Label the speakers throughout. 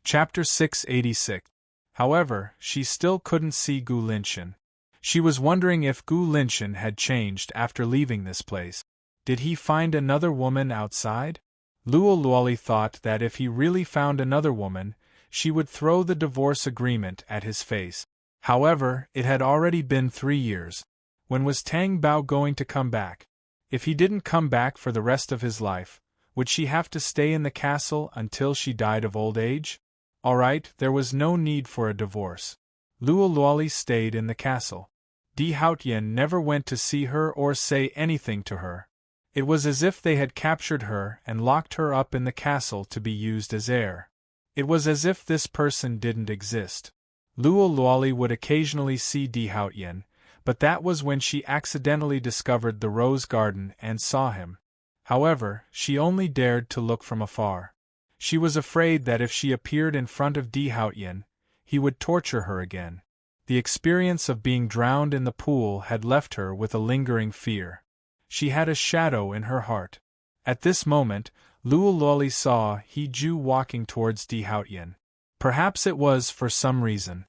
Speaker 1: Chapter 686. However, she still couldn't see Gu Linshan. She was wondering if Gu Linshan had changed after leaving this place. Did he find another woman outside? Luo Luoli thought that if he really found another woman, she would throw the divorce agreement at his face. However, it had already been 3 years. When was Tang Bao going to come back? If he didn't come back for the rest of his life, would she have to stay in the castle until she died of old age? Alright, there was no need for a divorce. Luo Luoli stayed in the castle. Di Haotian never went to see her or say anything to her. It was as if they had captured her and locked her up in the castle to be used as heir. It was as if this person didn't exist. Luo Luoli would occasionally see Di Haotian, but that was when she accidentally discovered the rose garden and saw him. However, she only dared to look from afar. She was afraid that if she appeared in front of Di Haotian, he would torture her again. The experience of being drowned in the pool had left her with a lingering fear. She had a shadow in her heart. At this moment, Luo Luoli saw He Ju walking towards Di Haotian. Perhaps it was for some reason.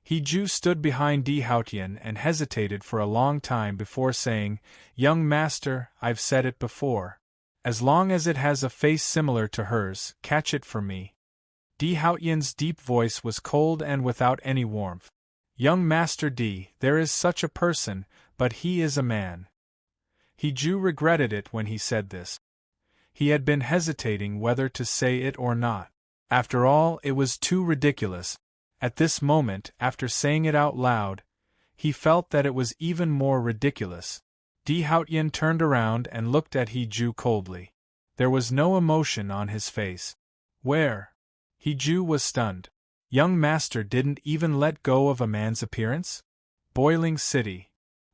Speaker 1: He Ju stood behind Di Haotian and hesitated for a long time before saying, "Young master, I've said it before. As long as it has a face similar to hers, catch it for me." Di Haotian's deep voice was cold and without any warmth. "Young Master Di, there is such a person, but he is a man." He Ju regretted it when he said this. He had been hesitating whether to say it or not. After all, it was too ridiculous. At this moment, after saying it out loud, he felt that it was even more ridiculous. Di Haotian turned around and looked at He Ju coldly. There was no emotion on his face. Where? He Ju was stunned. Young master didn't even let go of a man's appearance? Boiling City.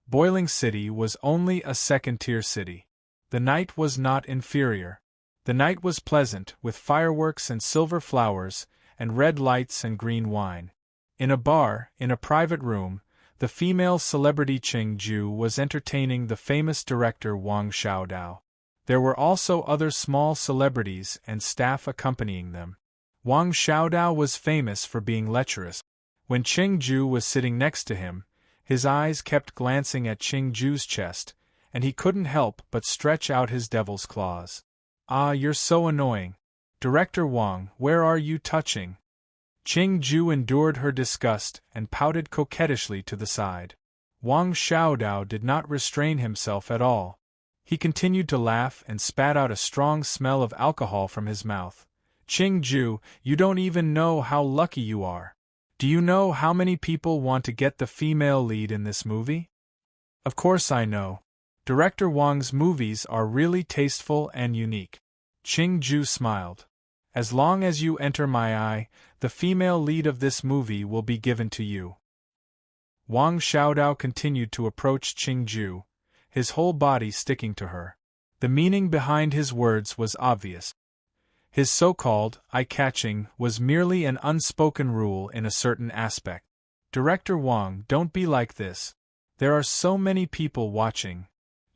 Speaker 1: Boiling City was only a second-tier city. The night was not inferior. The night was pleasant, with fireworks and silver flowers, and red lights and green wine. In a bar, in a private room, the female celebrity Ching Ju was entertaining the famous director Wang Xiaodao. There were also other small celebrities and staff accompanying them. Wang Xiaodao was famous for being lecherous. When Ching Ju was sitting next to him, his eyes kept glancing at Ching Ju's chest, and he couldn't help but stretch out his devil's claws. "Ah, you're so annoying. Director Wang, where are you touching?" Ching Ju endured her disgust and pouted coquettishly to the side. Wang Xiaodao did not restrain himself at all. He continued to laugh and spat out a strong smell of alcohol from his mouth. "Ching Ju, you don't even know how lucky you are. Do you know how many people want to get the female lead in this movie?" "Of course I know. Director Wang's movies are really tasteful and unique." Ching Ju smiled. "As long as you enter my eye, the female lead of this movie will be given to you." Wang Xiaodao continued to approach Ching Ju, his whole body sticking to her. The meaning behind his words was obvious. His so-called eye-catching was merely an unspoken rule in a certain aspect. "Director Wang, don't be like this. There are so many people watching."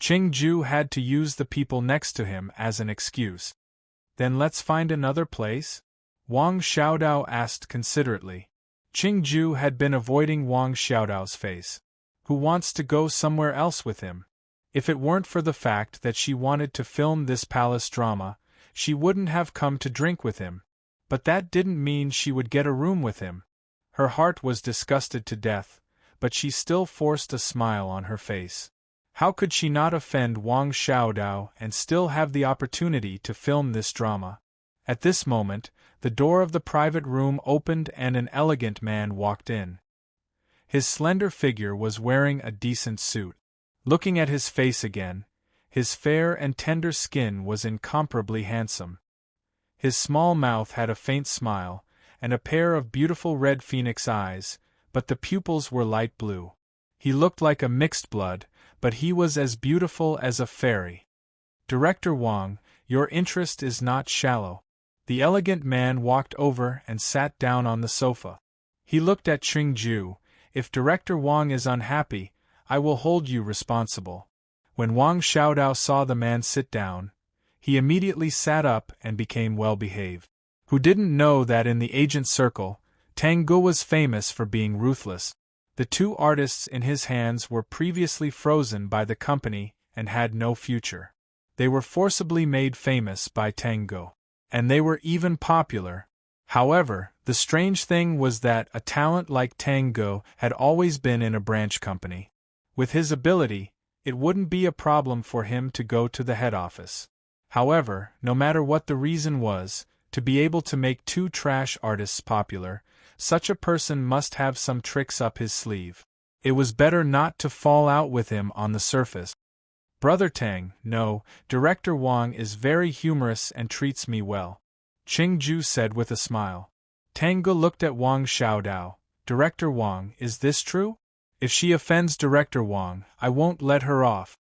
Speaker 1: Ching Ju had to use the people next to him as an excuse. "Then let's find another place?" Wang Xiaodao asked considerately. Ching Ju had been avoiding Wang Xiaodao's face. "Who wants to go somewhere else with him?" If it weren't for the fact that she wanted to film this palace drama, she wouldn't have come to drink with him. But that didn't mean she would get a room with him. Her heart was disgusted to death, but she still forced a smile on her face. How could she not offend Wang Xiaodao and still have the opportunity to film this drama? At this moment, the door of the private room opened and an elegant man walked in. His slender figure was wearing a decent suit. Looking at his face again, his fair and tender skin was incomparably handsome. His small mouth had a faint smile, and a pair of beautiful red phoenix eyes, but the pupils were light blue. He looked like a mixed blood, but he was as beautiful as a fairy. "Director Wang, your interest is not shallow." The elegant man walked over and sat down on the sofa. He looked at Ching Ju. "If Director Wang is unhappy, I will hold you responsible." When Wang Xiaodao saw the man sit down, he immediately sat up and became well-behaved. Who didn't know that in the agent circle, Tang Gu was famous for being ruthless? The two artists in his hands were previously frozen by the company and had no future. They were forcibly made famous by Tang Gu. And they were even popular. However, the strange thing was that a talent like Tang Gu had always been in a branch company. With his ability, it wouldn't be a problem for him to go to the head office. However, no matter what the reason was, to be able to make two trash artists popular, such a person must have some tricks up his sleeve. It was better not to fall out with him on the surface. Brother Tang, no, Director Wang is very humorous and treats me well, Qingju said with a smile. Tang Gu looked at Wang Xiaodao. Director Wang, is this true? If she offends Director Wang, I won't let her off.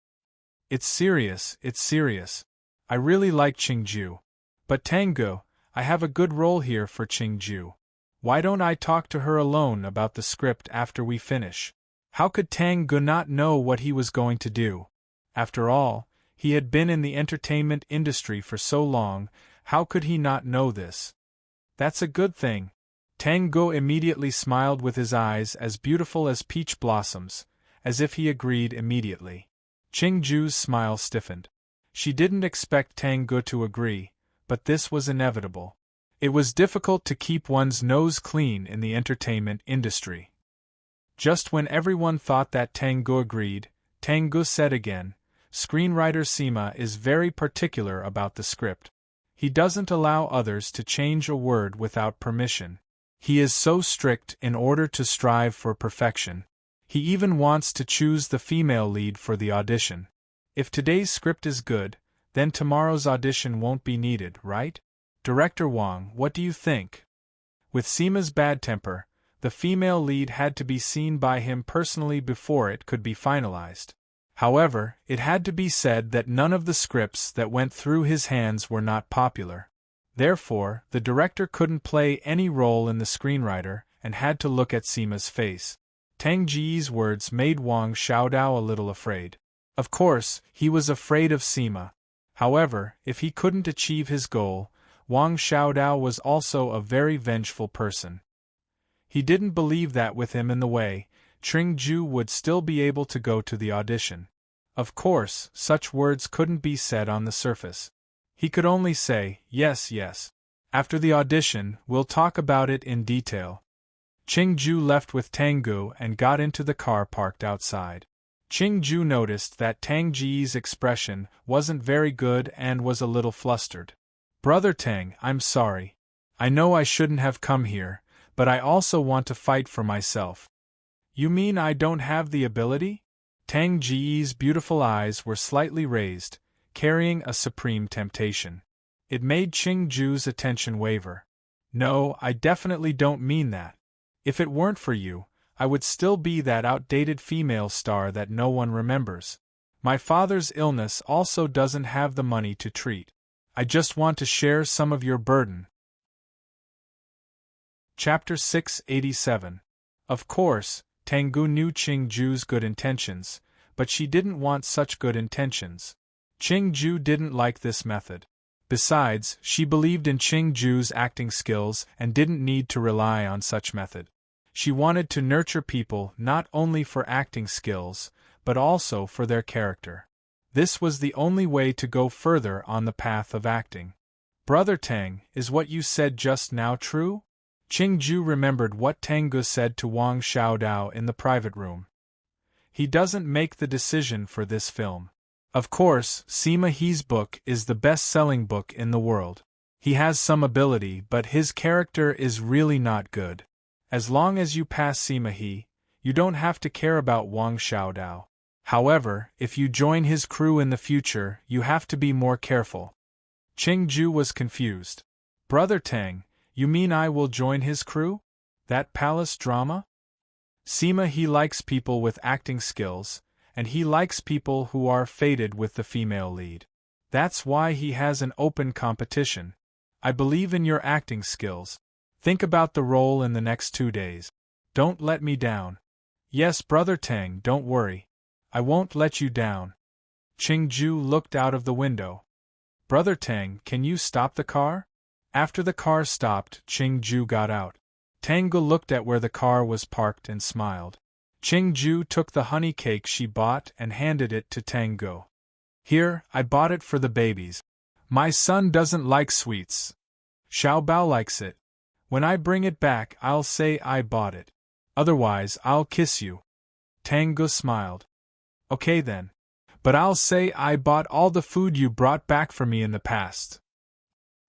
Speaker 1: It's serious, it's serious. I really like Qingju. But Tang Gu, I have a good role here for Qingju. Why don't I talk to her alone about the script after we finish? How could Tang Gu not know what he was going to do? After all, he had been in the entertainment industry for so long, how could he not know this? That's a good thing. Tang Gu immediately smiled with his eyes as beautiful as peach blossoms, as if he agreed immediately. Qingju's smile stiffened. She didn't expect Tang Gu to agree, but this was inevitable. It was difficult to keep one's nose clean in the entertainment industry. Just when everyone thought that Tang Gu agreed, Tang Gu said again, "Screenwriter Sima is very particular about the script. He doesn't allow others to change a word without permission. He is so strict in order to strive for perfection. He even wants to choose the female lead for the audition. If today's script is good, then tomorrow's audition won't be needed, right? Director Wang, what do you think?" With Sima's bad temper, the female lead had to be seen by him personally before it could be finalized. However, it had to be said that none of the scripts that went through his hands were not popular. Therefore, the director couldn't play any role in the screenwriter and had to look at Sima's face. Tang Ji's words made Wang Xiaodao a little afraid. Of course, he was afraid of Sima. However, if he couldn't achieve his goal, Wang Xiaodao was also a very vengeful person. He didn't believe that with him in the way, Qingju would still be able to go to the audition. Of course, such words couldn't be said on the surface. He could only say, "Yes, yes. After the audition, we'll talk about it in detail." Qingju left with Tang Gu and got into the car parked outside. Qingju noticed that Tang Ji's expression wasn't very good and was a little flustered. "Brother Tang, I'm sorry. I know I shouldn't have come here, but I also want to fight for myself." "You mean I don't have the ability?" Tang Ji's beautiful eyes were slightly raised, carrying a supreme temptation. It made Qingju's attention waver. "No, I definitely don't mean that. If it weren't for you, I would still be that outdated female star that no one remembers. My father's illness also doesn't have the money to treat. I just want to share some of your burden." Chapter 687. Of course, Tang Gu knew Qingju's good intentions, but she didn't want such good intentions. Qingju didn't like this method. Besides, she believed in Qingju's acting skills and didn't need to rely on such method. She wanted to nurture people not only for acting skills, but also for their character. This was the only way to go further on the path of acting. "Brother Tang, is what you said just now true?" Qingju remembered what Tang Gu said to Wang Xiaodao in the private room. "He doesn't make the decision for this film. Of course, Sima He's book is the best-selling book in the world. He has some ability, but his character is really not good. As long as you pass Sima He, you don't have to care about Wang Xiaodao. However, if you join his crew in the future, you have to be more careful." Qingju was confused. "Brother Tang, you mean I will join his crew? That palace drama?" Sima He likes people with acting skills, and he likes people who are fated with the female lead. That's why he has an open competition. I believe in your acting skills. Think about the role in the next 2 days. Don't let me down. Yes, Brother Tang, don't worry. I won't let you down. Qingju looked out of the window. "Brother Tang, can you stop the car?" After the car stopped, Ching-ju got out. Tang-gu looked at where the car was parked and smiled. Ching-ju took the honey cake she bought and handed it to Tang-gu. Here, I bought it for the babies. My son doesn't like sweets. Xiaobao likes it. When I bring it back, I'll say I bought it. Otherwise, I'll kiss you. Tang-gu smiled. Okay then. But I'll say I bought all the food you brought back for me in the past.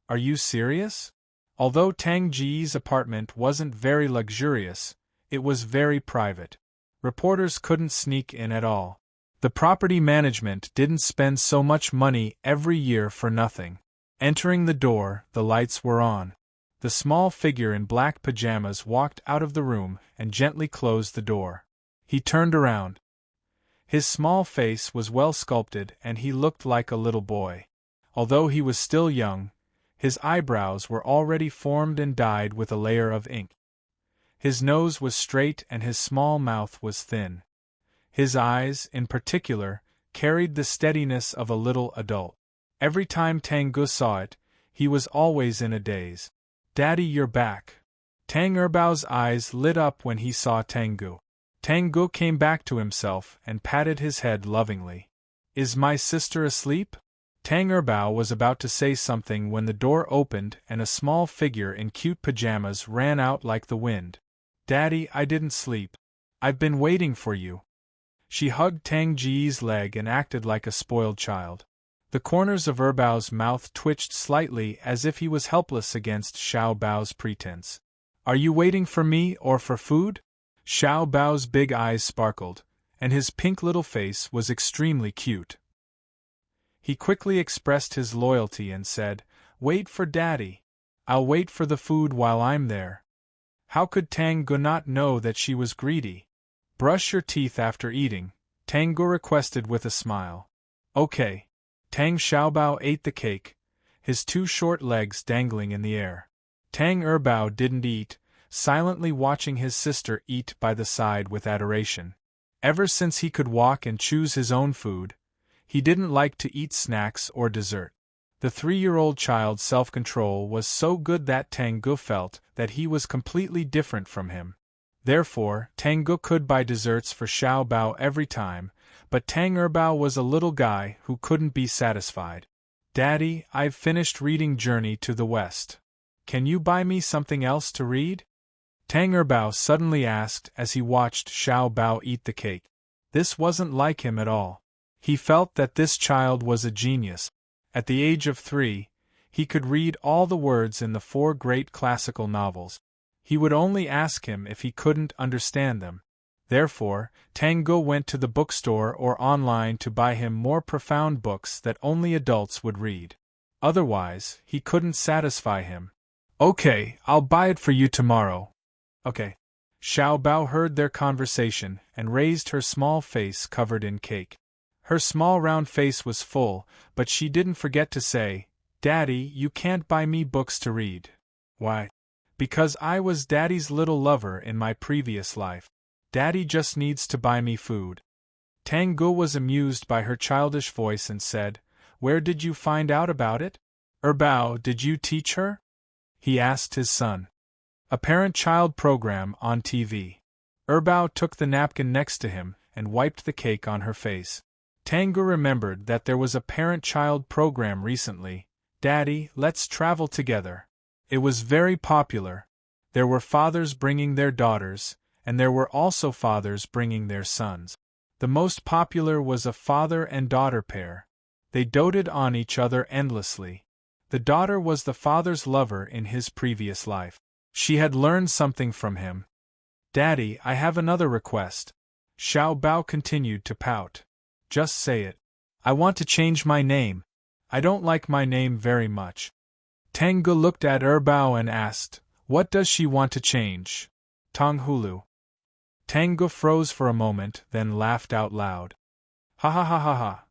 Speaker 1: Are you serious? Although Tang Ji's apartment wasn't very luxurious, it was very private. Reporters couldn't sneak in at all. The property management didn't spend so much money every year for nothing. Entering the door, the lights were on. The small figure in black pajamas walked out of the room and gently closed the door. He turned around. His small face was well sculpted and he looked like a little boy. Although he was still young, his eyebrows were already formed and dyed with a layer of ink. His nose was straight and his small mouth was thin. His eyes, in particular, carried the steadiness of a little adult. Every time Tang-gu saw it, he was always in a daze. Daddy, you're back. Tang Erbao's eyes lit up when he saw Tang-gu. Tang-gu came back to himself and patted his head lovingly. Is my sister asleep? Tang Erbao was about to say something when the door opened and a small figure in cute pajamas ran out like the wind. Daddy, I didn't sleep. I've been waiting for you. She hugged Tang Ji's leg and acted like a spoiled child. The corners of Erbao's mouth twitched slightly as if he was helpless against Xiao Bao's pretense. Are you waiting for me or for food? Xiao Bao's big eyes sparkled, and his pink little face was extremely cute. He quickly expressed his loyalty and said, Wait for Daddy. I'll wait for the food while I'm there. How could Tang-gu not know that she was greedy? Brush your teeth after eating, Tang-gu requested with a smile. Okay. Tang Xiaobao ate the cake, his two short legs dangling in the air. Tang Erbao didn't eat, silently watching his sister eat by the side with adoration. Ever since he could walk and choose his own food, he didn't like to eat snacks or dessert. The 3-year-old child's self-control was so good that Tang-gu felt that he was completely different from him. Therefore, Tang-gu could buy desserts for Xiao Bao every time, but Tang Erbao was a little guy who couldn't be satisfied. Daddy, I've finished reading Journey to the West. Can you buy me something else to read? Tang Erbao suddenly asked as he watched Xiao Bao eat the cake. This wasn't like him at all. He felt that this child was a genius. At the age of 3, he could read all the words in the 4 great classical novels. He would only ask him if he couldn't understand them. Therefore, Tang-gu went to the bookstore or online to buy him more profound books that only adults would read. Otherwise, he couldn't satisfy him. Okay, I'll buy it for you tomorrow. Okay. Xiao Bao heard their conversation and raised her small face covered in cake. Her small round face was full, but she didn't forget to say, Daddy, you can't buy me books to read. Why? Because I was Daddy's little lover in my previous life. Daddy just needs to buy me food. Tang-gu was amused by her childish voice and said, Where did you find out about it? Erbao, did you teach her? He asked his son. A parent-child program on TV. Erbao took the napkin next to him and wiped the cake on her face. Tang-gu remembered that there was a parent-child program recently. Daddy, let's travel together. It was very popular. There were fathers bringing their daughters, and there were also fathers bringing their sons. The most popular was a father and daughter pair. They doted on each other endlessly. The daughter was the father's lover in his previous life. She had learned something from him. Daddy, I have another request. Xiao Bao continued to pout. Just say it. I want to change my name. I don't like my name very much. Tang-gu looked at Erbao and asked, What does she want to change? Tong Hulu. Tang-gu froze for a moment, then laughed out loud. Ha ha ha ha ha.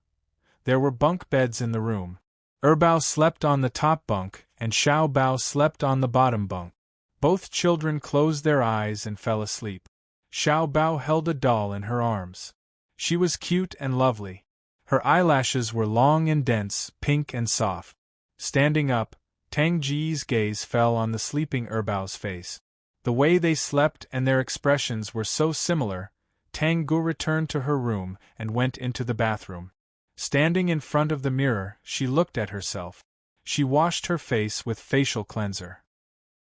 Speaker 1: There were bunk beds in the room. Erbao slept on the top bunk, and Xiao Bao slept on the bottom bunk. Both children closed their eyes and fell asleep. Xiao Bao held a doll in her arms. She was cute and lovely. Her eyelashes were long and dense, pink and soft. Standing up, Tang Ji's gaze fell on the sleeping Erbao's face. The way they slept and their expressions were so similar. Tang Gu returned to her room and went into the bathroom. Standing in front of the mirror, she looked at herself. She washed her face with facial cleanser.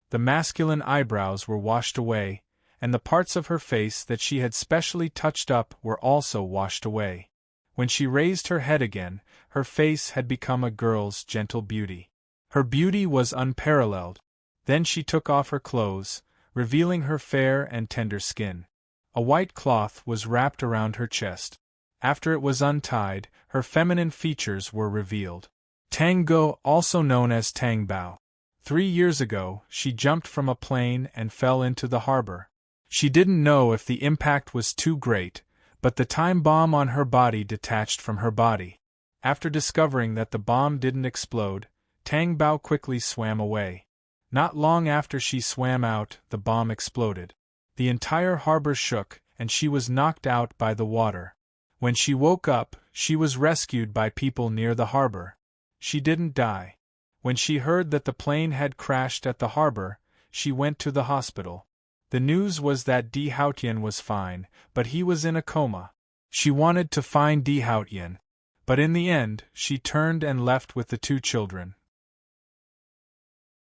Speaker 1: The masculine eyebrows were washed away, and the parts of her face that she had specially touched up were also washed away. When she raised her head again, her face had become a girl's gentle beauty. Her beauty was unparalleled. Then she took off her clothes, revealing her fair and tender skin. A white cloth was wrapped around her chest. After it was untied, her feminine features were revealed. Tang Go, also known as Tang Bao. 3 years ago, she jumped from a plane and fell into the harbor. She didn't know if the impact was too great, but the time bomb on her body detached from her body. After discovering that the bomb didn't explode, Tang Bao quickly swam away. Not long after she swam out, the bomb exploded. The entire harbor shook, and she was knocked out by the water. When she woke up, she was rescued by people near the harbor. She didn't die. When she heard that the plane had crashed at the harbor, she went to the hospital. The news was that Di Haotian was fine, but he was in a coma. She wanted to find Di Haotian, but in the end, she turned and left with the 2 children.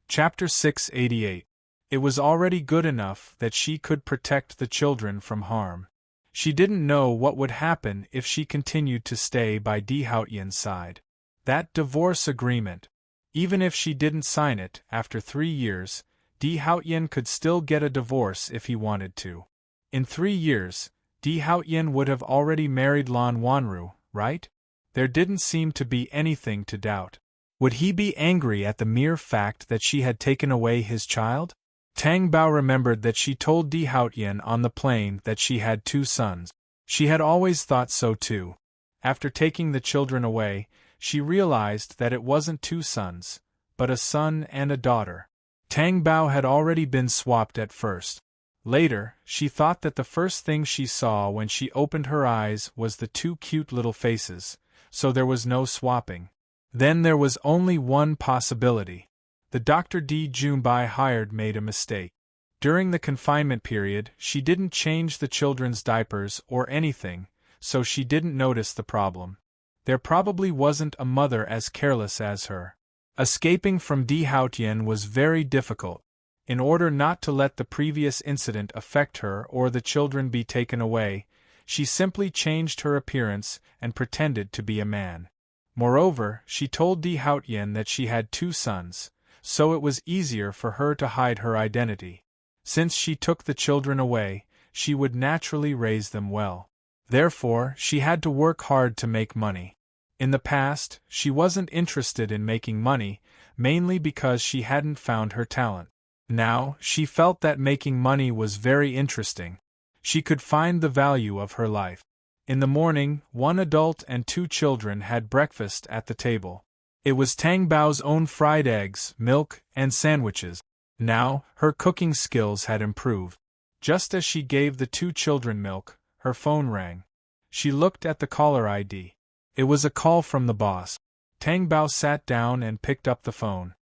Speaker 1: Chapter 688. It was already good enough that she could protect the children from harm. She didn't know what would happen if she continued to stay by Di Haotian's side. That divorce agreement. Even if she didn't sign it, after 3 years, Di Haotian could still get a divorce if he wanted to. In 3 years, Di Haotian would have already married Lan Wanru, right? There didn't seem to be anything to doubt. Would he be angry at the mere fact that she had taken away his child? Tang Bao remembered that she told Di Haotian on the plane that she had 2 sons. She had always thought so too. After taking the children away, she realized that it wasn't 2 sons, but a son and a daughter. Tang Bao had already been swapped at first. Later, she thought that the first thing she saw when she opened her eyes was the 2 cute little faces, so there was no swapping. Then there was only one possibility. The doctor Di Junbai hired made a mistake. During the confinement period, she didn't change the children's diapers or anything, so she didn't notice the problem. There probably wasn't a mother as careless as her. Escaping from Di Haotian was very difficult. In order not to let the previous incident affect her or the children be taken away, she simply changed her appearance and pretended to be a man. Moreover, she told Di Haotian that she had 2 sons, so it was easier for her to hide her identity. Since she took the children away, she would naturally raise them well. Therefore, she had to work hard to make money. In the past, she wasn't interested in making money, mainly because she hadn't found her talent. Now, she felt that making money was very interesting. She could find the value of her life. In the morning, 1 adult and 2 children had breakfast at the table. It was Tang Bao's own fried eggs, milk, and sandwiches. Now, her cooking skills had improved. Just as she gave the 2 children milk, her phone rang. She looked at the caller ID. It was a call from the boss. Tang Bao sat down and picked up the phone.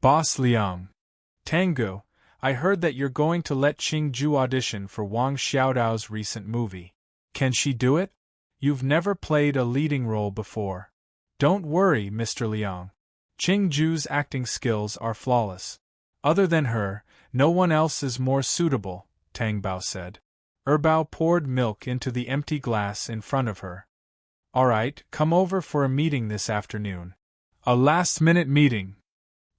Speaker 1: Boss Liang. Tanggu, I heard that you're going to let Qing Ju audition for Wang Xiaodao's recent movie. Can she do it? You've never played a leading role before. Don't worry, Mr. Liang. Qing Ju's acting skills are flawless. Other than her, no one else is more suitable, Tang Bao said. Bao poured milk into the empty glass in front of her. Alright, come over for a meeting this afternoon. A last-minute meeting.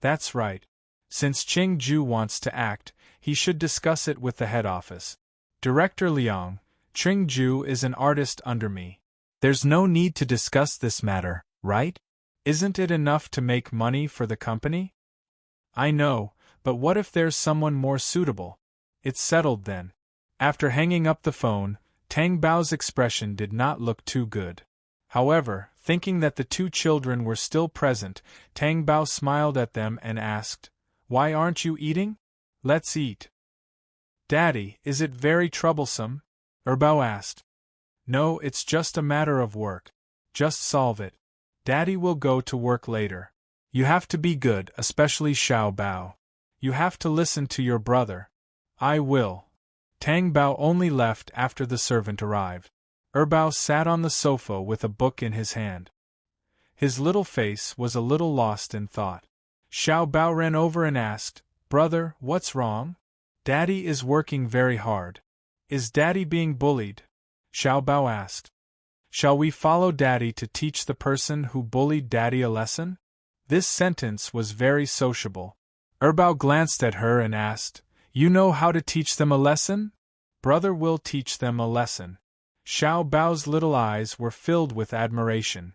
Speaker 1: That's right. Since Qing Ju wants to act, he should discuss it with the head office. Director Liang, Qing Ju is an artist under me. There's no need to discuss this matter, right? Isn't it enough to make money for the company? I know, but what if there's someone more suitable? It's settled then. After hanging up the phone, Tang Bao's expression did not look too good. However, thinking that the 2 children were still present, Tang Bao smiled at them and asked, Why aren't you eating? Let's eat. Daddy, is it very troublesome? Bao asked. No, it's just a matter of work. Just solve it. Daddy will go to work later. You have to be good, especially Xiao Bao. You have to listen to your brother. I will. Tang Bao only left after the servant arrived. Bao sat on the sofa with a book in his hand. His little face was a little lost in thought. Xiao Bao ran over and asked, "Brother, what's wrong? Daddy is working very hard. Is Daddy being bullied?" Xiao Bao asked. "Shall we follow Daddy to teach the person who bullied Daddy a lesson?" This sentence was very sociable. Bao glanced at her and asked, "You know how to teach them a lesson?" "Brother will teach them a lesson." Xiao Bao's little eyes were filled with admiration.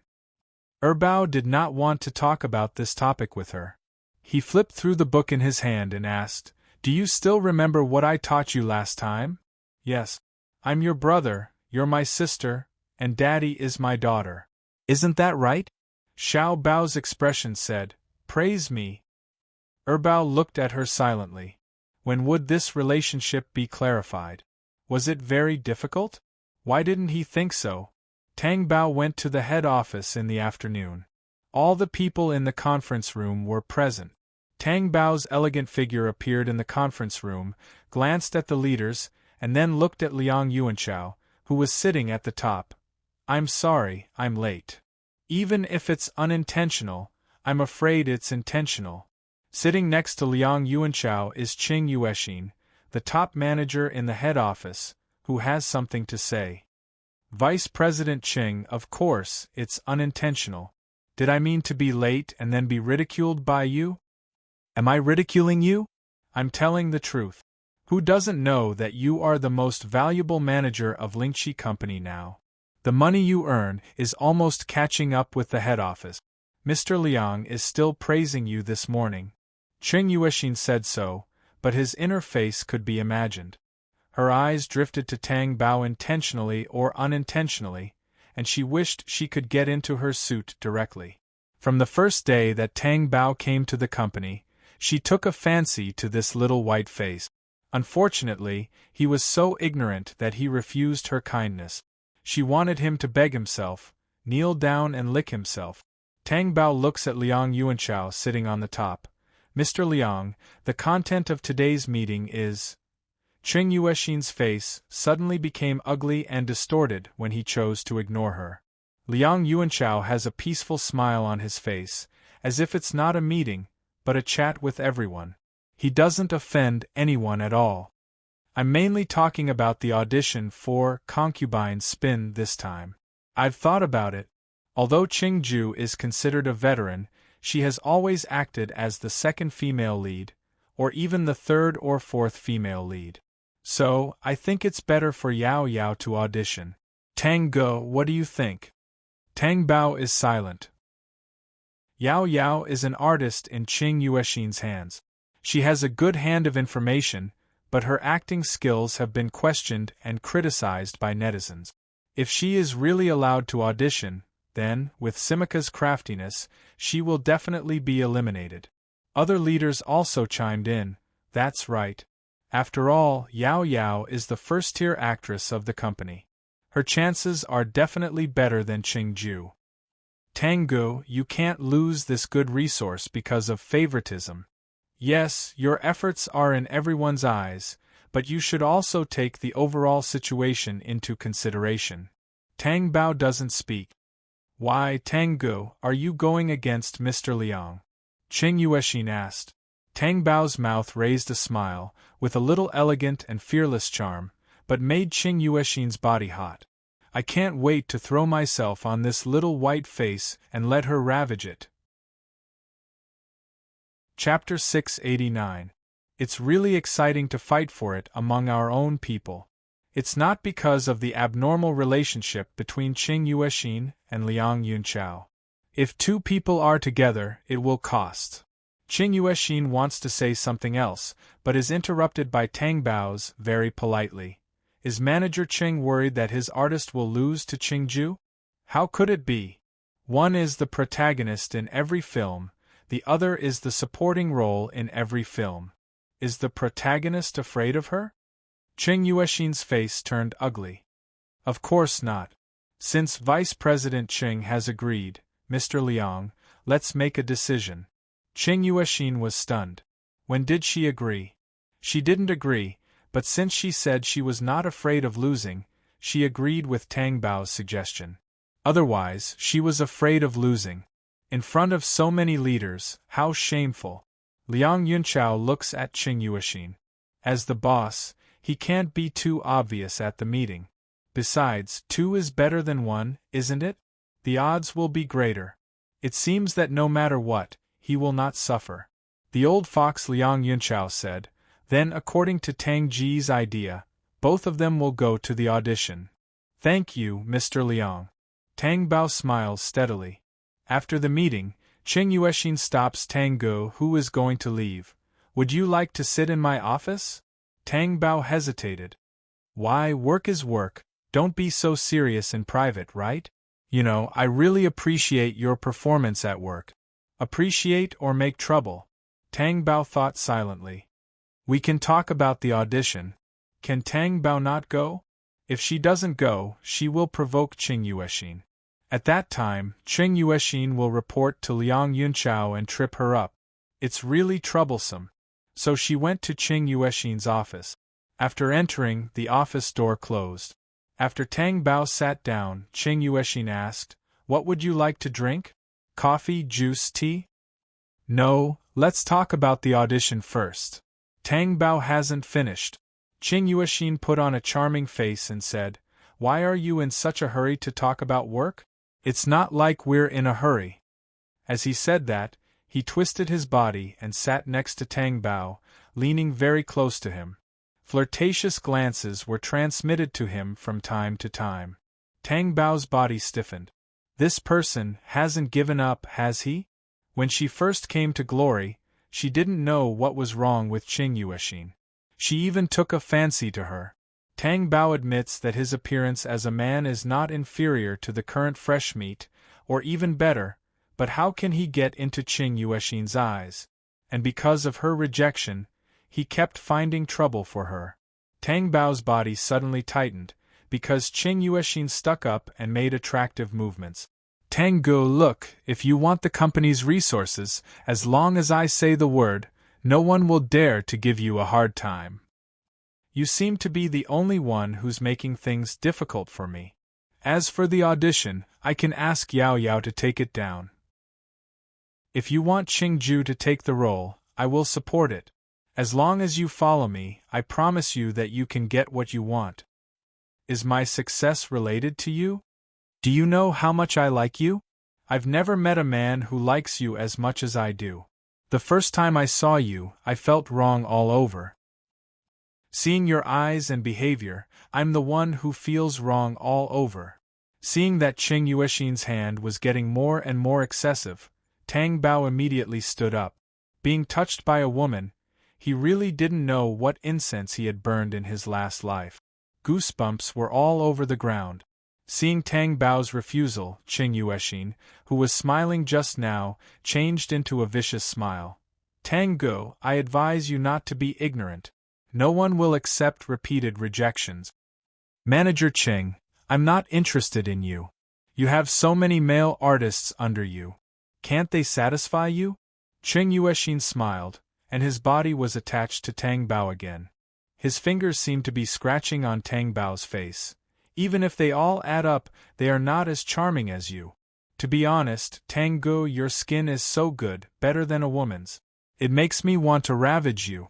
Speaker 1: Bao did not want to talk about this topic with her. He flipped through the book in his hand and asked, "Do you still remember what I taught you last time?" "Yes. I'm your brother, you're my sister, and Daddy is my daughter. Isn't that right?" Xiao Bao's expression said, "Praise me." Bao looked at her silently. When would this relationship be clarified? Was it very difficult? Why didn't he think so? Tang Bao went to the head office in the afternoon. All the people in the conference room were present. Tang Bao's elegant figure appeared in the conference room, glanced at the leaders, and then looked at Liang Yuanchao, who was sitting at the top. "I'm sorry, I'm late. Even if it's unintentional, I'm afraid it's intentional." Sitting next to Liang Yuanchao is Qing Yuexin, the top manager in the head office, who has something to say. "Vice President Qing, of course, it's unintentional. Did I mean to be late and then be ridiculed by you? Am I ridiculing you? I'm telling the truth. Who doesn't know that you are the most valuable manager of Lingqi Company now? The money you earn is almost catching up with the head office. Mr. Liang is still praising you this morning." Qing Yuexin said so, but his inner face could be imagined. Her eyes drifted to Tang Bao intentionally or unintentionally, and she wished she could get into her suit directly. From the first day that Tang Bao came to the company, she took a fancy to this little white face. Unfortunately, he was so ignorant that he refused her kindness. She wanted him to beg himself, kneel down and lick himself. Tang Bao looks at Liang Yuanchao sitting on the top. "Mr. Liang, the content of today's meeting is—" Qing Yuexin's face suddenly became ugly and distorted when he chose to ignore her. Liang Yuanchao has a peaceful smile on his face, as if it's not a meeting, but a chat with everyone. He doesn't offend anyone at all. "I'm mainly talking about the audition for Concubine Spin this time. I've thought about it. Although Qing Ju is considered a veteran, she has always acted as the second female lead, or even the third or fourth female lead. So, I think it's better for Yao Yao to audition. Tang Go, what do you think?" Tang Bao is silent. Yao Yao is an artist in Qing Yuexin's hands. She has a good hand of information, but her acting skills have been questioned and criticized by netizens. If she is really allowed to audition, then, with Simika's craftiness, she will definitely be eliminated. Other leaders also chimed in, "That's right. After all, Yao Yao is the first-tier actress of the company. Her chances are definitely better than Qing Ju. Tang Gu, you can't lose this good resource because of favoritism. Yes, your efforts are in everyone's eyes, but you should also take the overall situation into consideration." Tang Bao doesn't speak. "Why, Tang Gu, are you going against Mr. Liang?" Qing Yuexin asked. Tang Bao's mouth raised a smile, with a little elegant and fearless charm, but made Qing Yuexin's body hot. "I can't wait to throw myself on this little white face and let her ravage it." Chapter 689. It's really exciting to fight for it among our own people. It's not because of the abnormal relationship between Qing Yuexin and Liang Yuanchao. If two people are together, it will cost. Qing Yuexin wants to say something else, but is interrupted by Tang Bao's very politely. Is Manager Qing worried that his artist will lose to Qing Ju? How could it be? One is the protagonist in every film, the other is the supporting role in every film. Is the protagonist afraid of her? Qing Yuexin's face turned ugly. Of course not. Since Vice President Qing has agreed, Mr. Liang, let's make a decision. Qing Yuexin was stunned. When did she agree? She didn't agree, but since she said she was not afraid of losing, she agreed with Tang Bao's suggestion. Otherwise, she was afraid of losing. In front of so many leaders, how shameful. Liang Yunchao looks at Qing Yuexin. As the boss, he can't be too obvious at the meeting. Besides, 2 is better than 1, isn't it? The odds will be greater. It seems that no matter what, he will not suffer. The old fox Liang Yunchao said. Then, according to Tang Ji's idea, both of them will go to the audition. Thank you, Mr. Liang. Tang Bao smiles steadily. After the meeting, Qing Yuexin stops Tang Go, who is going to leave. Would you like to sit in my office? Tang Bao hesitated. Why, work is work, don't be so serious in private, right? You know, I really appreciate your performance at work. Appreciate or make trouble? Tang Bao thought silently. We can talk about the audition. Can Tang Bao not go? If she doesn't go, she will provoke Qing Yuexin. At that time, Qing Yuexin will report to Liang Yunchao and trip her up. It's really troublesome. So she went to Qing Yuexin's office. After entering, the office door closed. After Tang Bao sat down, Qing Yuexin asked, What would you like to drink? Coffee, juice, tea? No, let's talk about the audition first. Tang Bao hasn't finished. Qing Yuexin put on a charming face and said, Why are you in such a hurry to talk about work? It's not like we're in a hurry. As he said that, he twisted his body and sat next to Tang Bao, leaning very close to him. Flirtatious glances were transmitted to him from time to time. Tang Bao's body stiffened. This person hasn't given up, has he? When she first came to Glory, she didn't know what was wrong with Qing Yuexin. She even took a fancy to her. Tang Bao admits that his appearance as a man is not inferior to the current fresh meat, or even better, but how can he get into Qing Yuexin's eyes? And because of her rejection, he kept finding trouble for her. Tang Bao's body suddenly tightened, because Qing Yuexin stuck up and made attractive movements. Tang Go, look, if you want the company's resources, as long as I say the word, no one will dare to give you a hard time. You seem to be the only one who's making things difficult for me. As for the audition, I can ask Yao Yao to take it down. If you want Qingju to take the role, I will support it. As long as you follow me, I promise you that you can get what you want. Is my success related to you? Do you know how much I like you? I've never met a man who likes you as much as I do. The first time I saw you, I felt wrong all over. Seeing your eyes and behavior, I'm the one who feels wrong all over. Seeing that Qing Yuexin's hand was getting more and more excessive, Tang Bao immediately stood up. Being touched by a woman, he really didn't know what incense he had burned in his last life. Goosebumps were all over the ground. Seeing Tang Bao's refusal, Qing Yuexin, who was smiling just now, changed into a vicious smile. Tang Go, I advise you not to be ignorant. No one will accept repeated rejections. Manager Qing, I'm not interested in you. You have so many male artists under you. Can't they satisfy you? Qing Yuexin smiled, and his body was attached to Tang Bao again. His fingers seemed to be scratching on Tang Bao's face. Even if they all add up, they are not as charming as you. To be honest, Tang Go, your skin is so good, better than a woman's. It makes me want to ravage you.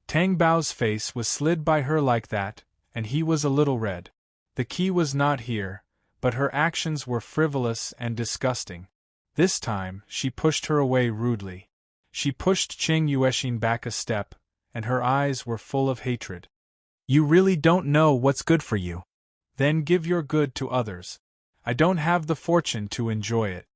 Speaker 1: Tang Bao's face was slid by her like that, and he was a little red. The key was not here, but her actions were frivolous and disgusting. This time, she pushed her away rudely. She pushed Qing Yuexin back a step, and her eyes were full of hatred. You really don't know what's good for you. Then give your good to others. I don't have the fortune to enjoy it.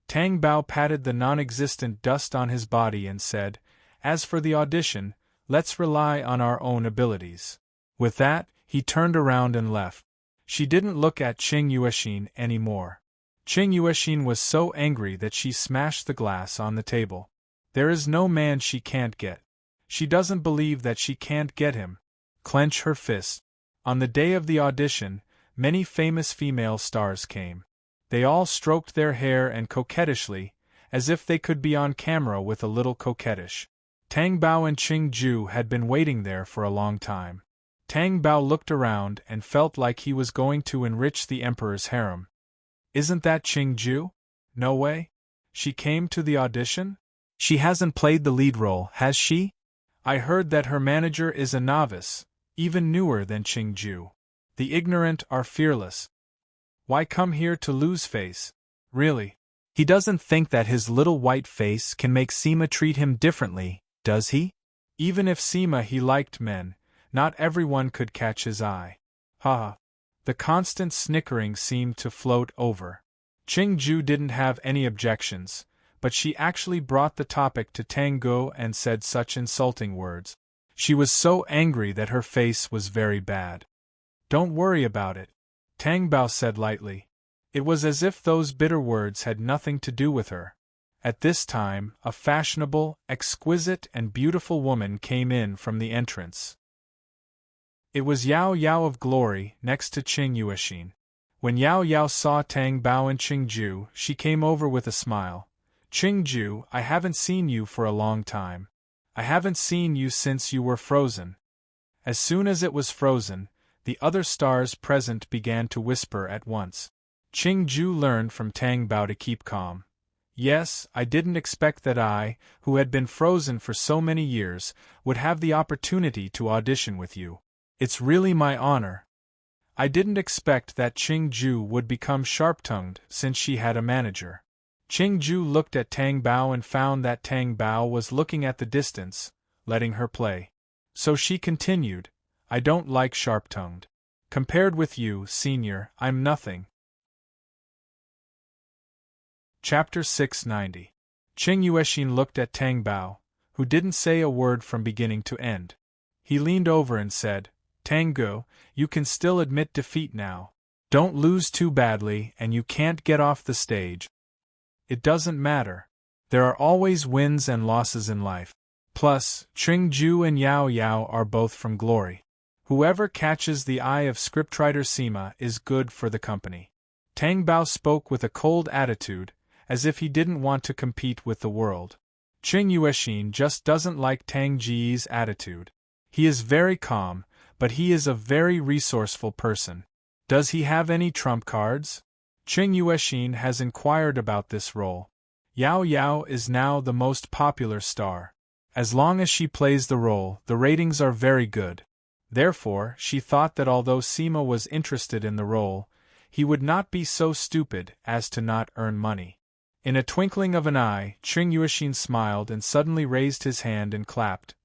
Speaker 1: Tang Bao patted the non-existent dust on his body and said, As for the audition, let's rely on our own abilities. With that, he turned around and left. She didn't look at Qing Yuexin anymore. Qing Yuexin was so angry that she smashed the glass on the table. There is no man she can't get. She doesn't believe that she can't get him. Clench her fist. On the day of the audition, many famous female stars came. They all stroked their hair and coquettishly, as if they could be on camera with a little coquettish. Tang Bao and Qing Ju had been waiting there for a long time. Tang Bao looked around and felt like he was going to enrich the emperor's harem. Isn't that Qing Ju? No way. She came to the audition? She hasn't played the lead role, has she? I heard that her manager is a novice, even newer than Qing Ju. The ignorant are fearless. Why come here to lose face? Really? He doesn't think that his little white face can make Sima treat him differently, does he? Even if Sima he liked men, not everyone could catch his eye. Ha! The constant snickering seemed to float over. Qing Ju didn't have any objections, but she actually brought the topic to Tang Go and said such insulting words. She was so angry that her face was very bad. Don't worry about it, Tang Bao said lightly. It was as if those bitter words had nothing to do with her. At this time, a fashionable, exquisite and beautiful woman came in from the entrance. It was Yao Yao of Glory, next to Qing Yuexin. When Yao Yao saw Tang Bao and Qing Ju, she came over with a smile. Qing Ju, I haven't seen you for a long time. I haven't seen you since you were frozen. As soon as it was frozen, the other stars present began to whisper at once. Qing Ju learned from Tang Bao to keep calm. Yes, I didn't expect that I, who had been frozen for so many years, would have the opportunity to audition with you. It's really my honor. I didn't expect that Qing Ju would become sharp-tongued since she had a manager. Qing Ju looked at Tang Bao and found that Tang Bao was looking at the distance, letting her play. So she continued, I don't like sharp-tongued. Compared with you, senior, I'm nothing. Chapter 690. Qing Yuexin looked at Tang Bao, who didn't say a word from beginning to end. He leaned over and said, Tang Go, you can still admit defeat now. Don't lose too badly and you can't get off the stage. It doesn't matter. There are always wins and losses in life. Plus, Qing Ju and Yao Yao are both from Glory. Whoever catches the eye of scriptwriter Sima is good for the company. Tang Bao spoke with a cold attitude, as if he didn't want to compete with the world. Qing Yuexin just doesn't like Tang Ji's attitude. He is very calm, but he is a very resourceful person. Does he have any trump cards? Qing Yuexin has inquired about this role. Yao Yao is now the most popular star. As long as she plays the role, the ratings are very good. Therefore, she thought that although Sima was interested in the role, he would not be so stupid as to not earn money. In a twinkling of an eye, Qing Yuexin smiled and suddenly raised his hand and clapped.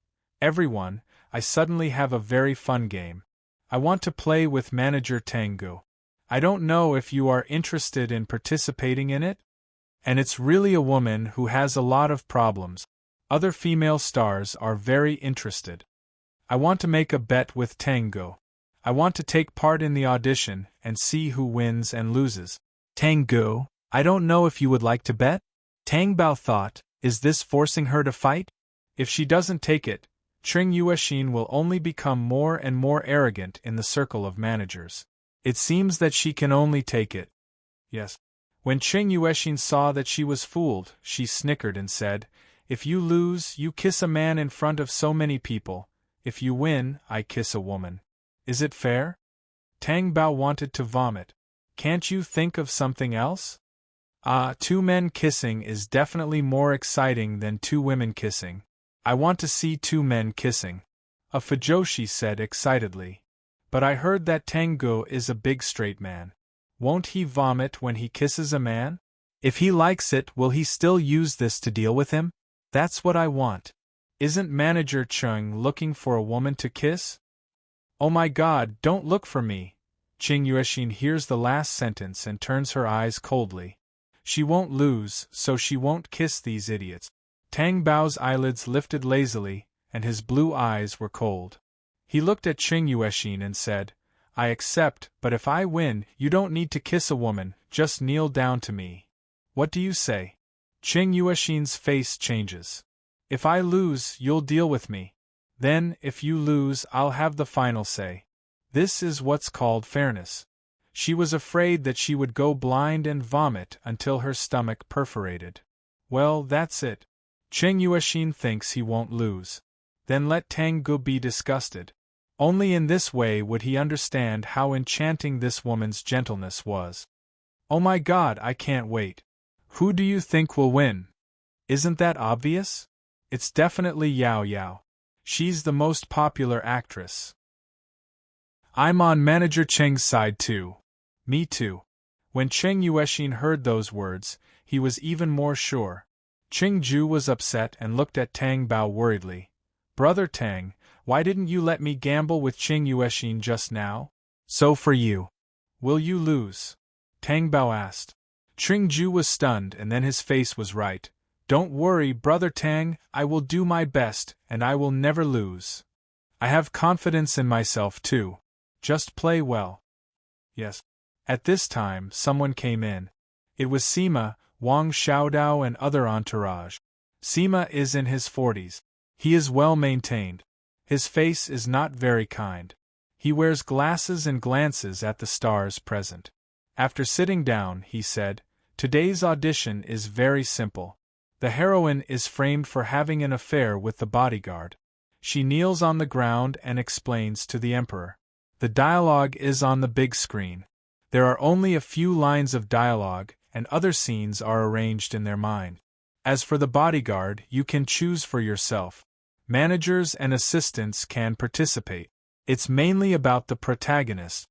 Speaker 1: Everyone, I suddenly have a very fun game. I want to play with manager Tang Go. I don't know if you are interested in participating in it? And it's really a woman who has a lot of problems. Other female stars are very interested. I want to make a bet with Tang Go. I want to take part in the audition and see who wins and loses. Tang Go, I don't know if you would like to bet? Tang Bao thought, is this forcing her to fight? If she doesn't take it, Qing Yuexin will only become more and more arrogant in the circle of managers. It seems that she can only take it. Yes. When Qing Yuexin saw that she was fooled, she snickered and said, if you lose, you kiss a man in front of so many people. If you win, I kiss a woman. Is it fair? Tang Bao wanted to vomit. Can't you think of something else? Two men kissing is definitely more exciting than two women kissing. I want to see two men kissing. A Fujoshi said excitedly. But I heard that Tang Go is a big straight man. Won't he vomit when he kisses a man? If he likes it, will he still use this to deal with him? That's what I want. Isn't Manager Chung looking for a woman to kiss? Oh my God, don't look for me. Qing Yuexin hears the last sentence and turns her eyes coldly. She won't lose, so she won't kiss these idiots. Tang Bao's eyelids lifted lazily, and his blue eyes were cold. He looked at Qing Yuexin and said, I accept, but if I win, you don't need to kiss a woman, just kneel down to me. What do you say? Qing Yuexin's face changes. If I lose, you'll deal with me. Then, if you lose, I'll have the final say. This is what's called fairness. She was afraid that she would go blind and vomit until her stomach perforated. Well, that's it. Cheng Yuexin thinks he won't lose. Then let Tang Gu be disgusted. Only in this way would he understand how enchanting this woman's gentleness was. Oh my God, I can't wait. Who do you think will win? Isn't that obvious? It's definitely Yao Yao. She's the most popular actress. I'm on Manager Cheng's side too. Me too. When Cheng Yuexin heard those words, he was even more sure. Ching Ju was upset and looked at Tang Bao worriedly. Brother Tang, why didn't you let me gamble with Cheng Yuexin just now? So for you. Will you lose? Tang Bao asked. Ching Ju was stunned and then his face was right. Don't worry, Brother Tang, I will do my best, and I will never lose. I have confidence in myself too. Just play well. Yes. At this time, someone came in. It was Sima, Wang Xiaodao and other entourage. Sima is in his 40s. He is well maintained. His face is not very kind. He wears glasses and glances at the stars present. After sitting down, he said, "Today's audition is very simple. The heroine is framed for having an affair with the bodyguard. She kneels on the ground and explains to the emperor. The dialogue is on the big screen. There are only a few lines of dialogue, and other scenes are arranged in their mind. As for the bodyguard, you can choose for yourself. Managers and assistants can participate. It's mainly about the protagonist.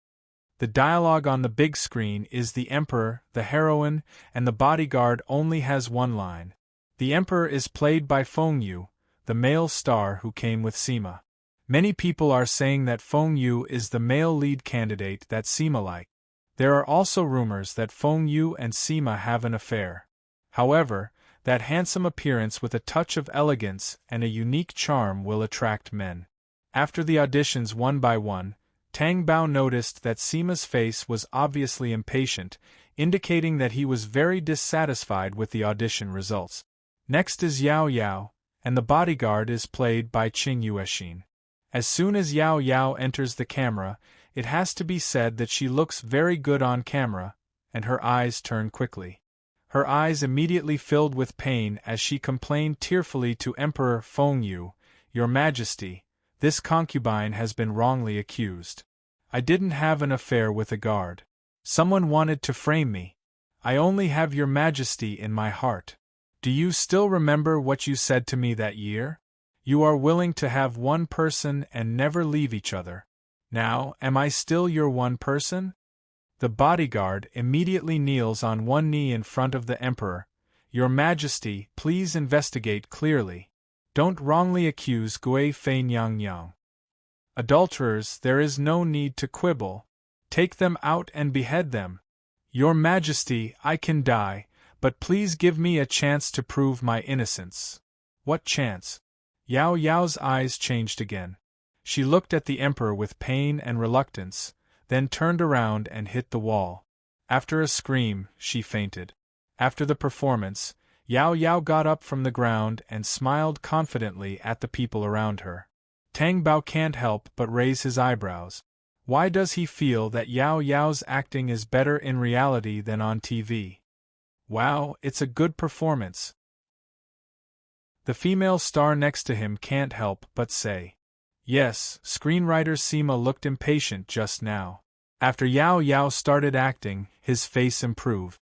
Speaker 1: The dialogue on the big screen is the emperor, the heroine, and the bodyguard only has one line. The emperor is played by Feng Yu, the male star who came with Sima. Many people are saying that Feng Yu is the male lead candidate that Sima likes. There are also rumors that Feng Yu and Sima have an affair. However, that handsome appearance with a touch of elegance and a unique charm will attract men. After the auditions one by one, Tang Bao noticed that Sima's face was obviously impatient, indicating that he was very dissatisfied with the audition results. Next is Yao Yao, and the bodyguard is played by Cheng Yuexin. As soon as Yao Yao enters the camera, it has to be said that she looks very good on camera, and her eyes turn quickly. Her eyes immediately filled with pain as she complained tearfully to Emperor Feng Yu, "Your Majesty, this concubine has been wrongly accused. I didn't have an affair with a guard. Someone wanted to frame me. I only have your Majesty in my heart. Do you still remember what you said to me that year? You are willing to have one person and never leave each other. Now, am I still your one person?" The bodyguard immediately kneels on one knee in front of the emperor. "Your Majesty, please investigate clearly. Don't wrongly accuse Gui Fei Nyang Yang. Adulterers, there is no need to quibble. Take them out and behead them. Your Majesty, I can die, but please give me a chance to prove my innocence." "What chance?" Yao Yao's eyes changed again. She looked at the emperor with pain and reluctance, then turned around and hit the wall. After a scream, she fainted. After the performance, Yao Yao got up from the ground and smiled confidently at the people around her. Tang Bao can't help but raise his eyebrows. Why does he feel that Yao Yao's acting is better in reality than on TV? Wow, it's a good performance. The female star next to him can't help but say, "Yes." Screenwriter Sima looked impatient just now. After Yao Yao started acting, his face improved.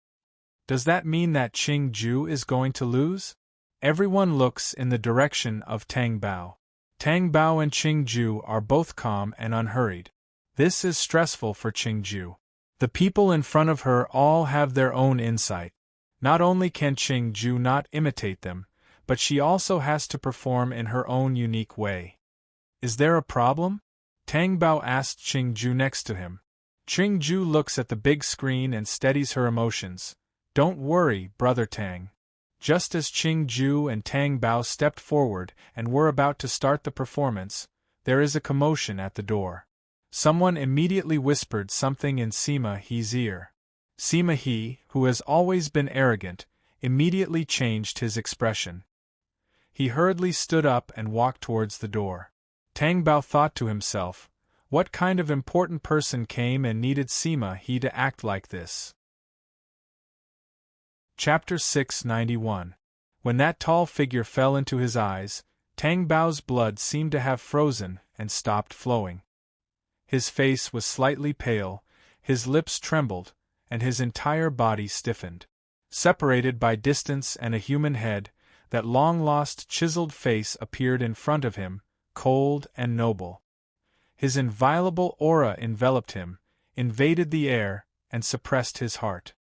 Speaker 1: Does that mean that Ching Ju is going to lose? Everyone looks in the direction of Tang Bao. Tang Bao and Ching Ju are both calm and unhurried. This is stressful for Ching Ju. The people in front of her all have their own insight. Not only can Ching Ju not imitate them, but she also has to perform in her own unique way. Is there a problem? Tang Bao asked Ching Ju next to him. Ching Ju looks at the big screen and steadies her emotions. Don't worry, Brother Tang. Just as Ching Ju and Tang Bao stepped forward and were about to start the performance, there is a commotion at the door. Someone immediately whispered something in Sima He's ear. Sima He, who has always been arrogant, immediately changed his expression. He hurriedly stood up and walked towards the door. Tang Bao thought to himself, what kind of important person came and needed Sima He to act like this? Chapter 691. When that tall figure fell into his eyes, Tang Bao's blood seemed to have frozen and stopped flowing. His face was slightly pale, his lips trembled, and his entire body stiffened. Separated by distance and a human head, that long-lost chiseled face appeared in front of him, cold and noble. His inviolable aura enveloped him, invaded the air, and suppressed his heart.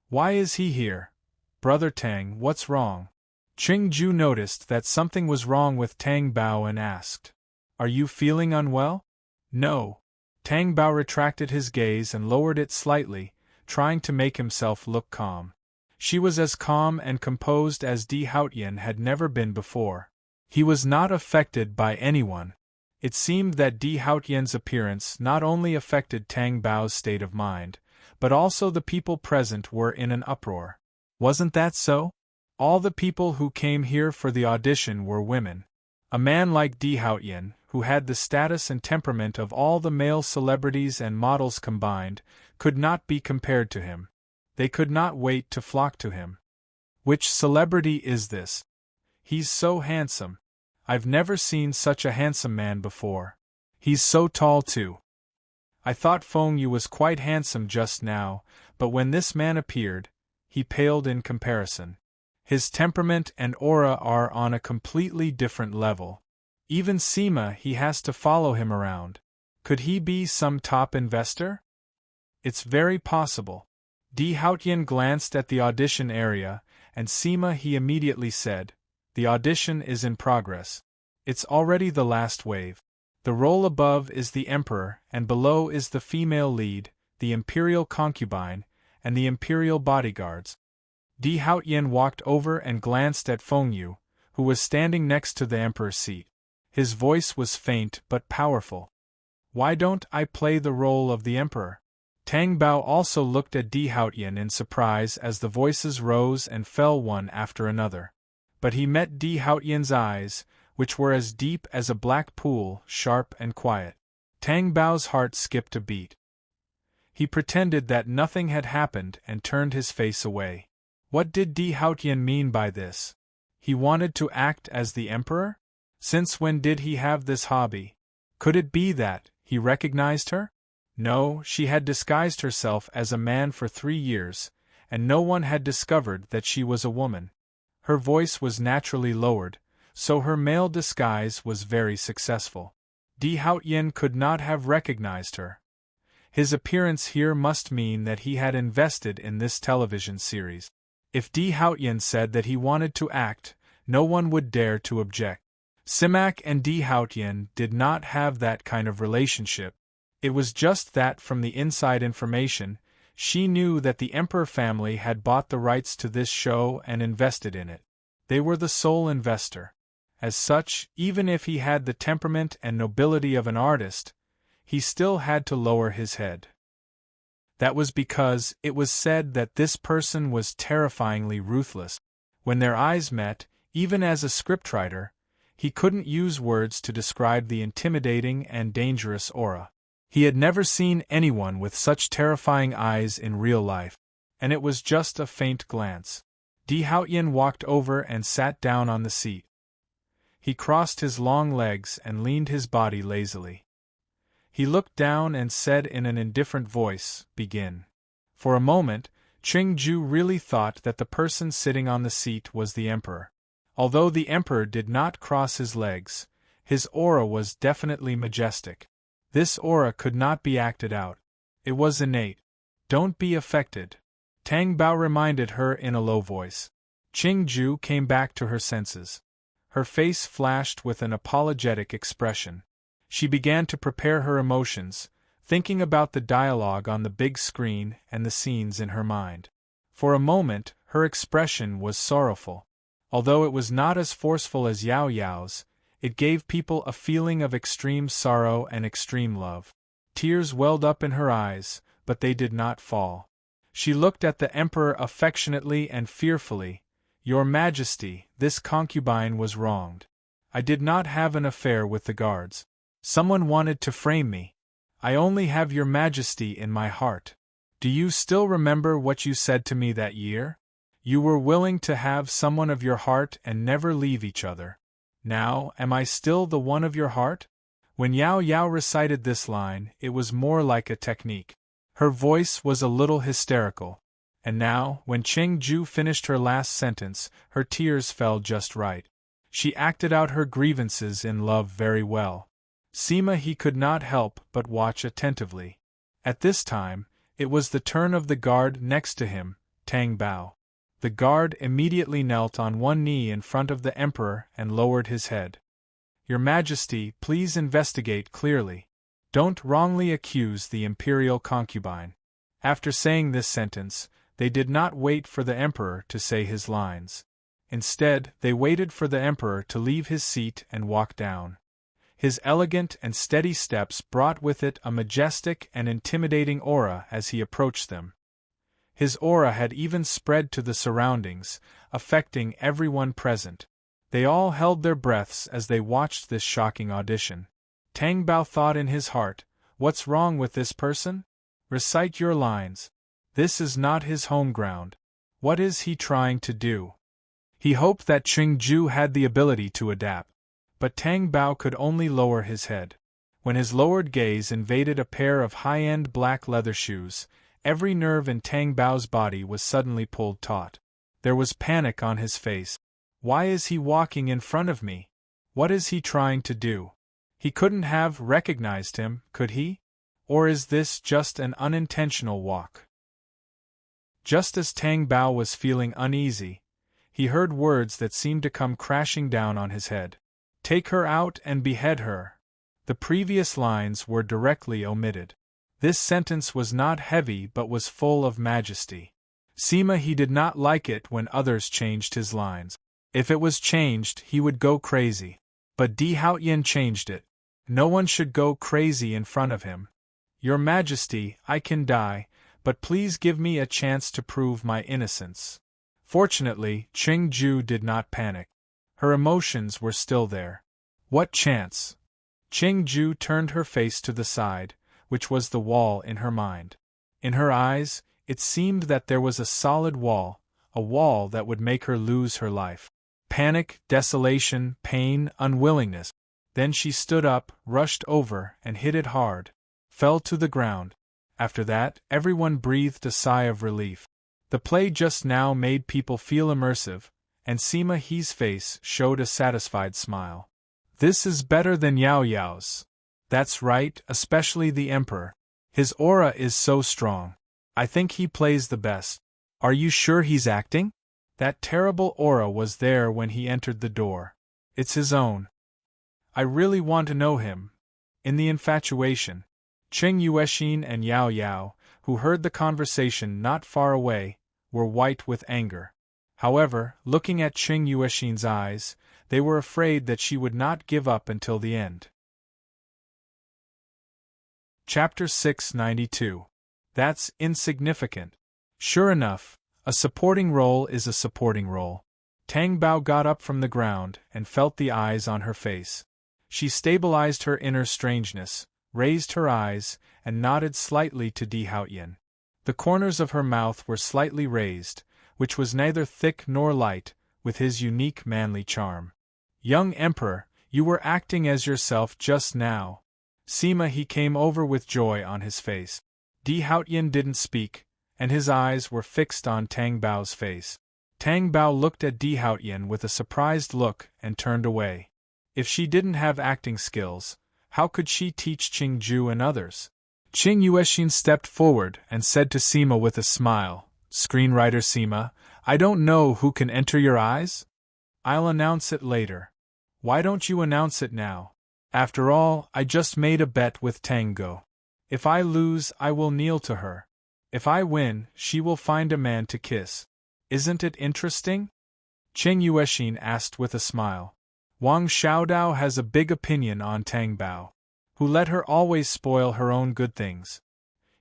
Speaker 1: Why is he here? Brother Tang, what's wrong? Qingju noticed that something was wrong with Tang Bao and asked, Are you feeling unwell? No. Tang Bao retracted his gaze and lowered it slightly, trying to make himself look calm. She was as calm and composed as Di Haotian had never been before. He was not affected by anyone. It seemed that Di Haotian's appearance not only affected Tang Bao's state of mind, but also the people present were in an uproar. Wasn't that so? All the people who came here for the audition were women. A man like Di Haotian, who had the status and temperament of all the male celebrities and models combined, could not be compared to him. They could not wait to flock to him. Which celebrity is this? He's so handsome. I've never seen such a handsome man before. He's so tall too. I thought Feng Yu was quite handsome just now, but when this man appeared, he paled in comparison. His temperament and aura are on a completely different level. Even Sima he has to follow him around. Could he be some top investor? It's very possible. Di Haotian glanced at the audition area, and Sima he immediately said, The audition is in progress. It's already the last wave. The role above is the emperor and below is the female lead, the imperial concubine, and the imperial bodyguards. Di Haotian walked over and glanced at Feng Yu, who was standing next to the emperor's seat. His voice was faint but powerful. Why don't I play the role of the emperor? Tang Bao also looked at Di Haotian in surprise as the voices rose and fell one after another. But he met Di Haotian's eyes, which were as deep as a black pool, sharp and quiet. Tang Bao's heart skipped a beat. He pretended that nothing had happened and turned his face away. What did Di Haotian mean by this? He wanted to act as the emperor? Since when did he have this hobby? Could it be that he recognized her? No, she had disguised herself as a man for 3 years, and no one had discovered that she was a woman. Her voice was naturally lowered, so her male disguise was very successful. Di Haotian could not have recognized her. His appearance here must mean that he had invested in this television series. If Di Haotian said that he wanted to act, no one would dare to object. Simak and Di Haotian did not have that kind of relationship. It was just that from the inside information, she knew that the Emperor family had bought the rights to this show and invested in it. They were the sole investor. As such, even if he had the temperament and nobility of an artist, he still had to lower his head. That was because it was said that this person was terrifyingly ruthless. When their eyes met, even as a scriptwriter, he couldn't use words to describe the intimidating and dangerous aura. He had never seen anyone with such terrifying eyes in real life, and it was just a faint glance. Di Haotian walked over and sat down on the seat. He crossed his long legs and leaned his body lazily. He looked down and said in an indifferent voice, "Begin." For a moment, Qingju really thought that the person sitting on the seat was the emperor. Although the emperor did not cross his legs, his aura was definitely majestic. This aura could not be acted out. It was innate. Don't be affected, Tang Bao reminded her in a low voice. Qingju came back to her senses. Her face flashed with an apologetic expression. She began to prepare her emotions, thinking about the dialogue on the big screen and the scenes in her mind. For a moment, her expression was sorrowful. Although it was not as forceful as Yao Yao's, it gave people a feeling of extreme sorrow and extreme love. Tears welled up in her eyes, but they did not fall. She looked at the emperor affectionately and fearfully. "Your Majesty, this concubine was wronged. I did not have an affair with the guards. Someone wanted to frame me. I only have your Majesty in my heart. Do you still remember what you said to me that year? You were willing to have someone of your heart and never leave each other. Now, am I still the one of your heart? When Yao Yao recited this line, it was more like a technique. Her voice was a little hysterical. And now, when Ching Ju finished her last sentence, her tears fell just right. She acted out her grievances in love very well. Sima he could not help but watch attentively. At this time, it was the turn of the guard next to him, Tang Bao. The guard immediately knelt on one knee in front of the emperor and lowered his head. Your Majesty, please investigate clearly. Don't wrongly accuse the imperial concubine. After saying this sentence, they did not wait for the emperor to say his lines. Instead, they waited for the emperor to leave his seat and walk down. His elegant and steady steps brought with it a majestic and intimidating aura as he approached them. His aura had even spread to the surroundings, affecting everyone present. They all held their breaths as they watched this shocking audition. Tang Bao thought in his heart, what's wrong with this person? Recite your lines. This is not his home ground. What is he trying to do? He hoped that Ching Ju had the ability to adapt. But Tang Bao could only lower his head. When his lowered gaze invaded a pair of high-end black leather shoes, every nerve in Tang Bao's body was suddenly pulled taut. There was panic on his face. Why is he walking in front of me? What is he trying to do? He couldn't have recognized him, could he? Or is this just an unintentional walk? Just as Tang Bao was feeling uneasy, he heard words that seemed to come crashing down on his head. Take her out and behead her. The previous lines were directly omitted. This sentence was not heavy but was full of majesty. Sima he did not like it when others changed his lines. If it was changed, he would go crazy. But Di Haoyan changed it. No one should go crazy in front of him. Your Majesty, I can die, but please give me a chance to prove my innocence. Fortunately, Ching Ju did not panic. Her emotions were still there. What chance? Ching Ju turned her face to the side, which was the wall in her mind. In her eyes, it seemed that there was a solid wall, a wall that would make her lose her life. Panic, desolation, pain, unwillingness. Then she stood up, rushed over, and hit it hard. Fell to the ground. After that, everyone breathed a sigh of relief. The play just now made people feel immersive, and Sima He's face showed a satisfied smile. This is better than Yao Yao's. That's right, especially the Emperor. His aura is so strong. I think he plays the best. Are you sure he's acting? That terrible aura was there when he entered the door. It's his own. I really want to know him. In the infatuation, Cheng Yuexin and Yao Yao, who heard the conversation not far away, were white with anger. However, looking at Cheng Yuexin's eyes, they were afraid that she would not give up until the end. Chapter 692. That's insignificant. Sure enough, a supporting role is a supporting role. Tang Bao got up from the ground and felt the eyes on her face. She stabilized her inner strangeness, raised her eyes, and nodded slightly to Di Haoyan. The corners of her mouth were slightly raised, which was neither thick nor light, with his unique manly charm. Young Emperor, you were acting as yourself just now. Sima he came over with joy on his face. Di Haoyan didn't speak, and his eyes were fixed on Tang Bao's face. Tang Bao looked at Di Haoyan with a surprised look and turned away. If she didn't have acting skills, how could she teach Ching Ju and others? Ching Yuexin stepped forward and said to Sima with a smile, Screenwriter Sima, I don't know who can enter your eyes? I'll announce it later. Why don't you announce it now? After all, I just made a bet with Tango. If I lose, I will kneel to her. If I win, she will find a man to kiss. Isn't it interesting? Ching Yuexin asked with a smile. Wang Xiaodao has a big opinion on Tang Bao, who let her always spoil her own good things.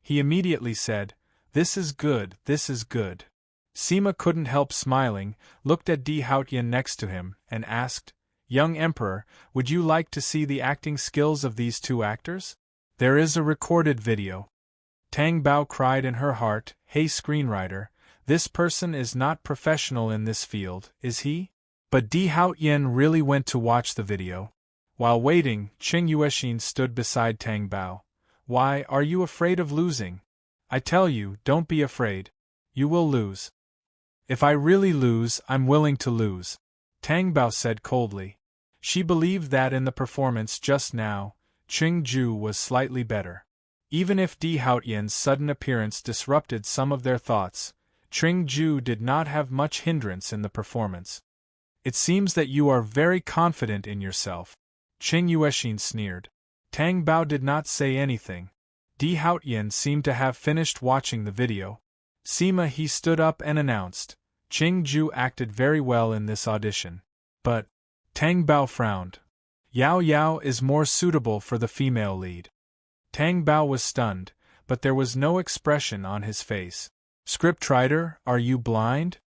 Speaker 1: He immediately said, This is good, this is good. Sima couldn't help smiling, looked at Di Haoyan next to him, and asked, Young Emperor, would you like to see the acting skills of these two actors? There is a recorded video. Tang Bao cried in her heart, Hey screenwriter, This person is not professional in this field, is he? But Di Haotian really went to watch the video. While waiting, Qing Yuexin stood beside Tang Bao. Why, are you afraid of losing? I tell you, don't be afraid. You will lose. If I really lose, I'm willing to lose, Tang Bao said coldly. She believed that in the performance just now, Qing Ju was slightly better. Even if Di Haotian's sudden appearance disrupted some of their thoughts, Qing Ju did not have much hindrance in the performance. It seems that you are very confident in yourself, Qing Yuexin sneered. Tang Bao did not say anything. Di Haotian seemed to have finished watching the video. Sima he stood up and announced, Qing Ju acted very well in this audition. But, Tang Bao frowned. Yao Yao is more suitable for the female lead. Tang Bao was stunned, but there was no expression on his face. Scriptwriter, are you blind?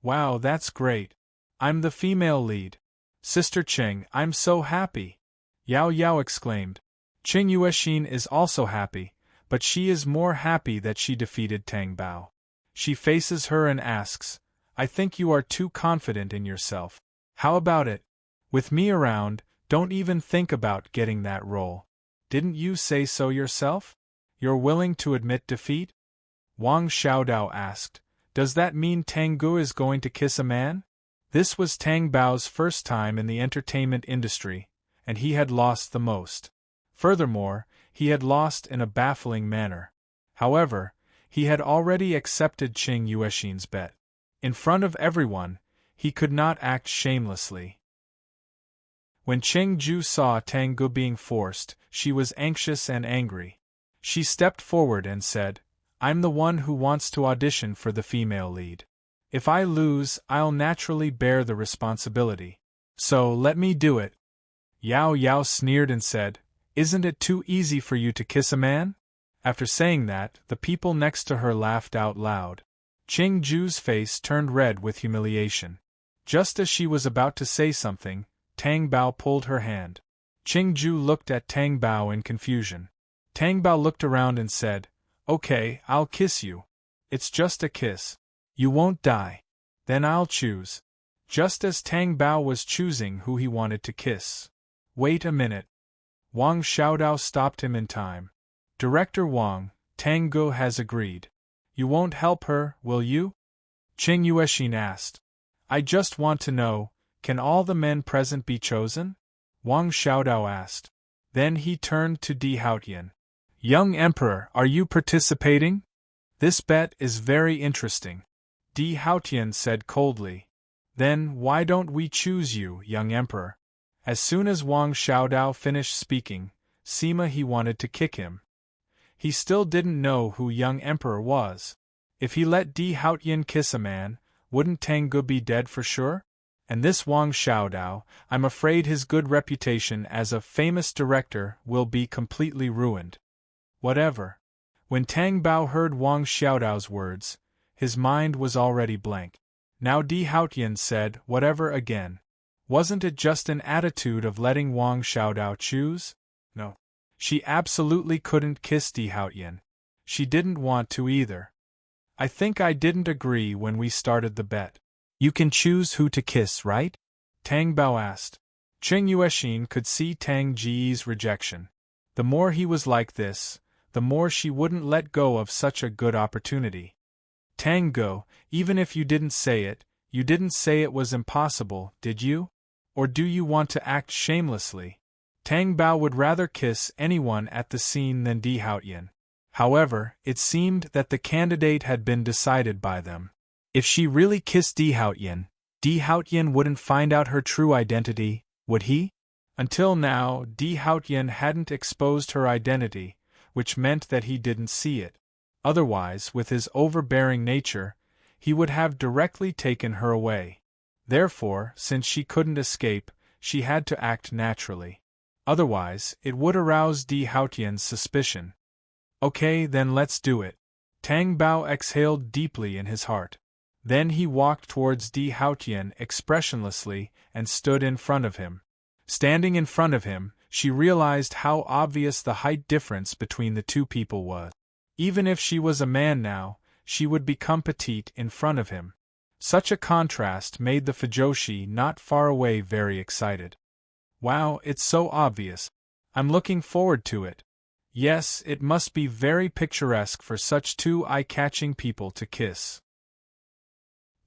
Speaker 1: Wow, that's great. I'm the female lead. Sister Qing, I'm so happy. Yao Yao exclaimed. Qing Yuexin is also happy, but she is more happy that she defeated Tang Bao. She faces her and asks, I think you are too confident in yourself. How about it? With me around, don't even think about getting that role. Didn't you say so yourself? You're willing to admit defeat? Wang Xiaodao asked, Does that mean Tang Gu is going to kiss a man? This was Tang Bao's first time in the entertainment industry, and he had lost the most. Furthermore, he had lost in a baffling manner. However, he had already accepted Qing Yuexin's bet. In front of everyone, he could not act shamelessly. When Qing Ju saw Tang Gu being forced, she was anxious and angry. She stepped forward and said, I'm the one who wants to audition for the female lead. If I lose, I'll naturally bear the responsibility. So let me do it. Yao Yao sneered and said, Isn't it too easy for you to kiss a man? After saying that, the people next to her laughed out loud. Qing Ju's face turned red with humiliation. Just as she was about to say something, Tang Bao pulled her hand. Qing Ju looked at Tang Bao in confusion. Tang Bao looked around and said, Okay, I'll kiss you. It's just a kiss. You won't die. Then I'll choose. Just as Tang Bao was choosing who he wanted to kiss. Wait a minute. Wang Xiaodao stopped him in time. Director Wang, Tang Gu has agreed. You won't help her, will you? Qing Yuexin asked. I just want to know, can all the men present be chosen? Wang Xiaodao asked. Then he turned to Di Haotian. Young Emperor, are you participating? This bet is very interesting. Di Haotian said coldly. Then why don't we choose you, young Emperor? As soon as Wang Xiaodao finished speaking, Sima he wanted to kick him. He still didn't know who young Emperor was. If he let Di Haotian kiss a man, wouldn't Tang Gu be dead for sure? And this Wang Xiaodao, I'm afraid his good reputation as a famous director will be completely ruined. Whatever. When Tang Bao heard Wang Xiaodao's words, his mind was already blank. Now Di Haotian said, whatever again. Wasn't it just an attitude of letting Wang Xiaodao choose? No. She absolutely couldn't kiss Di Haotian. She didn't want to either. I think I didn't agree when we started the bet. You can choose who to kiss, right? Tang Bao asked. Qing Yuexin could see Tang Ji's rejection. The more he was like this, the more she wouldn't let go of such a good opportunity. Tang Gu, even if you didn't say it, you didn't say it was impossible, did you? Or do you want to act shamelessly? Tang Bao would rather kiss anyone at the scene than Di Haotian. However, it seemed that the candidate had been decided by them. If she really kissed Di Haotian wouldn't find out her true identity, would he? Until now, Di Haotian hadn't exposed her identity, which meant that he didn't see it. Otherwise, with his overbearing nature, he would have directly taken her away. Therefore, since she couldn't escape, she had to act naturally. Otherwise, it would arouse Di Haotian's suspicion. Okay, then let's do it. Tang Bao exhaled deeply in his heart. Then he walked towards Di Haotian expressionlessly and stood in front of him. Standing in front of him, she realized how obvious the height difference between the two people was. Even if she was a man now, she would become petite in front of him. Such a contrast made the Fujoshi not far away very excited. Wow, it's so obvious. I'm looking forward to it. Yes, it must be very picturesque for such two eye-catching people to kiss.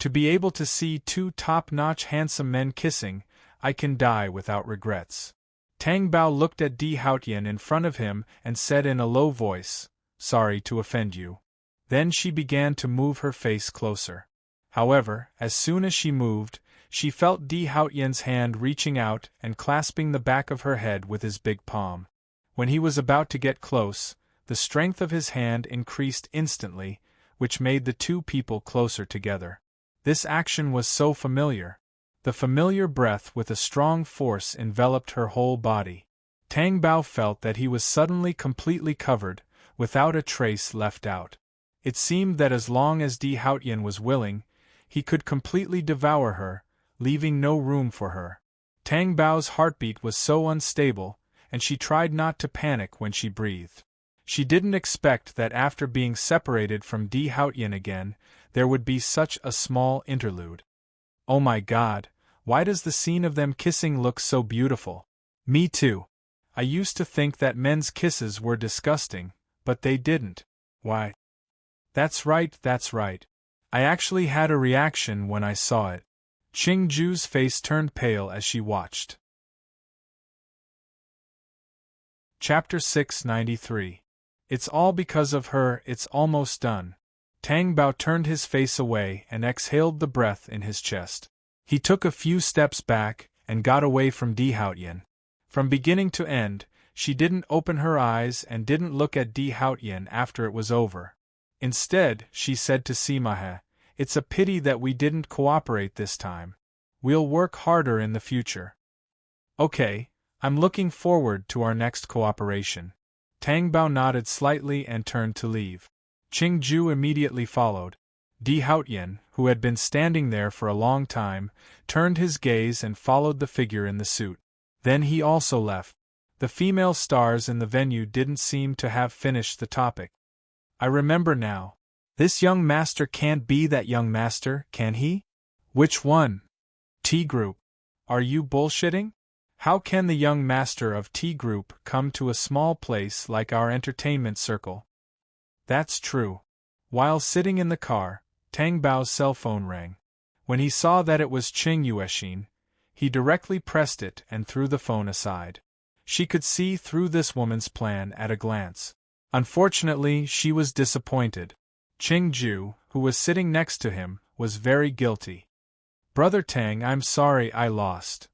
Speaker 1: To be able to see two top-notch handsome men kissing, I can die without regrets. Tang Bao looked at Di Haotian in front of him and said in a low voice, "Sorry to offend you." Then she began to move her face closer. However, as soon as she moved, she felt Di Haotian's hand reaching out and clasping the back of her head with his big palm. When he was about to get close, the strength of his hand increased instantly, which made the two people closer together. This action was so familiar. The familiar breath with a strong force enveloped her whole body. Tang Bao felt that he was suddenly completely covered, without a trace left out. It seemed that as long as Di Haotian was willing, he could completely devour her, leaving no room for her. Tang Bao's heartbeat was so unstable, and she tried not to panic when she breathed. She didn't expect that after being separated from Di Haotian again, there would be such a small interlude. Oh my God, why does the scene of them kissing look so beautiful? Me too. I used to think that men's kisses were disgusting, but they didn't. Why? That's right. I actually had a reaction when I saw it. Qing Ju's face turned pale as she watched. Chapter 693. It's all because of her, it's almost done. Tang Bao turned his face away and exhaled the breath in his chest. He took a few steps back and got away from Di Haotian. From beginning to end, she didn't open her eyes and didn't look at Di Haotian after it was over. Instead, she said to Simahe, "It's a pity that we didn't cooperate this time. We'll work harder in the future." "Okay, I'm looking forward to our next cooperation." Tang Bao nodded slightly and turned to leave. Qing Ju immediately followed. Di Haotian, who had been standing there for a long time, turned his gaze and followed the figure in the suit. Then he also left. The female stars in the venue didn't seem to have finished the topic. I remember now. This young master can't be that young master, can he? Which one? T Group. Are you bullshitting? How can the young master of T Group come to a small place like our entertainment circle? That's true. While sitting in the car, Tang Bao's cell phone rang. When he saw that it was Qing Yuexin, he directly pressed it and threw the phone aside. She could see through this woman's plan at a glance. Unfortunately, she was disappointed. Qing Ju, who was sitting next to him, was very guilty. "Brother Tang, I'm sorry I lost.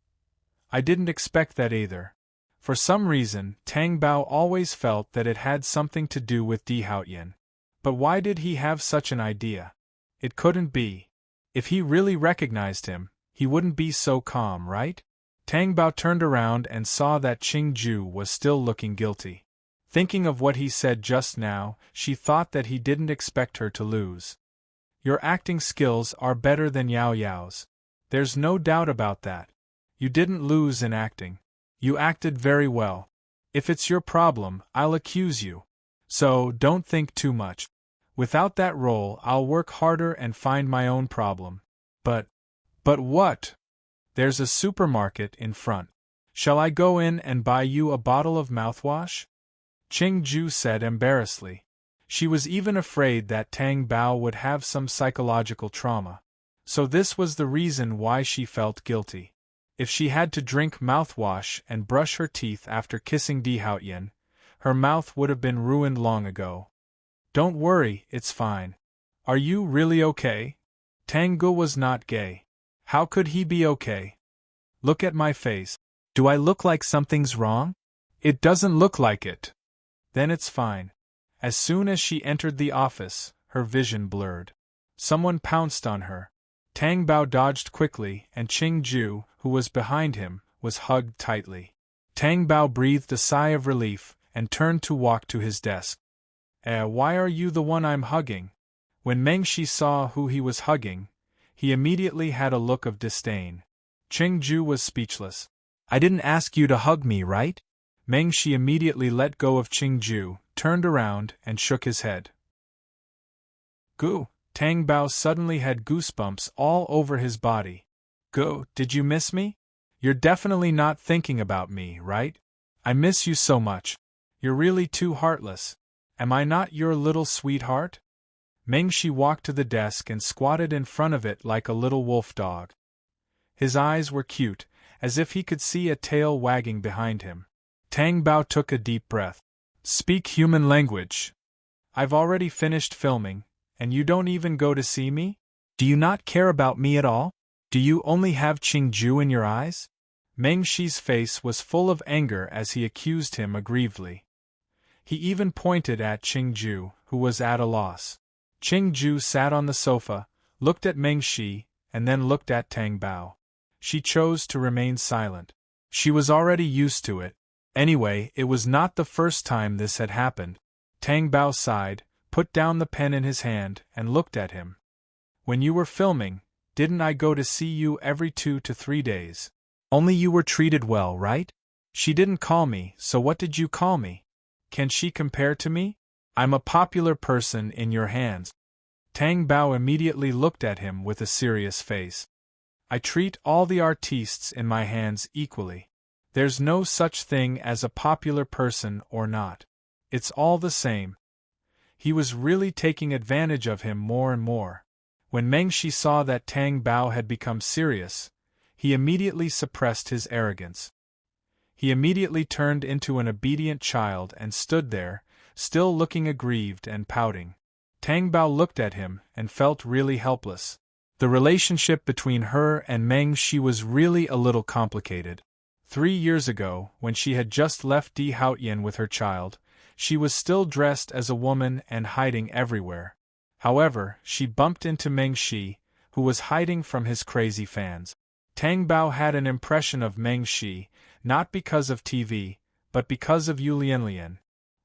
Speaker 1: I didn't expect that either." For some reason, Tang Bao always felt that it had something to do with Di Haotian. But why did he have such an idea? It couldn't be. If he really recognized him, he wouldn't be so calm, right? Tang Bao turned around and saw that Qing Ju was still looking guilty. Thinking of what he said just now, she thought that he didn't expect her to lose. "Your acting skills are better than Yao Yao's. There's no doubt about that. You didn't lose in acting. You acted very well. If it's your problem, I'll accuse you. So, don't think too much. Without that role, I'll work harder and find my own problem." But what? There's a supermarket in front. Shall I go in and buy you a bottle of mouthwash? Qing Ju said embarrassedly. She was even afraid that Tang Bao would have some psychological trauma. So this was the reason why she felt guilty. If she had to drink mouthwash and brush her teeth after kissing Di Haotian, her mouth would have been ruined long ago. "Don't worry, it's fine. Are you really okay?" Tang Gu was not gay. How could he be okay? "Look at my face. Do I look like something's wrong?" "It doesn't look like it." "Then it's fine." As soon as she entered the office, her vision blurred. Someone pounced on her. Tang Bao dodged quickly, and Qing Ju, who was behind him, was hugged tightly. Tang Bao breathed a sigh of relief and turned to walk to his desk. Why are you the one I'm hugging?" When Meng Shi saw who he was hugging, he immediately had a look of disdain. Qing Ju was speechless. "I didn't ask you to hug me, right?" Meng Shi immediately let go of Qing Ju, turned around, and shook his head. Gu, Tang Bao suddenly had goosebumps all over his body. Gu, did you miss me? You're definitely not thinking about me, right? I miss you so much. You're really too heartless. Am I not your little sweetheart? Mengshi walked to the desk and squatted in front of it like a little wolf dog. His eyes were cute, as if he could see a tail wagging behind him. Tang Bao took a deep breath. Speak human language. I've already finished filming, and you don't even go to see me? Do you not care about me at all? Do you only have Qingju in your eyes? Mengshi's face was full of anger as he accused him aggrievedly. He even pointed at Qingju, who was at a loss. Qingju sat on the sofa, looked at Mengshi, and then looked at Tang Bao. She chose to remain silent. She was already used to it. Anyway, it was not the first time this had happened. Tang Bao sighed, put down the pen in his hand, and looked at him. When you were filming, didn't I go to see you every 2 to 3 days? Only you were treated well, right? She didn't call me, so what did you call me? Can she compare to me? I'm a popular person in your hands. Tang Bao immediately looked at him with a serious face. I treat all the artistes in my hands equally. There's no such thing as a popular person or not. It's all the same. He was really taking advantage of him more and more. When Mengshi saw that Tang Bao had become serious, he immediately suppressed his arrogance. He immediately turned into an obedient child and stood there, still looking aggrieved and pouting. Tang Bao looked at him and felt really helpless. The relationship between her and Mengshi was really a little complicated. 3 years ago, when she had just left Di Haotian with her child, she was still dressed as a woman and hiding everywhere. However, she bumped into Mengshi, who was hiding from his crazy fans. Tang Bao had an impression of Mengshi, not because of TV, but because of Yu Lianlian.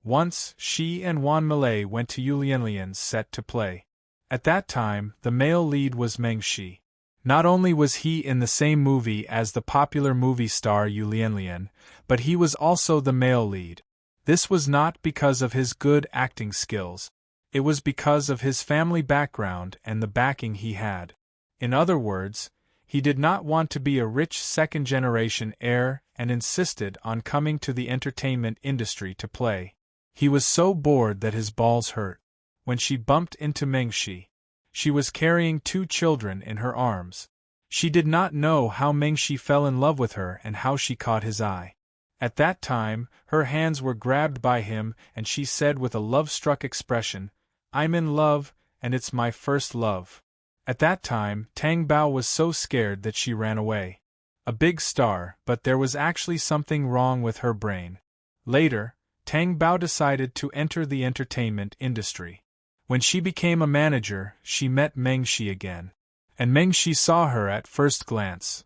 Speaker 1: Once, she and Wan Malay went to Yu Lianlian's set to play. At that time, the male lead was Mengshi. Not only was he in the same movie as the popular movie star Yu Lianlian, but he was also the male lead. This was not because of his good acting skills. It was because of his family background and the backing he had. In other words, he did not want to be a rich second-generation heir and insisted on coming to the entertainment industry to play. He was so bored that his balls hurt. When she bumped into Mengshi, she was carrying 2 children in her arms. She did not know how Mengshi fell in love with her and how she caught his eye. At that time, her hands were grabbed by him and she said with a love-struck expression, "I'm in love, and it's my first love." At that time, Tang Bao was so scared that she ran away. A big star, but there was actually something wrong with her brain. Later, Tang Bao decided to enter the entertainment industry. When she became a manager, she met Mengshi again. And Mengshi saw her at first glance.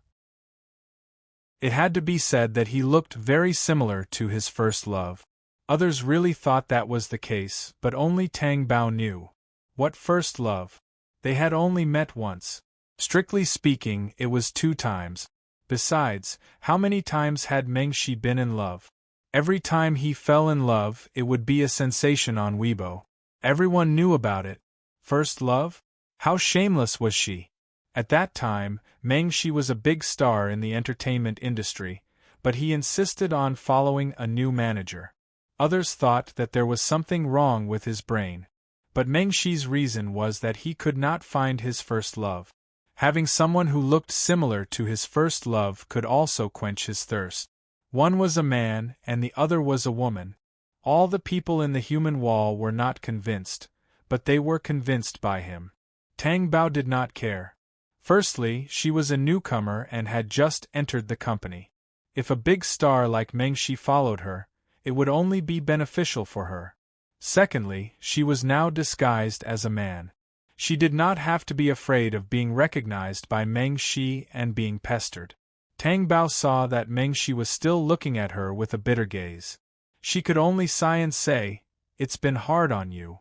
Speaker 1: It had to be said that he looked very similar to his first love. Others really thought that was the case, but only Tang Bao knew. What first love? They had only met once. Strictly speaking, it was 2 times. Besides, how many times had Mengshi been in love? Every time he fell in love, it would be a sensation on Weibo. Everyone knew about it. First love? How shameless was she? At that time, Mengshi was a big star in the entertainment industry, but he insisted on following a new manager. Others thought that there was something wrong with his brain. But Mengshi's reason was that he could not find his first love. Having someone who looked similar to his first love could also quench his thirst. One was a man and the other was a woman. All the people in the human wall were not convinced, but they were convinced by him. Tang Bao did not care. Firstly, she was a newcomer and had just entered the company. If a big star like Mengshi followed her, it would only be beneficial for her. Secondly, she was now disguised as a man. She did not have to be afraid of being recognized by Mengshi and being pestered. Tang Bao saw that Mengshi was still looking at her with a bitter gaze. She could only sigh and say, "It's been hard on you."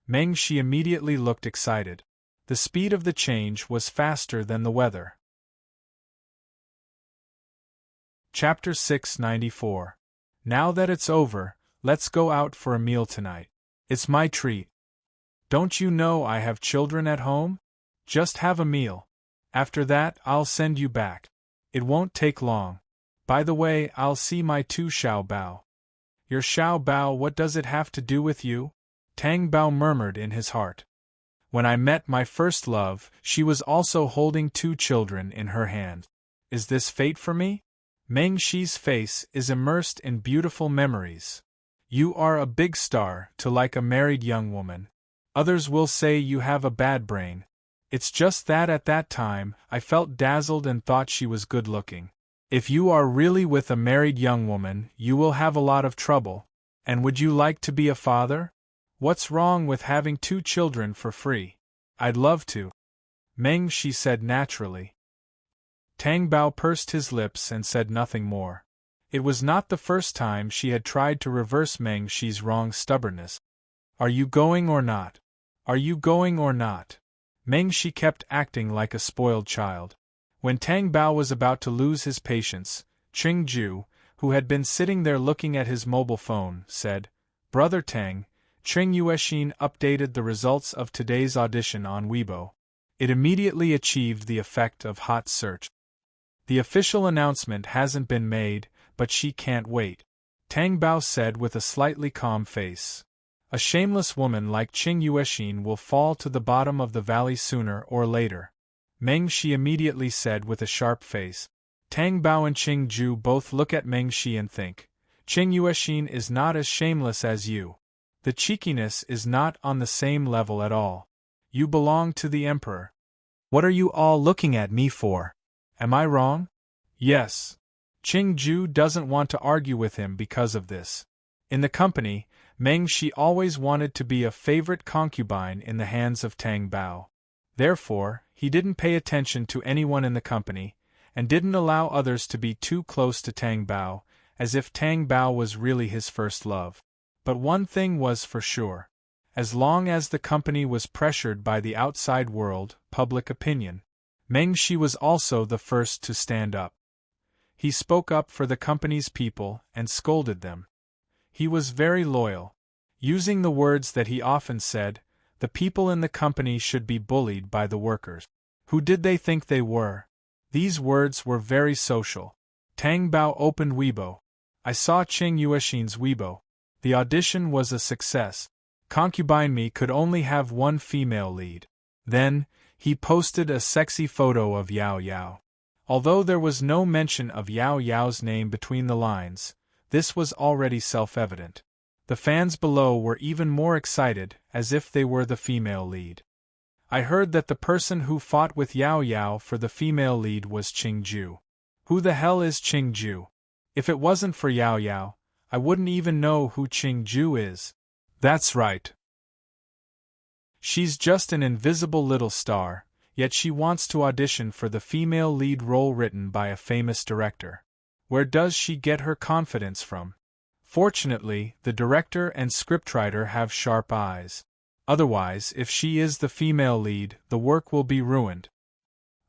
Speaker 1: Mengshi immediately looked excited. The speed of the change was faster than the weather. Chapter 694. Now that it's over, let's go out for a meal tonight. It's my treat. Don't you know I have children at home? Just have a meal. After that, I'll send you back. It won't take long. By the way, I'll see my 2 Xiao Bao. Your Xiao Bao, what does it have to do with you? Tang Bao murmured in his heart. When I met my first love, she was also holding 2 children in her hand. Is this fate for me? Meng Shi's face is immersed in beautiful memories. You are a big star to like a married young woman. Others will say you have a bad brain. It's just that at that time, I felt dazzled and thought she was good-looking. If you are really with a married young woman, you will have a lot of trouble. And would you like to be a father? What's wrong with having 2 children for free? I'd love to. Meng Shi said naturally. Tang Bao pursed his lips and said nothing more. It was not the first time she had tried to reverse Meng Shi's wrong stubbornness. Are you going or not? Are you going or not? Meng Shi kept acting like a spoiled child. When Tang Bao was about to lose his patience, Qing Ju, who had been sitting there looking at his mobile phone, said, Brother Tang, Qing Yuexin updated the results of today's audition on Weibo. It immediately achieved the effect of hot search. The official announcement hasn't been made, but she can't wait. Tang Bao said with a slightly calm face. A shameless woman like Qing Yuexin will fall to the bottom of the valley sooner or later. Meng Shi immediately said with a sharp face. Tang Bao and Qing Ju both look at Meng Shi and think, Qing Yuexin is not as shameless as you. The cheekiness is not on the same level at all. You belong to the emperor. What are you all looking at me for? Am I wrong? Yes. Qing Ju doesn't want to argue with him because of this. In the company, Meng Shi always wanted to be a favorite concubine in the hands of Tang Bao. Therefore, he didn't pay attention to anyone in the company, and didn't allow others to be too close to Tang Bao, as if Tang Bao was really his first love. But one thing was for sure. As long as the company was pressured by the outside world, public opinion, Meng Shi was also the first to stand up. He spoke up for the company's people and scolded them. He was very loyal. Using the words that he often said, the people in the company should be bullied by the workers. Who did they think they were? These words were very social. Tang Bao opened Weibo. I saw Qing Yuexin's Weibo. The audition was a success. Concubine Me could only have 1 female lead. Then, he posted a sexy photo of Yao Yao. Although there was no mention of Yao Yao's name between the lines, this was already self-evident. The fans below were even more excited, as if they were the female lead. I heard that the person who fought with Yao Yao for the female lead was Qing Ju. Who the hell is Qing Ju? If it wasn't for Yao Yao, I wouldn't even know who Qing Ju is. That's right. She's just an invisible little star, yet she wants to audition for the female lead role written by a famous director. Where does she get her confidence from? Fortunately, the director and scriptwriter have sharp eyes. Otherwise, if she is the female lead, the work will be ruined.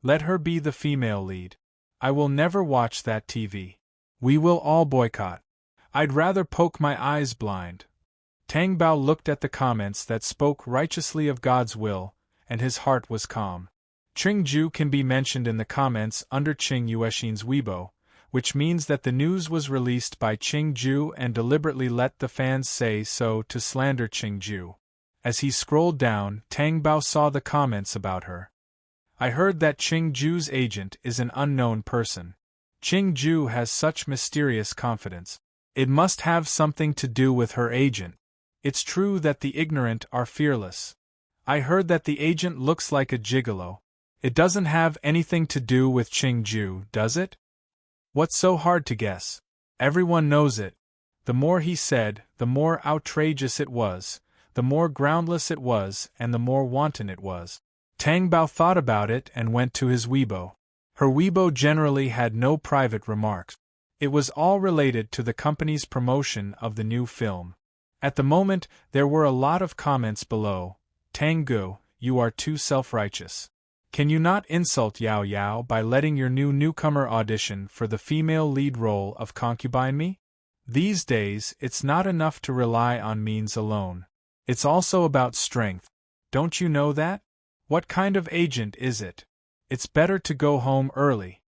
Speaker 1: Let her be the female lead. I will never watch that TV. We will all boycott. I'd rather poke my eyes blind. Tang Bao looked at the comments that spoke righteously of God's will, and his heart was calm. Qing Ju can be mentioned in the comments under Qing Yuexin's Weibo, which means that the news was released by Qing Ju and deliberately let the fans say so to slander Qing Ju. As he scrolled down, Tang Bao saw the comments about her. I heard that Qing Ju's agent is an unknown person. Qing Ju has such mysterious confidence. It must have something to do with her agent. It's true that the ignorant are fearless. I heard that the agent looks like a gigolo. It doesn't have anything to do with Qing Ju, does it? What's so hard to guess? Everyone knows it. The more he said, the more outrageous it was, the more groundless it was, and the more wanton it was. Tang Bao thought about it and went to his Weibo. Her Weibo generally had no private remarks. It was all related to the company's promotion of the new film. At the moment, there were a lot of comments below. Tang Gu, you are too self-righteous. Can you not insult Yao Yao by letting your newcomer audition for the female lead role of Concubine Me? These days, it's not enough to rely on means alone. It's also about strength. Don't you know that? What kind of agent is it? It's better to go home early.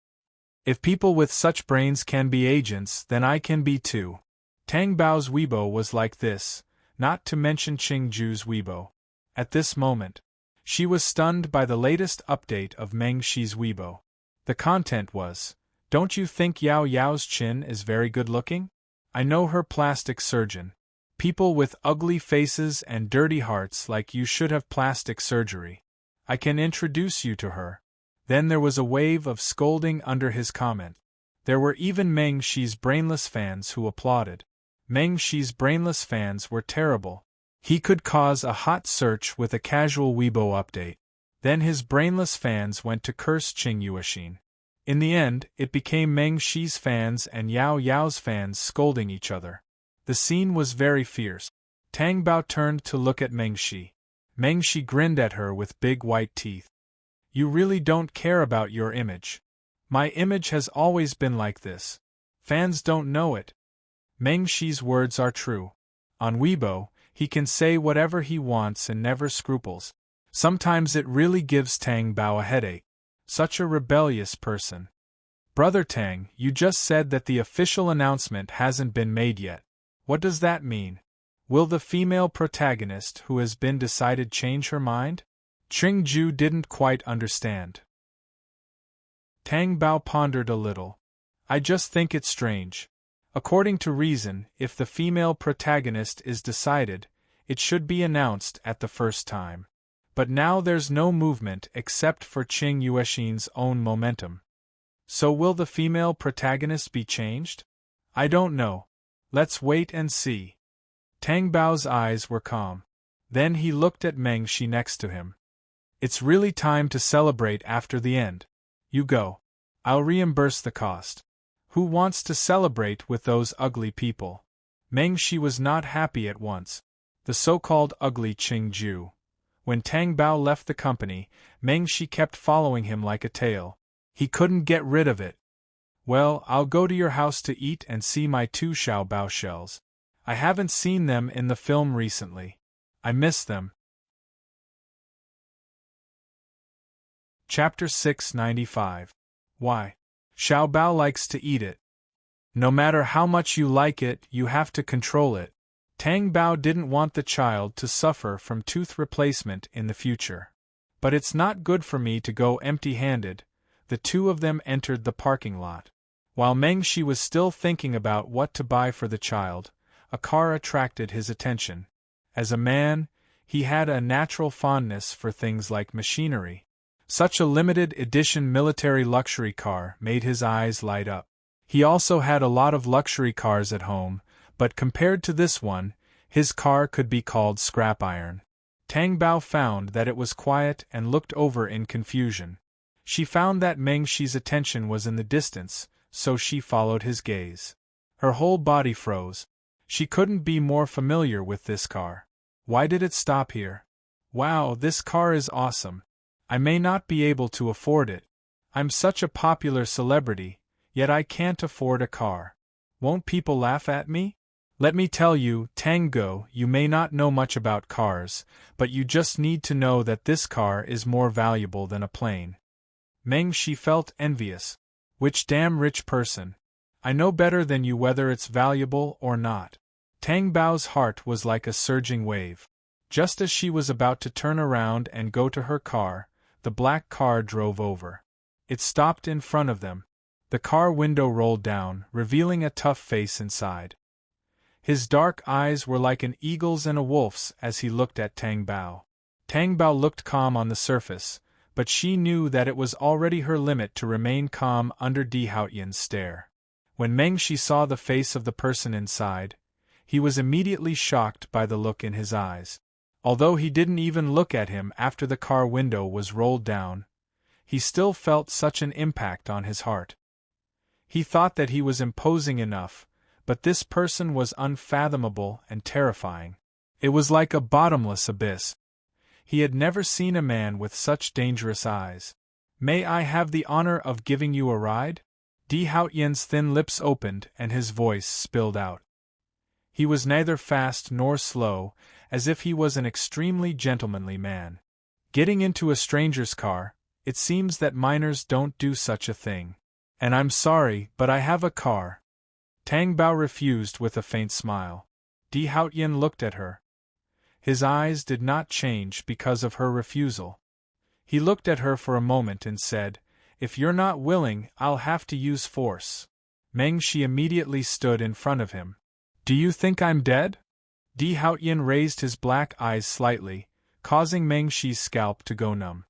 Speaker 1: If people with such brains can be agents, then I can be too. Tang Bao's Weibo was like this, not to mention Qing Ju's Weibo. At this moment, she was stunned by the latest update of Meng Shi's Weibo. The content was, "Don't you think Yao Yao's chin is very good looking? I know her plastic surgeon. People with ugly faces and dirty hearts like you should have plastic surgery. I can introduce you to her." Then there was a wave of scolding under his comment. There were even Meng Shi's brainless fans who applauded. Meng Shi's brainless fans were terrible. He could cause a hot search with a casual Weibo update. Then his brainless fans went to curse Qing Yuexin. In the end, it became Meng Shi's fans and Yao Yao's fans scolding each other. The scene was very fierce. Tang Bao turned to look at Meng Shi. Meng Shi grinned at her with big white teeth. "You really don't care about your image. My image has always been like this. Fans don't know it." Meng Shi's words are true. On Weibo, he can say whatever he wants and never scruples. Sometimes it really gives Tang Bao a headache. Such a rebellious person. "Brother Tang, you just said that the official announcement hasn't been made yet. What does that mean? Will the female protagonist who has been decided change her mind?" Qing Ju didn't quite understand. Tang Bao pondered a little. "I just think it's strange. According to reason, if the female protagonist is decided, it should be announced at the first time. But now there's no movement except for Qing Yuexin's own momentum. So will the female protagonist be changed? I don't know. Let's wait and see." Tang Bao's eyes were calm. Then he looked at Meng Shi next to him. "It's really time to celebrate after the end. You go. I'll reimburse the cost. Who wants to celebrate with those ugly people?" Meng Shi was not happy at once. The so-called ugly Qing Ju. When Tang Bao left the company, Meng Shi kept following him like a tail. He couldn't get rid of it. "Well, I'll go to your house to eat and see my 2 Xiao Bao shells. I haven't seen them in the film recently. I miss them." Chapter 695. Why? Xiao Bao likes to eat it. No matter how much you like it, you have to control it. Tang Bao didn't want the child to suffer from tooth replacement in the future. "But it's not good for me to go empty-handed." The two of them entered the parking lot. While Meng Shi was still thinking about what to buy for the child, a car attracted his attention. As a man, he had a natural fondness for things like machinery. Such a limited edition military luxury car made his eyes light up. He also had a lot of luxury cars at home, but compared to this one, his car could be called scrap iron. Tang Bao found that it was quiet and looked over in confusion. She found that Meng Shi's attention was in the distance, so she followed his gaze. Her whole body froze. She couldn't be more familiar with this car. Why did it stop here? Wow, this car is awesome. I may not be able to afford it. I'm such a popular celebrity, yet I can't afford a car. Won't people laugh at me? Let me tell you, Tango, you may not know much about cars, but you just need to know that this car is more valuable than a plane. Meng Shi felt envious. Which damn rich person? I know better than you whether it's valuable or not. Tang Bao's heart was like a surging wave. Just as she was about to turn around and go to her car, the black car drove over. It stopped in front of them. The car window rolled down, revealing a tough face inside. His dark eyes were like an eagle's and a wolf's as he looked at Tang Bao. Tang Bao looked calm on the surface, but she knew that it was already her limit to remain calm under Di Haotian's stare. When Meng Shi saw the face of the person inside, he was immediately shocked by the look in his eyes. Although he didn't even look at him after the car window was rolled down, he still felt such an impact on his heart. He thought that he was imposing enough, but this person was unfathomable and terrifying. It was like a bottomless abyss. He had never seen a man with such dangerous eyes. "May I have the honor of giving you a ride?" Di Haotian's thin lips opened and his voice spilled out. He was neither fast nor slow, as if he was an extremely gentlemanly man. Getting into a stranger's car, it seems that minors don't do such a thing. And I'm sorry, but I have a car. Tang Bao refused with a faint smile. Di Haotian looked at her. His eyes did not change because of her refusal. He looked at her for a moment and said, "If you're not willing, I'll have to use force." Meng Shi immediately stood in front of him. "Do you think I'm dead?" Di Haotian raised his black eyes slightly, causing Meng Shi's scalp to go numb.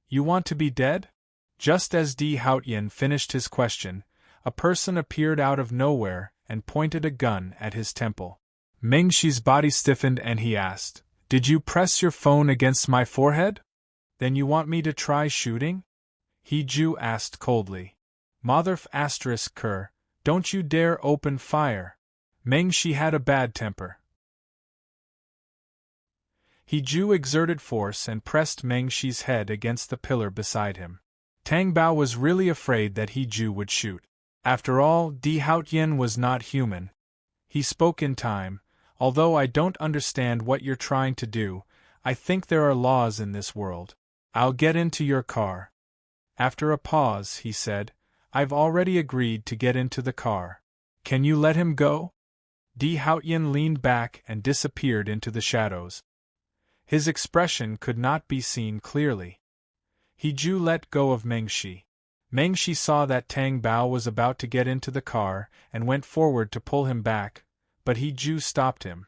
Speaker 1: "You want to be dead?" Just as Di Haotian finished his question, a person appeared out of nowhere and pointed a gun at his temple. Meng Shi's body stiffened and he asked, "Did you press your phone against my forehead? Then you want me to try shooting?" He Ju asked coldly. "Mother **Ker, don't you dare open fire." Meng Shi had a bad temper. He Ju exerted force and pressed Meng Shi's head against the pillar beside him. Tang Bao was really afraid that He Ju would shoot. After all, Di Haotian was not human. He spoke in time. "Although I don't understand what you're trying to do, I think there are laws in this world. I'll get into your car." After a pause, he said, "I've already agreed to get into the car. Can you let him go?" Di Haotian leaned back and disappeared into the shadows. His expression could not be seen clearly. He Ju let go of Meng Shi. Meng Shi saw that Tang Bao was about to get into the car and went forward to pull him back, but He Ju stopped him.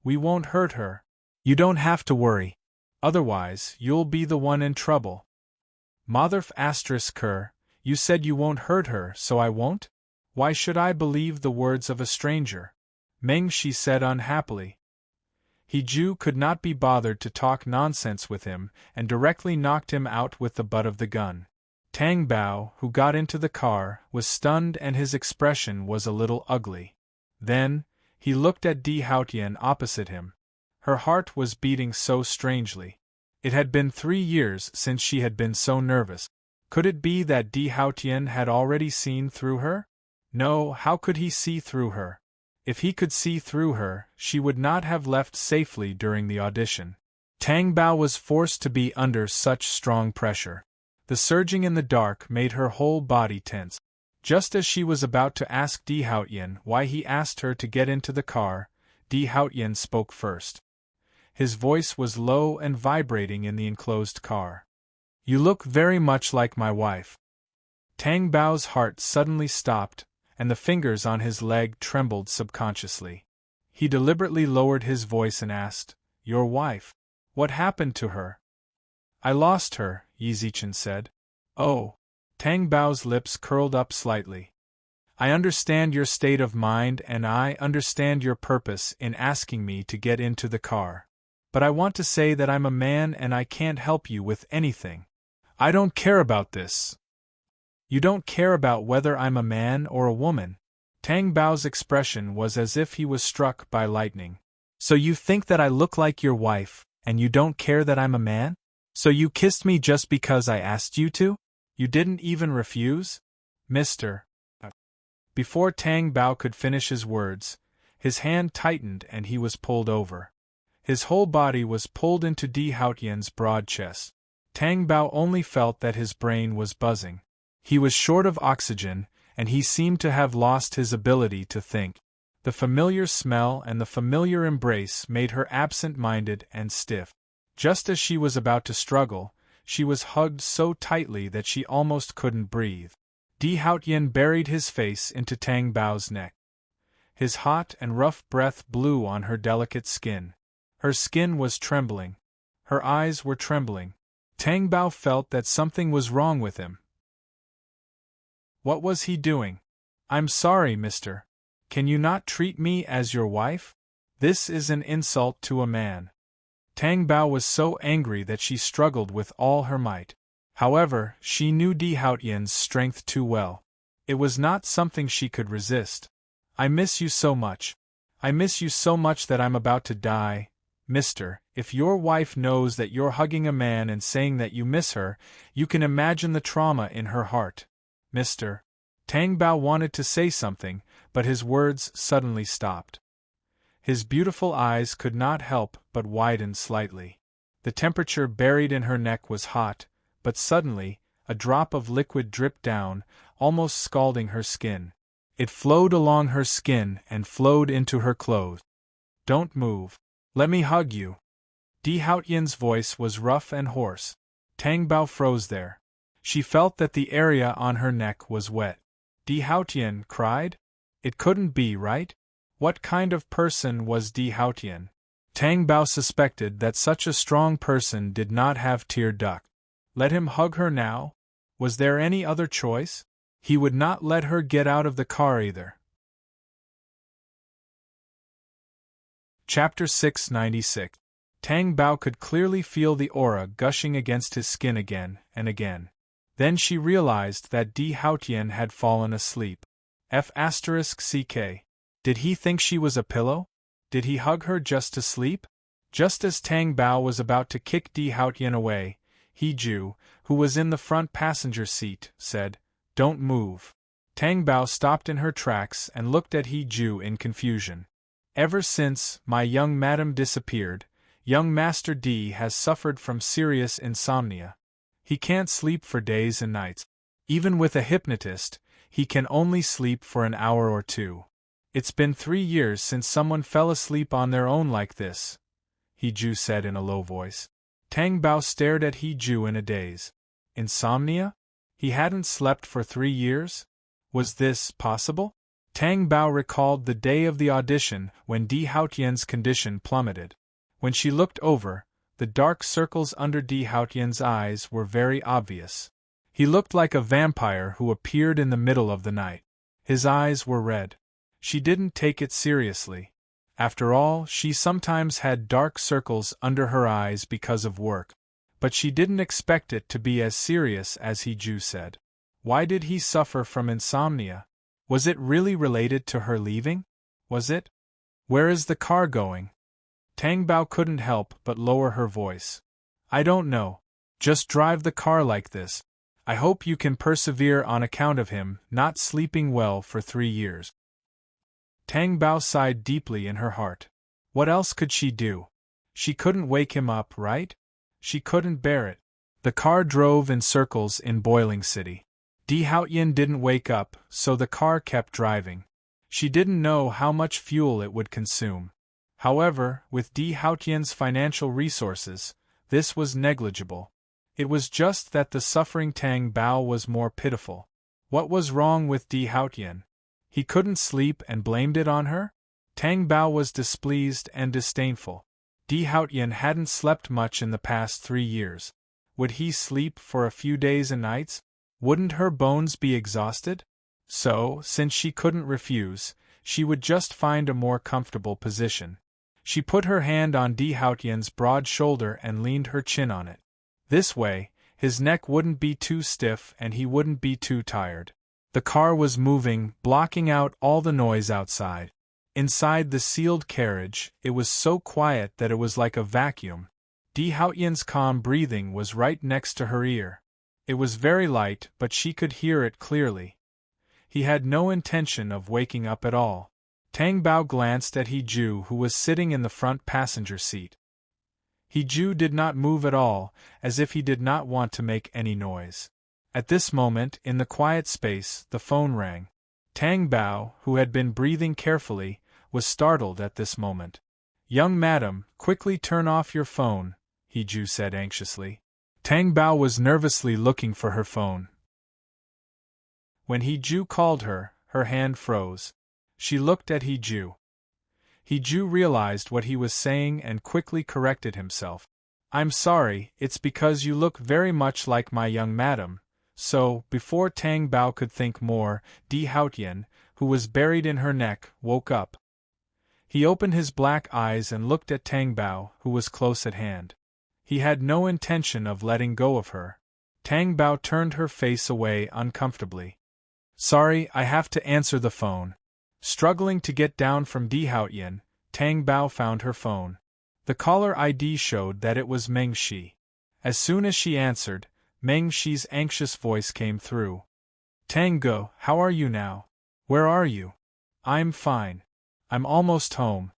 Speaker 1: "We won't hurt her. You don't have to worry. Otherwise, you'll be the one in trouble." "Mother **Ker, you said you won't hurt her, so I won't? Why should I believe the words of a stranger?" Meng Shi said unhappily. He Ju could not be bothered to talk nonsense with him and directly knocked him out with the butt of the gun. Tang Bao, who got into the car, was stunned and his expression was a little ugly. Then, he looked at Di Haotian opposite him. Her heart was beating so strangely. It had been 3 years since she had been so nervous. Could it be that Di Haotian had already seen through her? No, how could he see through her? If he could see through her, she would not have left safely during the audition. Tang Bao was forced to be under such strong pressure. The surging in the dark made her whole body tense. Just as she was about to ask Di Haotian why he asked her to get into the car, Di Haotian spoke first. His voice was low and vibrating in the enclosed car. "You look very much like my wife." Tang Bao's heart suddenly stopped, and the fingers on his leg trembled subconsciously. He deliberately lowered his voice and asked, "Your wife? What happened to her?" "I lost her," Yi Zichen said. "Oh." Tang Bao's lips curled up slightly. "I understand your state of mind and I understand your purpose in asking me to get into the car. But I want to say that I'm a man and I can't help you with anything. I don't care about this." "You don't care about whether I'm a man or a woman?" Tang Bao's expression was as if he was struck by lightning. "So you think that I look like your wife, and you don't care that I'm a man? So you kissed me just because I asked you to? You didn't even refuse? Mr. Before Tang Bao could finish his words, his hand tightened and he was pulled over. His whole body was pulled into Di Haotian's broad chest. Tang Bao only felt that his brain was buzzing. He was short of oxygen, and he seemed to have lost his ability to think. The familiar smell and the familiar embrace made her absent-minded and stiff. Just as she was about to struggle, she was hugged so tightly that she almost couldn't breathe. Di Haotian buried his face into Tang Bao's neck. His hot and rough breath blew on her delicate skin. Her skin was trembling. Her eyes were trembling. Tang Bao felt that something was wrong with him. What was he doing? "I'm sorry, mister. Can you not treat me as your wife? This is an insult to a man." Tang Bao was so angry that she struggled with all her might. However, she knew Di Haotian's strength too well. It was not something she could resist. "I miss you so much. I miss you so much that I'm about to die. Mister, if your wife knows that you're hugging a man and saying that you miss her, you can imagine the trauma in her heart. Mister." Tang Bao wanted to say something, but his words suddenly stopped. His beautiful eyes could not help but widen slightly. The temperature buried in her neck was hot, but suddenly, a drop of liquid dripped down, almost scalding her skin. It flowed along her skin and flowed into her clothes. "Don't move. Let me hug you." Di Haotian's voice was rough and hoarse. Tang Bao froze there. She felt that the area on her neck was wet. Di Haotian cried? It couldn't be, right? What kind of person was Di Haotian? Tang Bao suspected that such a strong person did not have tear duct. Let him hug her now? Was there any other choice? He would not let her get out of the car either. Chapter 696. Tang Bao could clearly feel the aura gushing against his skin again and again. Then she realized that Di Haotian had fallen asleep. F***ck. Did he think she was a pillow? Did he hug her just to sleep? Just as Tang Bao was about to kick Di Haotian away, He Ju, who was in the front passenger seat, said, "Don't move." Tang Bao stopped in her tracks and looked at He Ju in confusion. Ever since my young madam disappeared, young Master Di has suffered from serious insomnia. He can't sleep for days and nights. Even with a hypnotist, he can only sleep for an hour or two. It's been 3 years since someone fell asleep on their own like this, He Ju said in a low voice. Tang Bao stared at He Ju in a daze. Insomnia? He hadn't slept for 3 years? Was this possible? Tang Bao recalled the day of the audition when Di Haotian's condition plummeted. When she looked over, the dark circles under Di Haotian's eyes were very obvious. He looked like a vampire who appeared in the middle of the night. His eyes were red. She didn't take it seriously. After all, she sometimes had dark circles under her eyes because of work. But she didn't expect it to be as serious as He Ju said. Why did he suffer from insomnia? Was it really related to her leaving? Was it? Where is the car going? Tang Bao couldn't help but lower her voice. I don't know. Just drive the car like this. I hope you can persevere on account of him not sleeping well for 3 years. Tang Bao sighed deeply in her heart. What else could she do? She couldn't wake him up, right? She couldn't bear it. The car drove in circles in Boiling City. Di Haotian didn't wake up, so the car kept driving. She didn't know how much fuel it would consume. However, with Di Haotian's financial resources, this was negligible. It was just that the suffering Tang Bao was more pitiful. What was wrong with Di Haotian? He couldn't sleep and blamed it on her? Tang Bao was displeased and disdainful. Di Haotian hadn't slept much in the past 3 years. Would he sleep for a few days and nights? Wouldn't her bones be exhausted? So, since she couldn't refuse, she would just find a more comfortable position. She put her hand on Di Haotian's broad shoulder and leaned her chin on it. This way, his neck wouldn't be too stiff and he wouldn't be too tired. The car was moving, blocking out all the noise outside. Inside the sealed carriage, it was so quiet that it was like a vacuum. Di Haotian's calm breathing was right next to her ear. It was very light, but she could hear it clearly. He had no intention of waking up at all. Tang Bao glanced at He Ju, who was sitting in the front passenger seat. He Ju did not move at all, as if he did not want to make any noise. At this moment, in the quiet space, the phone rang. Tang Bao, who had been breathing carefully, was startled at this moment. "Young madam, quickly turn off your phone," He Ju said anxiously. Tang Bao was nervously looking for her phone. When He Ju called her, her hand froze. She looked at He Ju. He Ju realized what he was saying and quickly corrected himself. "I'm sorry, it's because you look very much like my young madam." So, before Tang Bao could think more, Di Haotian, who was buried in her neck, woke up. He opened his black eyes and looked at Tang Bao, who was close at hand. He had no intention of letting go of her. Tang Bao turned her face away uncomfortably. "Sorry, I have to answer the phone." Struggling to get down from Di Haotian, Tang Bao found her phone. The caller ID showed that it was Meng Shi. As soon as she answered, Meng Shi's anxious voice came through. "Tang Go, how are you now? Where are you?" "I'm fine. I'm almost home."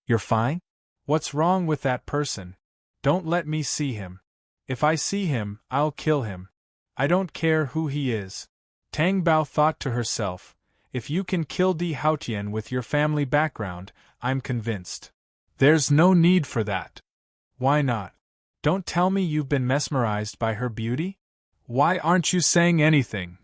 Speaker 1: You're fine? What's wrong with that person? Don't let me see him. If I see him, I'll kill him. I don't care who he is. Tang Bao thought to herself, if you can kill Di Haotian with your family background, I'm convinced. There's no need for that. Why not? Don't tell me you've been mesmerized by her beauty? Why aren't you saying anything?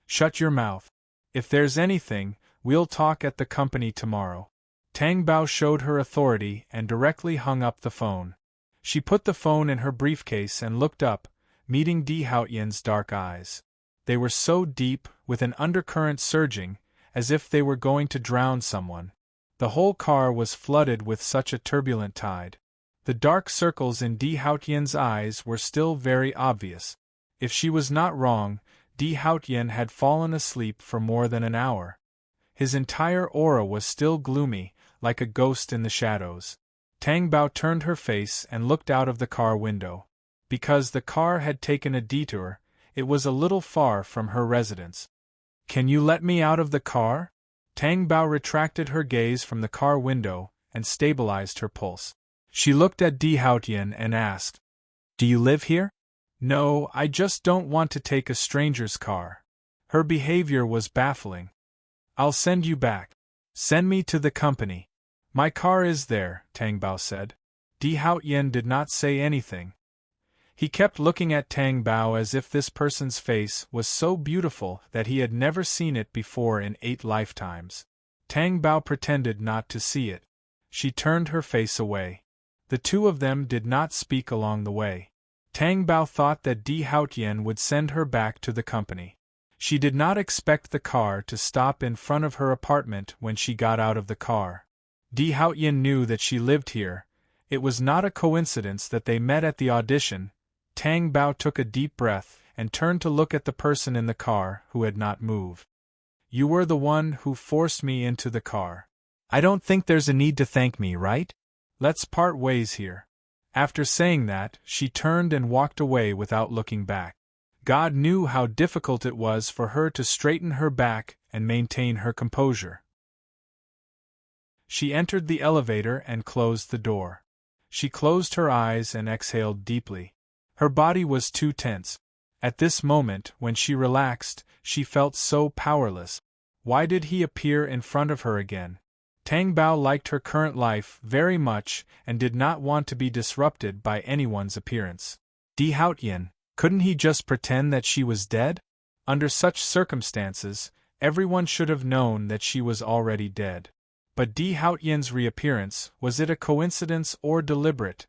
Speaker 1: Shut your mouth. If there's anything, we'll talk at the company tomorrow. Tang Bao showed her authority and directly hung up the phone. She put the phone in her briefcase and looked up, meeting Di Haotian's dark eyes. They were so deep, with an undercurrent surging, as if they were going to drown someone. The whole car was flooded with such a turbulent tide. The dark circles in Di Haotian's eyes were still very obvious. If she was not wrong, Di Haotian had fallen asleep for more than an hour. His entire aura was still gloomy, like a ghost in the shadows. Tang Bao turned her face and looked out of the car window. Because the car had taken a detour, it was a little far from her residence. Can you let me out of the car? Tang Bao retracted her gaze from the car window and stabilized her pulse. She looked at Di Haotian and asked, Do you live here? No, I just don't want to take a stranger's car. Her behavior was baffling. I'll send you back. Send me to the company. My car is there, Tang Bao said. Di Haotian did not say anything. He kept looking at Tang Bao as if this person's face was so beautiful that he had never seen it before in 8 lifetimes. Tang Bao pretended not to see it. She turned her face away. The two of them did not speak along the way. Tang Bao thought that Di Haotian would send her back to the company. She did not expect the car to stop in front of her apartment when she got out of the car. Di Haotian knew that she lived here. It was not a coincidence that they met at the audition. Tang Bao took a deep breath and turned to look at the person in the car who had not moved. You were the one who forced me into the car. I don't think there's a need to thank me, right? Let's part ways here. After saying that, she turned and walked away without looking back. God knew how difficult it was for her to straighten her back and maintain her composure. She entered the elevator and closed the door. She closed her eyes and exhaled deeply. Her body was too tense. At this moment, when she relaxed, she felt so powerless. Why did he appear in front of her again? Tang Bao liked her current life very much and did not want to be disrupted by anyone's appearance. Di Haotian, couldn't he just pretend that she was dead? Under such circumstances, everyone should have known that she was already dead. But Di Haotian's reappearance, was it a coincidence or deliberate?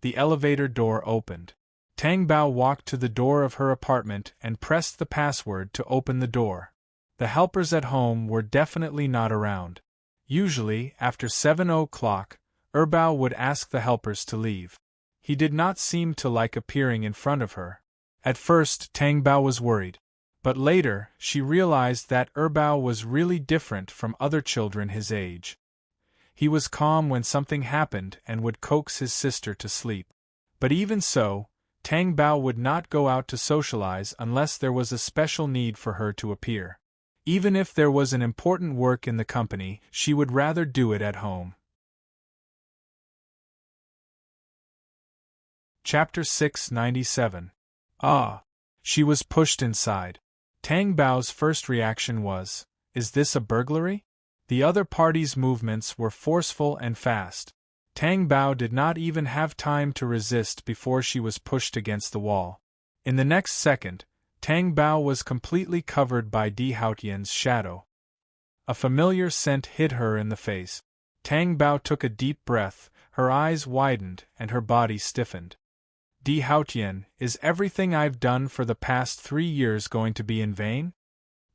Speaker 1: The elevator door opened. Tang Bao walked to the door of her apartment and pressed the password to open the door. The helpers at home were definitely not around. Usually, after 7 o'clock, Bao would ask the helpers to leave. He did not seem to like appearing in front of her. At first, Tang Bao was worried. But later, she realized that Bao was really different from other children his age. He was calm when something happened and would coax his sister to sleep. But even so, Tang Bao would not go out to socialize unless there was a special need for her to appear. Even if there was an important work in the company, she would rather do it at home. Chapter 697. She was pushed inside. Tang Bao's first reaction was, is this a burglary? The other party's movements were forceful and fast. Tang Bao did not even have time to resist before she was pushed against the wall. In the next second, Tang Bao was completely covered by Di Haotian's shadow. A familiar scent hit her in the face. Tang Bao took a deep breath, her eyes widened and her body stiffened. Di Haotian, is everything I've done for the past 3 years going to be in vain?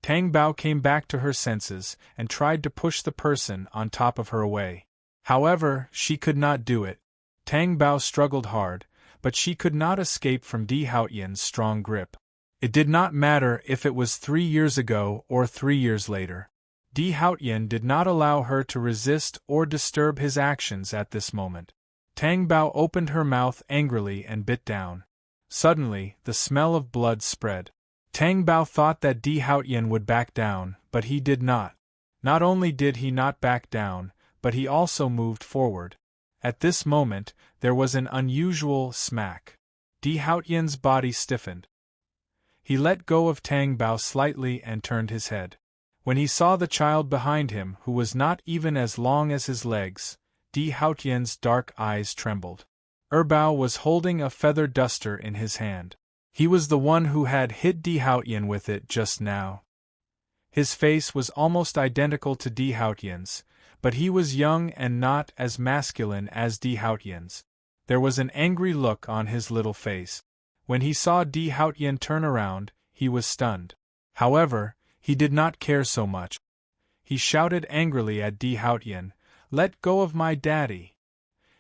Speaker 1: Tang Bao came back to her senses and tried to push the person on top of her away. However, she could not do it. Tang Bao struggled hard, but she could not escape from Di Haotian's strong grip. It did not matter if it was 3 years ago or 3 years later. Di Haotian did not allow her to resist or disturb his actions at this moment. Tang Bao opened her mouth angrily and bit down. Suddenly, the smell of blood spread. Tang Bao thought that Di Haotian would back down, but he did not. Not only did he not back down, but he also moved forward. At this moment, there was an unusual smack. Di Haotian's body stiffened. He let go of Tang Bao slightly and turned his head. When he saw the child behind him, who was not even as long as his legs, Di Haotian's dark eyes trembled. Bao was holding a feather duster in his hand. He was the one who had hit Di Haotian with it just now. His face was almost identical to Di Haotian's, but he was young and not as masculine as Di Haotian's. There was an angry look on his little face. When he saw Di Haotian turn around, he was stunned. However, he did not care so much. He shouted angrily at Di Haotian, "Let go of my daddy!"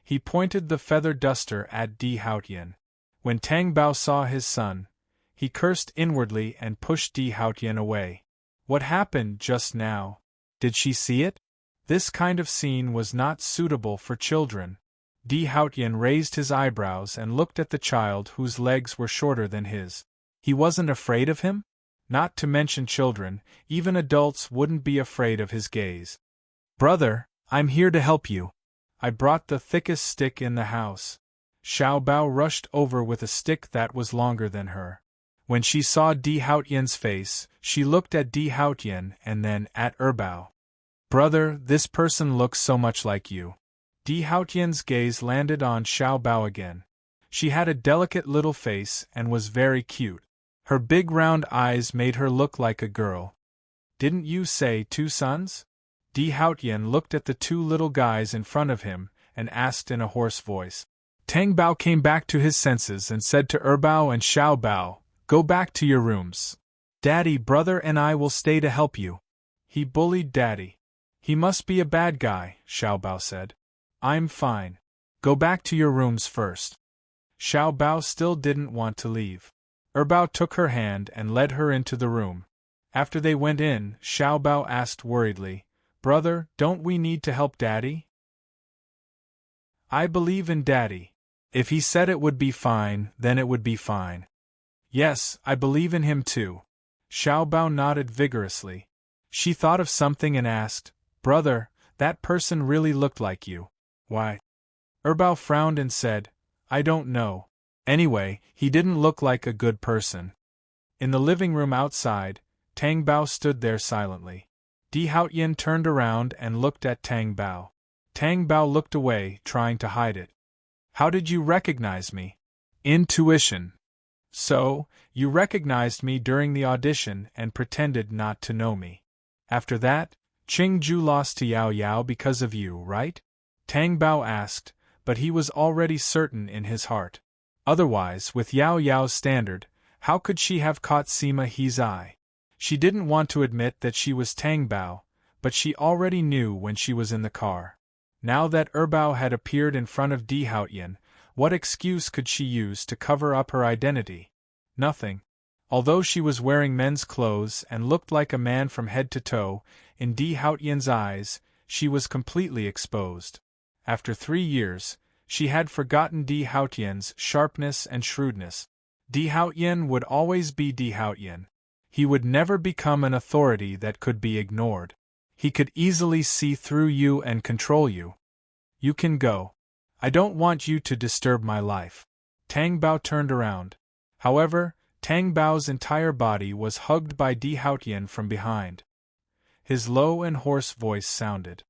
Speaker 1: He pointed the feather duster at Di Haotian. When Tang Bao saw his son, he cursed inwardly and pushed Di Haotian away. What happened just now? Did she see it? This kind of scene was not suitable for children. Di Haotian raised his eyebrows and looked at the child whose legs were shorter than his. He wasn't afraid of him? Not to mention children, even adults wouldn't be afraid of his gaze. "Brother, I'm here to help you. I brought the thickest stick in the house." Xiao Bao rushed over with a stick that was longer than her. When she saw Di Haotian's face, she looked at Di Haotian and then at Bao. "Brother, this person looks so much like you." Di Haotian's gaze landed on Xiao Bao again. She had a delicate little face and was very cute. Her big round eyes made her look like a girl. "Didn't you say 2 sons?" Di Haotian looked at the 2 little guys in front of him and asked in a hoarse voice. Tang Bao came back to his senses and said to Bao and Xiao Bao, "Go back to your rooms. Daddy, brother and I will stay to help you." He bullied Daddy. "He must be a bad guy," Xiao Bao said. "I'm fine. Go back to your rooms first." Xiao Bao still didn't want to leave. Bao took her hand and led her into the room. After they went in, Xiao Bao asked worriedly, "Brother, don't we need to help Daddy?" "I believe in Daddy. If he said it would be fine, then it would be fine." "Yes, I believe in him too." Xiao Bao nodded vigorously. She thought of something and asked, "Brother, that person really looked like you. Why?" Bao frowned and said, "I don't know. Anyway, he didn't look like a good person." In the living room outside, Tang Bao stood there silently. Di Haotian turned around and looked at Tang Bao. Tang Bao looked away, trying to hide it. "How did you recognize me?" "Intuition." "So, you recognized me during the audition and pretended not to know me. After that, Qing Ju lost to Yao Yao because of you, right?" Tang Bao asked, but he was already certain in his heart. Otherwise, with Yao Yao's standard, how could she have caught Sima He's eye? She didn't want to admit that she was Tang Bao, but she already knew when she was in the car. Now that Bao had appeared in front of Di Haotian, what excuse could she use to cover up her identity? Nothing. Although she was wearing men's clothes and looked like a man from head to toe, in Di Haotian's eyes, she was completely exposed. After 3 years, she had forgotten Di Haotian's sharpness and shrewdness. Di Haotian would always be Di Haotian. He would never become an authority that could be ignored. He could easily see through you and control you. "You can go. I don't want you to disturb my life." Tang Bao turned around. However, Tang Bao's entire body was hugged by Di Haotian from behind. His low and hoarse voice sounded.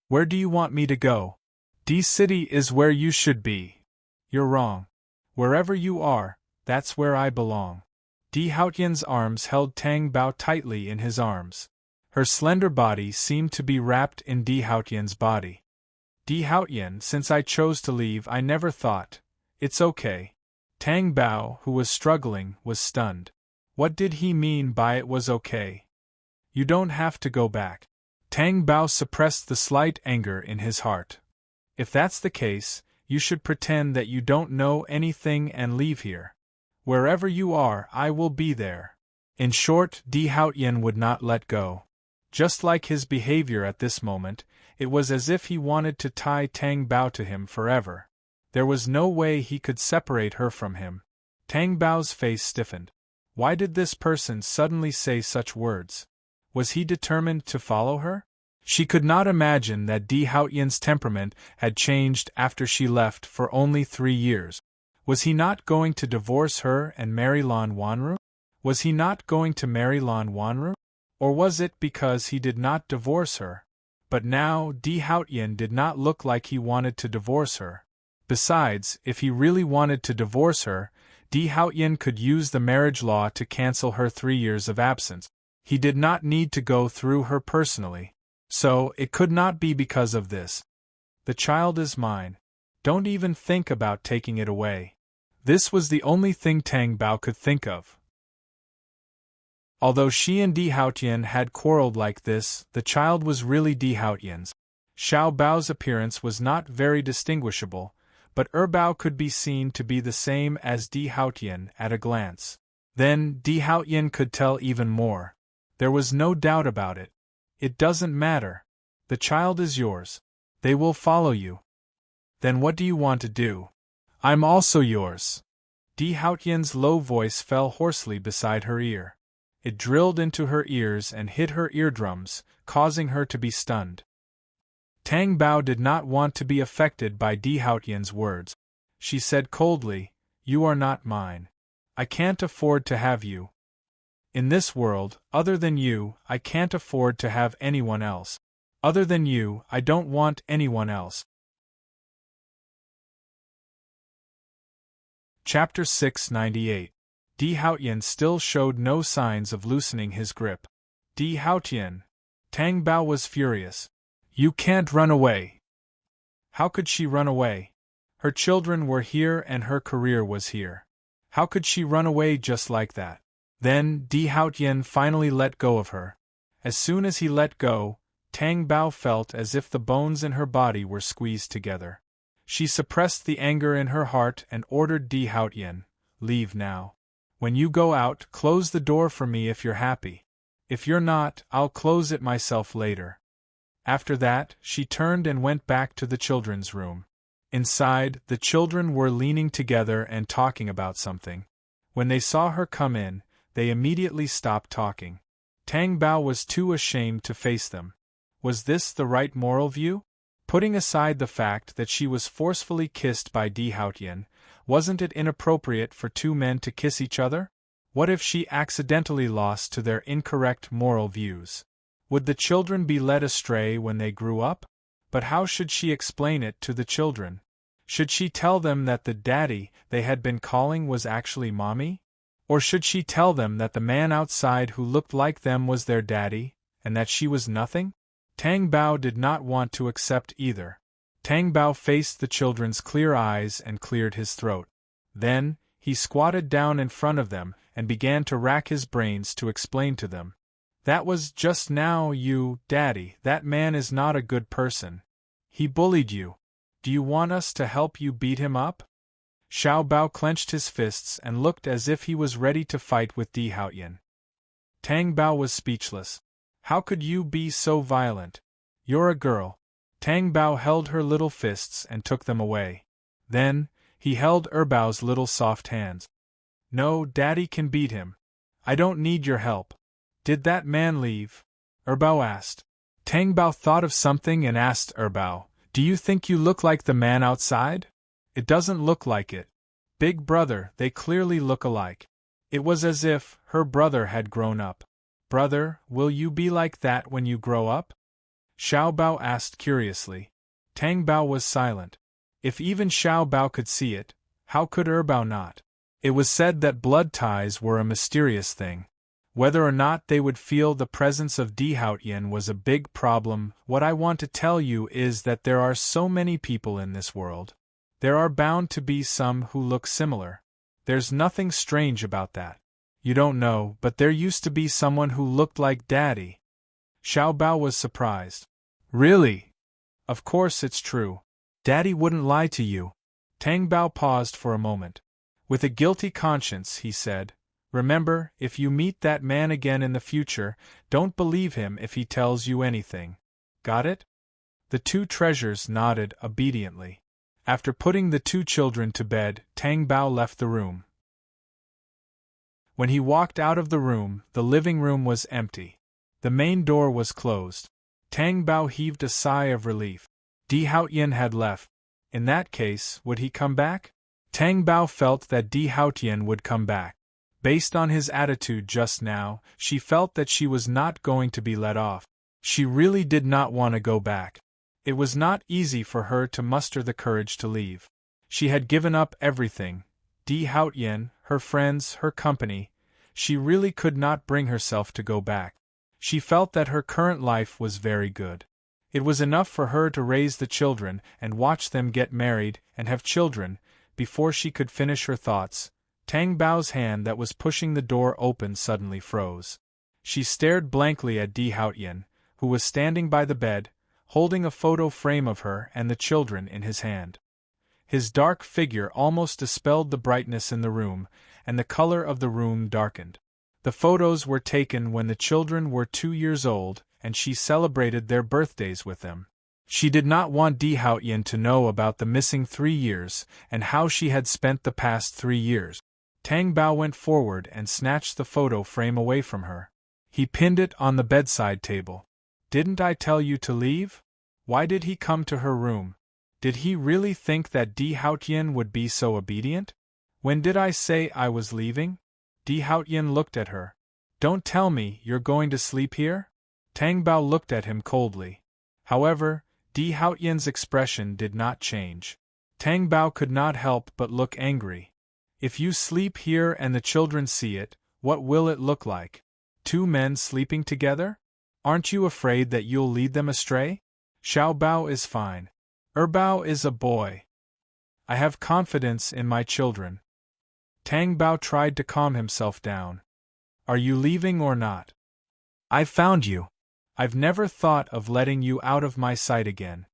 Speaker 1: "Where do you want me to go?" "Di City is where you should be." "You're wrong. Wherever you are, that's where I belong." Di Haotian's arms held Tang Bao tightly in his arms. Her slender body seemed to be wrapped in Di Haotian's body. "Di Haotian, since I chose to leave, I never thought. It's okay." Tang Bao, who was struggling, was stunned. What did he mean by it was okay? "You don't have to go back." Tang Bao suppressed the slight anger in his heart. "If that's the case, you should pretend that you don't know anything and leave here. Wherever you are, I will be there." In short, Di Haotian would not let go. Just like his behavior at this moment, it was as if he wanted to tie Tang Bao to him forever. There was no way he could separate her from him. Tang Bao's face stiffened. Why did this person suddenly say such words? Was he determined to follow her? She could not imagine that Di Haotian's temperament had changed after she left for only 3 years. Was he not going to divorce her and marry Lan Wanru? Was he not going to marry Lan Wanru? Or was it because he did not divorce her? But now Di Haotian did not look like he wanted to divorce her. Besides, if he really wanted to divorce her, Di Haotian could use the marriage law to cancel her 3 years of absence. He did not need to go through her personally. So, it could not be because of this. The child is mine. Don't even think about taking it away. This was the only thing Tang Bao could think of. Although she and Di Haotian had quarreled like this, the child was really Di Haotian's. Xiao Bao's appearance was not very distinguishable, but Bao could be seen to be the same as Di Haotian at a glance. Then, Di Haotian could tell even more. There was no doubt about it. It doesn't matter. The child is yours. They will follow you. Then what do you want to do? I'm also yours. Di Haotian's low voice fell hoarsely beside her ear. It drilled into her ears and hit her eardrums, causing her to be stunned. Tang Bao did not want to be affected by Di Haotian's words. She said coldly, "You are not mine. I can't afford to have you. In this world, other than you, I can't afford to have anyone else. Other than you, I don't want anyone else." Chapter 698. Di Haotian still showed no signs of loosening his grip. Di Haotian. Tang Bao was furious. You can't run away. How could she run away? Her children were here and her career was here. How could she run away just like that? Then, Di Haotian finally let go of her. As soon as he let go, Tang Bao felt as if the bones in her body were squeezed together. She suppressed the anger in her heart and ordered Di Haotian, "Leave now. When you go out, close the door for me if you're happy. If you're not, I'll close it myself later." After that, she turned and went back to the children's room. Inside, the children were leaning together and talking about something. When they saw her come in, they immediately stopped talking. Tang Bao was too ashamed to face them. Was this the right moral view? Putting aside the fact that she was forcefully kissed by Di Haotian, wasn't it inappropriate for two men to kiss each other? What if she accidentally lost to their incorrect moral views? Would the children be led astray when they grew up? But how should she explain it to the children? Should she tell them that the daddy they had been calling was actually mommy? Or should she tell them that the man outside who looked like them was their daddy, and that she was nothing? Tang Bao did not want to accept either. Tang Bao faced the children's clear eyes and cleared his throat. Then, he squatted down in front of them and began to rack his brains to explain to them. That was just now Daddy, that man is not a good person. He bullied you. Do you want us to help you beat him up? Xiao Bao clenched his fists and looked as if he was ready to fight with Di Haotian. Tang Bao was speechless. How could you be so violent? You're a girl. Tang Bao held her little fists and took them away. Then, he held Bao's little soft hands. No, Daddy can beat him. I don't need your help. Did that man leave? Bao asked. Tang Bao thought of something and asked Bao, "Do you think you look like the man outside?" "It doesn't look like it. Big brother, they clearly look alike." It was as if her brother had grown up. "Brother, will you be like that when you grow up?" Xiao Bao asked curiously. Tang Bao was silent. If even Xiao Bao could see it, how could Bao not? It was said that blood ties were a mysterious thing. Whether or not they would feel the presence of Di Haotian was a big problem. What I want to tell you is that there are so many people in this world. There are bound to be some who look similar. There's nothing strange about that. You don't know, but there used to be someone who looked like Daddy. Xiao Bao was surprised. Really? Of course it's true. Daddy wouldn't lie to you. Tang Bao paused for a moment. With a guilty conscience, he said, "Remember, if you meet that man again in the future, don't believe him if he tells you anything. Got it?" The two treasures nodded obediently. After putting the two children to bed, Tang Bao left the room. When he walked out of the room, the living room was empty. The main door was closed. Tang Bao heaved a sigh of relief. Di Haotian had left. In that case, would he come back? Tang Bao felt that Di Haotian would come back. Based on his attitude just now, she felt that she was not going to be let off. She really did not want to go back. It was not easy for her to muster the courage to leave. She had given up everything. Di Haotian, her friends, her company. She really could not bring herself to go back. She felt that her current life was very good. It was enough for her to raise the children and watch them get married and have children. Before she could finish her thoughts, Tang Bao's hand that was pushing the door open suddenly froze. She stared blankly at Di Haotian, who was standing by the bed, holding a photo frame of her and the children in his hand. His dark figure almost dispelled the brightness in the room, and the color of the room darkened. The photos were taken when the children were 2 years old, and she celebrated their birthdays with them. She did not want Di Haotian to know about the missing 3 years and how she had spent the past 3 years. Tang Bao went forward and snatched the photo frame away from her. He pinned it on the bedside table. "Didn't I tell you to leave?" Why did he come to her room? Did he really think that Di Haotian would be so obedient? "When did I say I was leaving?" Di Haotian looked at her. "Don't tell me you're going to sleep here?" Tang Bao looked at him coldly. However, Di Haotian's expression did not change. Tang Bao could not help but look angry. "If you sleep here and the children see it, what will it look like? 2 men sleeping together? Aren't you afraid that you'll lead them astray? Xiao Bao is fine. Bao is a boy. I have confidence in my children." Tang Bao tried to calm himself down. "Are you leaving or not? I found you. I've never thought of letting you out of my sight again."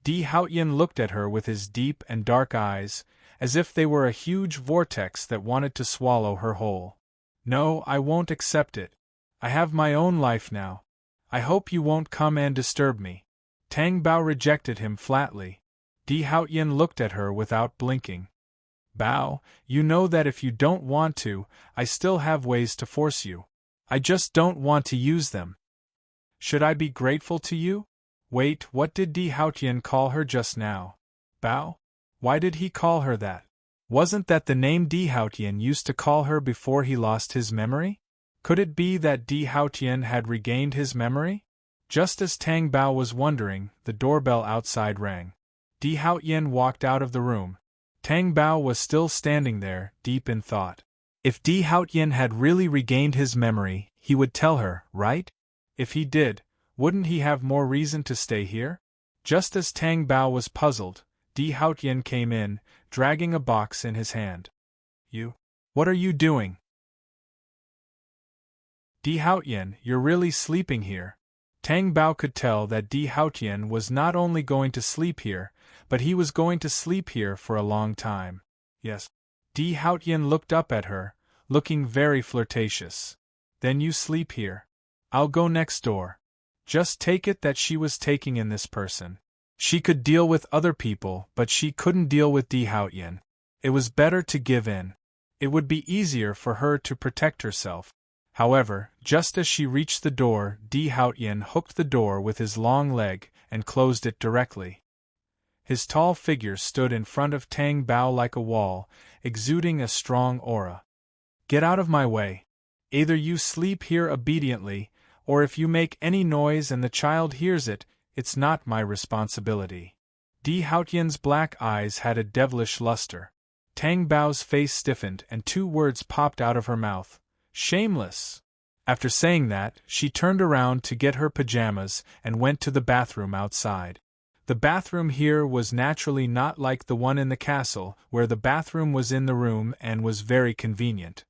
Speaker 1: Di Haotian looked at her with his deep and dark eyes, as if they were a huge vortex that wanted to swallow her whole. "No, I won't accept it. I have my own life now. I hope you won't come and disturb me." Tang Bao rejected him flatly. Di Haotian looked at her without blinking. "Bao, you know that if you don't want to, I still have ways to force you. I just don't want to use them. Should I be grateful to you?" Wait, what did Di Haotian call her just now? Bao? Why did he call her that? Wasn't that the name Di Haotian used to call her before he lost his memory? Could it be that Di Haotian had regained his memory? Just as Tang Bao was wondering, the doorbell outside rang. Di Haotian walked out of the room. Tang Bao was still standing there, deep in thought. If Di Haotian had really regained his memory, he would tell her, right? If he did, wouldn't he have more reason to stay here? Just as Tang Bao was puzzled, Di Haotian came in, dragging a box in his hand. What are you doing?" "Di Haotian, you're really sleeping here." Tang Bao could tell that Di Haotian was not only going to sleep here, but he was going to sleep here for a long time. "Yes." Di Haotian looked up at her, looking very flirtatious. "Then you sleep here. I'll go next door." Just take it that she was taking in this person. She could deal with other people, but she couldn't deal with Di Haotian. It was better to give in. It would be easier for her to protect herself. However, just as she reached the door, Di Haotian hooked the door with his long leg and closed it directly. His tall figure stood in front of Tang Bao like a wall, exuding a strong aura. "Get out of my way. Either you sleep here obediently, or if you make any noise and the child hears it, it's not my responsibility." Di Haotian's black eyes had a devilish luster. Tang Bao's face stiffened and 2 words popped out of her mouth. "Shameless!" After saying that, she turned around to get her pajamas and went to the bathroom outside. The bathroom here was naturally not like the one in the castle, where the bathroom was in the room and was very convenient.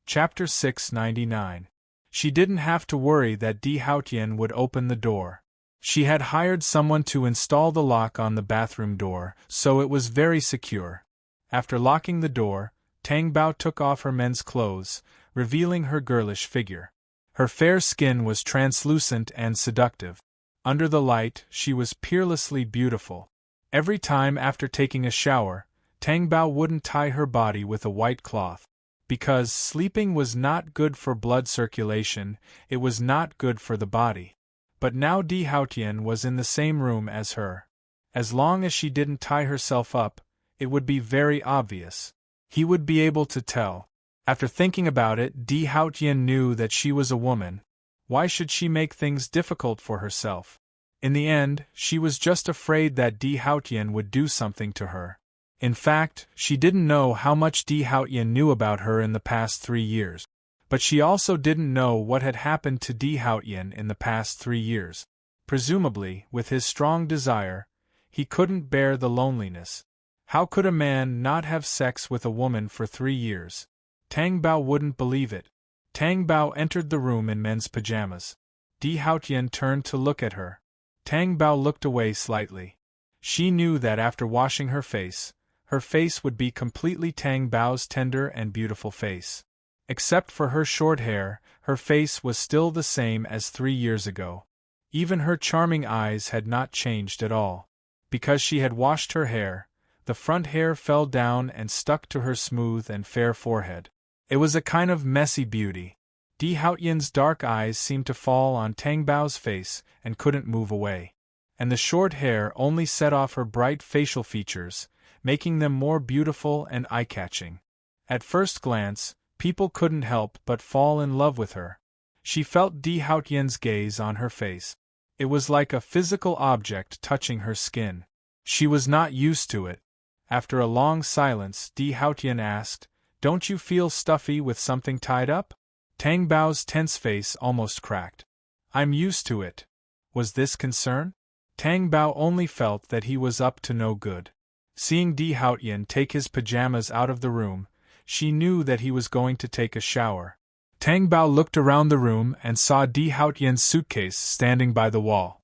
Speaker 1: Chapter 699. She didn't have to worry that Di Haotian would open the door. She had hired someone to install the lock on the bathroom door, so it was very secure. After locking the door, Tang Bao took off her men's clothes, revealing her girlish figure. Her fair skin was translucent and seductive. Under the light, she was peerlessly beautiful. Every time after taking a shower, Tang Bao wouldn't tie her body with a white cloth. Because sleeping was not good for blood circulation, it was not good for the body. But now Di Haotian was in the same room as her. As long as she didn't tie herself up, it would be very obvious. He would be able to tell. After thinking about it, Di Haotian knew that she was a woman. Why should she make things difficult for herself? In the end, she was just afraid that Di Haotian would do something to her. In fact, she didn't know how much Di Haotian knew about her in the past 3 years. But she also didn't know what had happened to Di Haotian in the past 3 years. Presumably, with his strong desire, he couldn't bear the loneliness. How could a man not have sex with a woman for 3 years? Tang Bao wouldn't believe it. Tang Bao entered the room in men's pajamas. Di Haotian turned to look at her. Tang Bao looked away slightly. She knew that after washing her face would be completely Tang Bao's tender and beautiful face. Except for her short hair, her face was still the same as 3 years ago. Even her charming eyes had not changed at all. Because she had washed her hair, the front hair fell down and stuck to her smooth and fair forehead. It was a kind of messy beauty. Di Haotian's dark eyes seemed to fall on Tang Bao's face and couldn't move away. And the short hair only set off her bright facial features, making them more beautiful and eye-catching. At first glance, people couldn't help but fall in love with her. She felt Di Haotian's gaze on her face. It was like a physical object touching her skin. She was not used to it. After a long silence, Di Haotian asked, "Don't you feel stuffy with something tied up?" Tang Bao's tense face almost cracked. "I'm used to it." Was this concern? Tang Bao only felt that he was up to no good. Seeing Di Haotian take his pajamas out of the room, she knew that he was going to take a shower. Tang Bao looked around the room and saw Di Haotian's suitcase standing by the wall.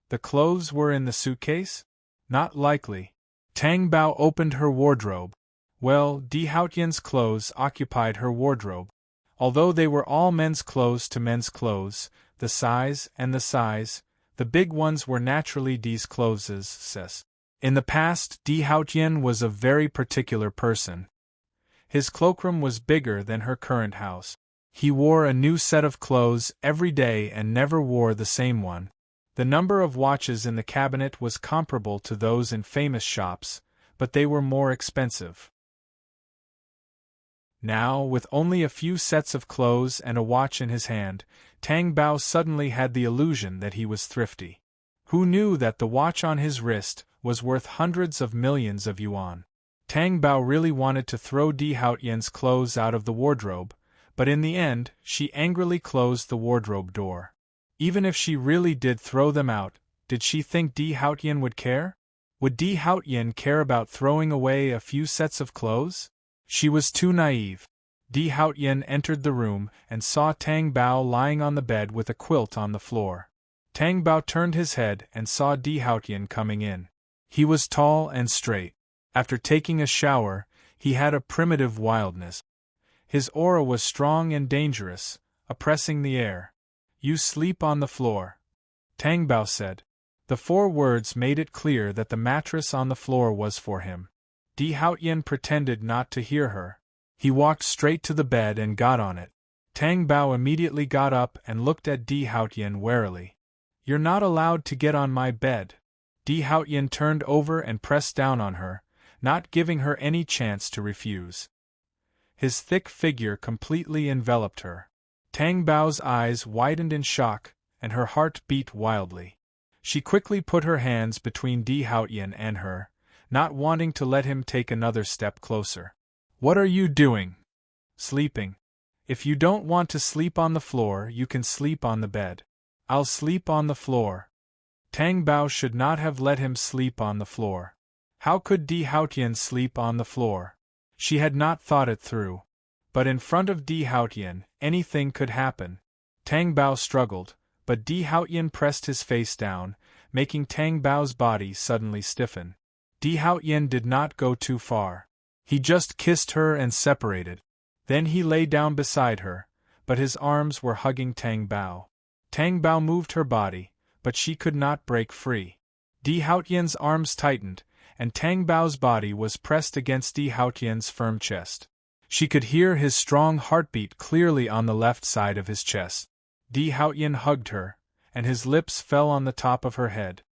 Speaker 1: The clothes were in the suitcase? Not likely. Tang Bao opened her wardrobe. Well, Di Haotian's clothes occupied her wardrobe. Although they were all men's clothes to men's clothes, the size, the big ones were naturally Di's clothes. In the past, Di Haotian was a very particular person. His cloakroom was bigger than her current house. He wore a new set of clothes every day and never wore the same one. The number of watches in the cabinet was comparable to those in famous shops, but they were more expensive. Now, with only a few sets of clothes and a watch in his hand, Tang Bao suddenly had the illusion that he was thrifty. Who knew that the watch on his wrist was worth hundreds of millions of yuan? Tang Bao really wanted to throw Di Haotian's clothes out of the wardrobe, but in the end, she angrily closed the wardrobe door. Even if she really did throw them out, did she think Di Haotian would care? Would Di Haotian care about throwing away a few sets of clothes? She was too naive. Di Haotian entered the room and saw Tang Bao lying on the bed with a quilt on the floor. Tang Bao turned his head and saw Di Haotian coming in. He was tall and straight. After taking a shower, he had a primitive wildness. His aura was strong and dangerous, oppressing the air. "You sleep on the floor," Tang Bao said. The 4 words made it clear that the mattress on the floor was for him. Di Haotian pretended not to hear her. He walked straight to the bed and got on it. Tang Bao immediately got up and looked at Di Haotian warily. "You're not allowed to get on my bed." Di Haotian turned over and pressed down on her, not giving her any chance to refuse. His thick figure completely enveloped her. Tang Bao's eyes widened in shock, and her heart beat wildly. She quickly put her hands between Di Haotian and her, not wanting to let him take another step closer. "What are you doing?" "Sleeping. If you don't want to sleep on the floor, you can sleep on the bed." "I'll sleep on the floor." Tang Bao should not have let him sleep on the floor. How could Di Haotian sleep on the floor? She had not thought it through. But in front of Di Haotian, anything could happen. Tang Bao struggled, but Di Haotian pressed his face down, making Tang Bao's body suddenly stiffen. Di Haotian did not go too far. He just kissed her and separated. Then he lay down beside her, but his arms were hugging Tang Bao. Tang Bao moved her body, but she could not break free. Di Haotian's arms tightened, and Tang Bao's body was pressed against Di Haotian's firm chest. She could hear his strong heartbeat clearly on the left side of his chest. Di Haotian hugged her, and his lips fell on the top of her head.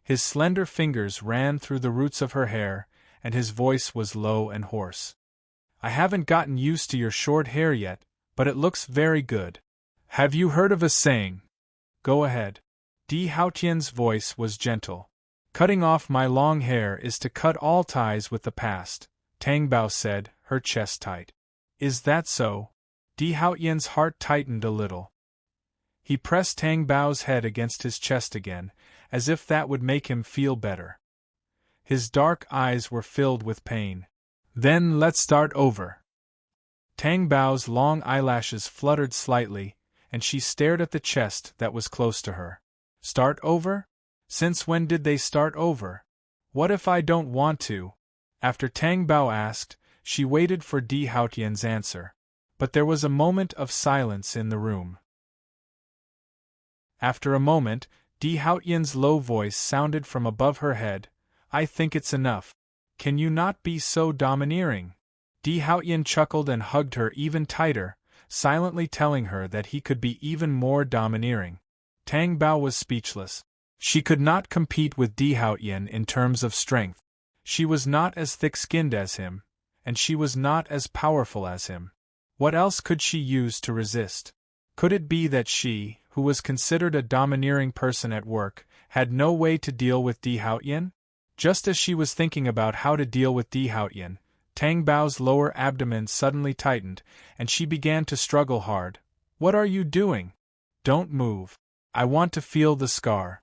Speaker 1: His slender fingers ran through the roots of her hair, and his voice was low and hoarse. I haven't gotten used to your short hair yet, but it looks very good. Have you heard of a saying? Go ahead. Di Haotian's voice was gentle. Cutting off my long hair is to cut all ties with the past, Tang Bao said, her chest tight. Is that so? Di Haotian's heart tightened a little. He pressed Tang Bao's head against his chest again, as if that would make him feel better. His dark eyes were filled with pain. Then let's start over. Tang Bao's long eyelashes fluttered slightly, and she stared at the chest that was close to her. Start over? Since when did they start over? What if I don't want to? After Tang Bao asked, she waited for Di Haotian's answer. But there was a moment of silence in the room. After a moment, Di Haotian's low voice sounded from above her head. I think it's enough. Can you not be so domineering? Di Haotian chuckled and hugged her even tighter, silently telling her that he could be even more domineering. Tang Bao was speechless. She could not compete with Di Haotian in terms of strength. She was not as thick-skinned as him, and she was not as powerful as him. What else could she use to resist? Could it be that she, who was considered a domineering person at work, had no way to deal with Di Haotian? Just as she was thinking about how to deal with Di Haotian, Tang Bao's lower abdomen suddenly tightened, and she began to struggle hard. What are you doing? Don't move. I want to feel the scar.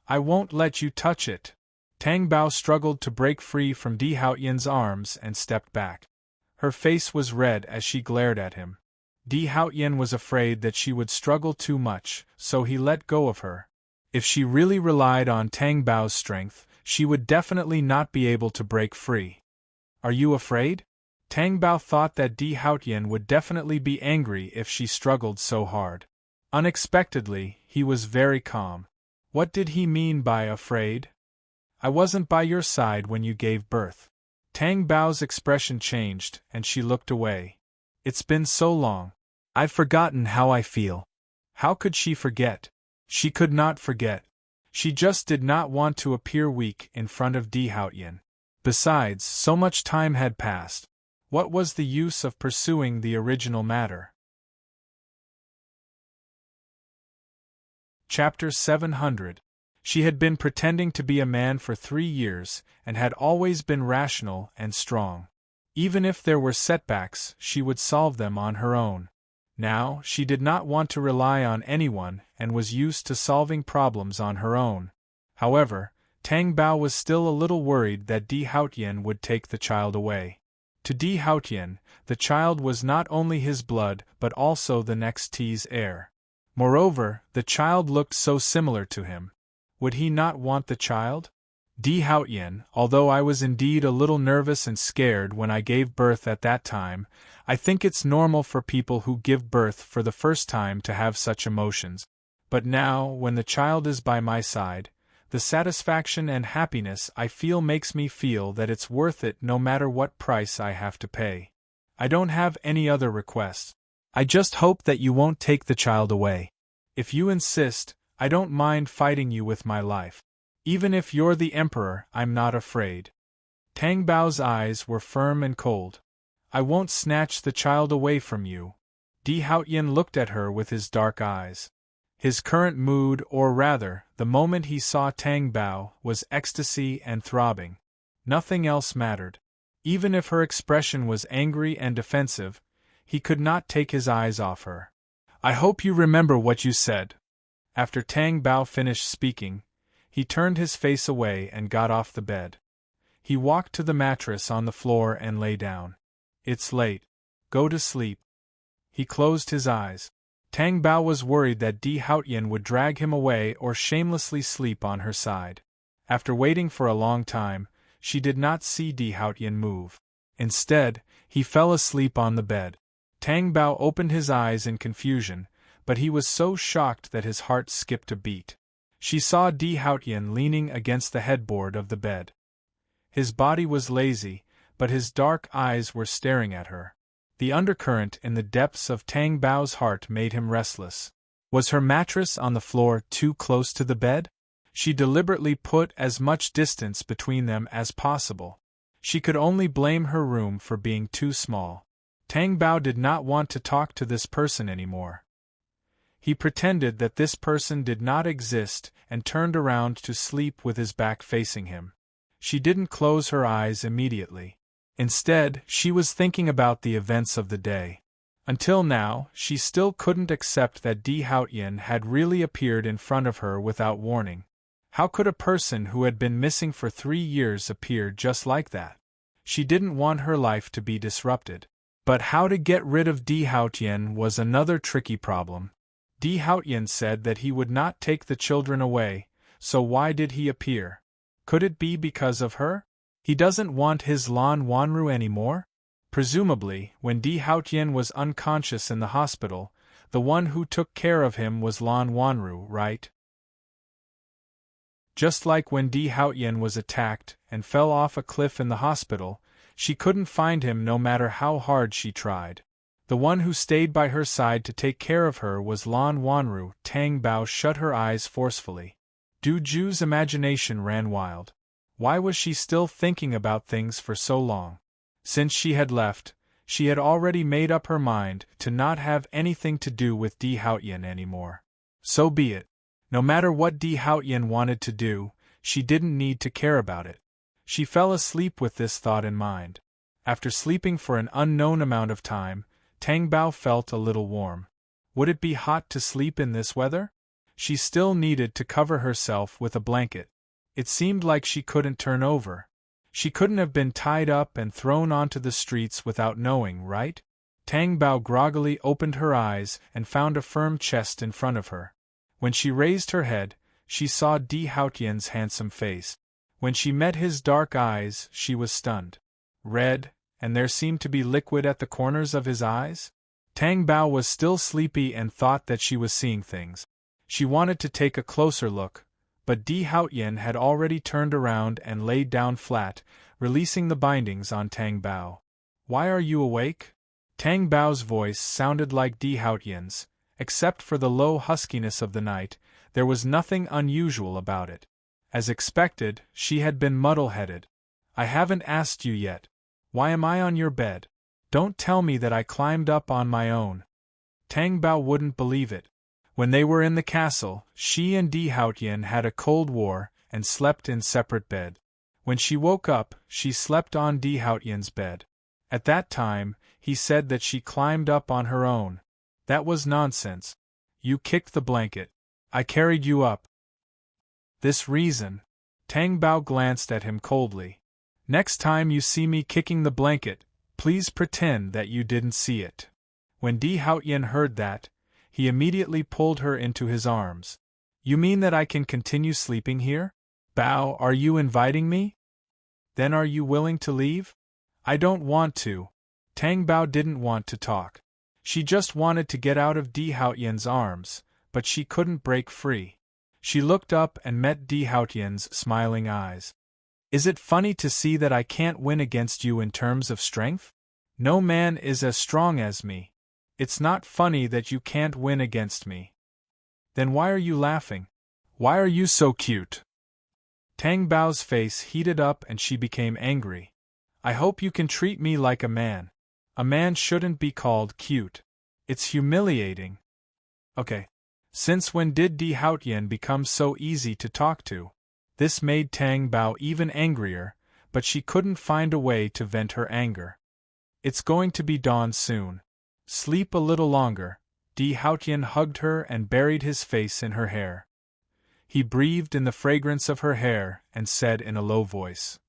Speaker 1: I won't let you touch it. Tang Bao struggled to break free from Di Haotian's arms and stepped back. Her face was red as she glared at him. Di Haotian was afraid that she would struggle too much, so he let go of her. If she really relied on Tang Bao's strength, she would definitely not be able to break free. Are you afraid? Tang Bao thought that Di Haotian would definitely be angry if she struggled so hard. Unexpectedly, he was very calm. What did he mean by afraid? I wasn't by your side when you gave birth. Tang Bao's expression changed, and she looked away. It's been so long. I've forgotten how I feel. How could she forget? She could not forget. She just did not want to appear weak in front of Di Haotian. Besides, so much time had passed. What was the use of pursuing the original matter? Chapter 700. She had been pretending to be a man for 3 years, and had always been rational and strong. Even if there were setbacks, she would solve them on her own. Now, she did not want to rely on anyone and was used to solving problems on her own. However, Tang Bao was still a little worried that Di Haotian would take the child away. To Di Haotian, the child was not only his blood but also the next T's heir. Moreover, the child looked so similar to him. Would he not want the child? Di Haotian, although I was indeed a little nervous and scared when I gave birth at that time, I think it's normal for people who give birth for the first time to have such emotions. But now, when the child is by my side, the satisfaction and happiness I feel makes me feel that it's worth it no matter what price I have to pay. I don't have any other requests. I just hope that you won't take the child away. If you insist, I don't mind fighting you with my life. Even if you're the emperor, I'm not afraid. Tang Bao's eyes were firm and cold. I won't snatch the child away from you. Di Haotian looked at her with his dark eyes. His current mood, or rather, the moment he saw Tang Bao, was ecstasy and throbbing. Nothing else mattered. Even if her expression was angry and defensive, he could not take his eyes off her. I hope you remember what you said. After Tang Bao finished speaking, he turned his face away and got off the bed. He walked to the mattress on the floor and lay down. It's late. Go to sleep. He closed his eyes. Tang Bao was worried that Di Haotian would drag him away or shamelessly sleep on her side. After waiting for a long time, she did not see Di Haotian move. Instead, he fell asleep on the bed. Tang Bao opened his eyes in confusion, but he was so shocked that his heart skipped a beat. She saw Di Haotian leaning against the headboard of the bed. His body was lazy, but his dark eyes were staring at her. The undercurrent in the depths of Tang Bao's heart made him restless. Was her mattress on the floor too close to the bed? She deliberately put as much distance between them as possible. She could only blame her room for being too small. Tang Bao did not want to talk to this person anymore. He pretended that this person did not exist and turned around to sleep with his back facing him. She didn't close her eyes immediately. Instead, she was thinking about the events of the day. Until now, she still couldn't accept that Di Haotian had really appeared in front of her without warning. How could a person who had been missing for 3 years appear just like that? She didn't want her life to be disrupted. But how to get rid of Di Haotian was another tricky problem. Di Haotian said that he would not take the children away, so why did he appear? Could it be because of her? He doesn't want his Lan Wanru anymore? Presumably, when Di Haotian was unconscious in the hospital, the one who took care of him was Lan Wanru, right? Just like when Di Haotian was attacked and fell off a cliff in the hospital, she couldn't find him no matter how hard she tried. The one who stayed by her side to take care of her was Lan Wanru. Tang Bao shut her eyes forcefully. Du Ju's imagination ran wild. Why was she still thinking about things for so long? Since she had left, she had already made up her mind to not have anything to do with Di Haotian anymore. So be it. No matter what Di Haotian wanted to do, she didn't need to care about it. She fell asleep with this thought in mind. After sleeping for an unknown amount of time, Tang Bao felt a little warm. Would it be hot to sleep in this weather? She still needed to cover herself with a blanket. It seemed like she couldn't turn over. She couldn't have been tied up and thrown onto the streets without knowing, right? Tang Bao groggily opened her eyes and found a firm chest in front of her. When she raised her head, she saw Di Haotian's handsome face. When she met his dark eyes, she was stunned. Red, and there seemed to be liquid at the corners of his eyes? Tang Bao was still sleepy and thought that she was seeing things. She wanted to take a closer look, but Di Haotian had already turned around and laid down flat, releasing the bindings on Tang Bao. "Why are you awake?" Tang Bao's voice sounded like Di Haotian's. Except for the low huskiness of the night, there was nothing unusual about it. As expected, she had been muddle-headed. "I haven't asked you yet. Why am I on your bed? Don't tell me that I climbed up on my own." Tang Bao wouldn't believe it. When they were in the castle, she and Di Haotian had a cold war and slept in separate bed. When she woke up, she slept on Di Haotian's bed. At that time, he said that she climbed up on her own. That was nonsense. You kicked the blanket. I carried you up. This reason. Tang Bao glanced at him coldly. Next time you see me kicking the blanket, please pretend that you didn't see it. When Di Haotian heard that, he immediately pulled her into his arms. You mean that I can continue sleeping here? Bao, are you inviting me? Then are you willing to leave? I don't want to. Tang Bao didn't want to talk. She just wanted to get out of Di Haotian's arms, but she couldn't break free. She looked up and met Di Haotian's smiling eyes. Is it funny to see that I can't win against you in terms of strength? No man is as strong as me. It's not funny that you can't win against me. Then why are you laughing? Why are you so cute? Tang Bao's face heated up and she became angry. I hope you can treat me like a man. A man shouldn't be called cute. It's humiliating. Okay. Since when did Di Haotian become so easy to talk to? This made Tang Bao even angrier, but she couldn't find a way to vent her anger. It's going to be dawn soon. Sleep a little longer. Di Haotian hugged her and buried his face in her hair. He breathed in the fragrance of her hair and said in a low voice.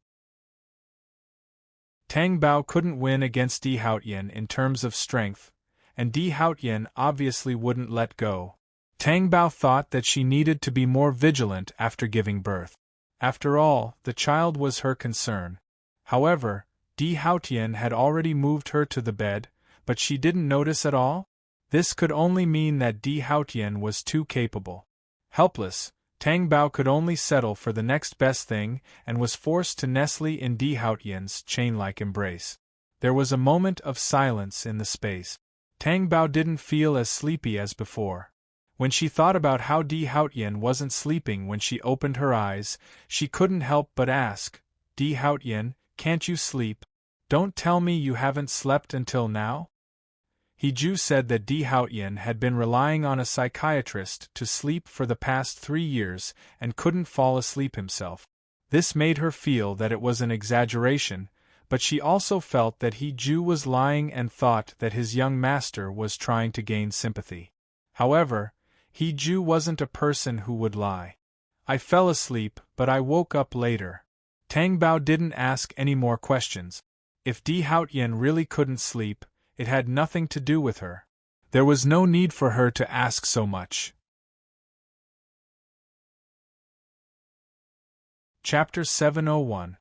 Speaker 1: Tang Bao couldn't win against Di Haotian in terms of strength, and Di Haotian obviously wouldn't let go. Tang Bao thought that she needed to be more vigilant after giving birth. After all, the child was her concern. However, Di Haotian had already moved her to the bed, but she didn't notice at all? This could only mean that Di Haotian was too capable. Helpless, Tang Bao could only settle for the next best thing and was forced to nestle in Di Haotian's chain-like embrace. There was a moment of silence in the space. Tang Bao didn't feel as sleepy as before. When she thought about how Di Haotian wasn't sleeping when she opened her eyes, she couldn't help but ask, "Di Haotian, can't you sleep? Don't tell me you haven't slept until now?" Hiju said that Di Haotian had been relying on a psychiatrist to sleep for the past 3 years and couldn't fall asleep himself. This made her feel that it was an exaggeration, but she also felt that Hiju was lying and thought that his young master was trying to gain sympathy. However, Hiju wasn't a person who would lie. "I fell asleep, but I woke up later." Tang Bao didn't ask any more questions. If Di Haotian really couldn't sleep, it had nothing to do with her. There was no need for her to ask so much. Chapter 701.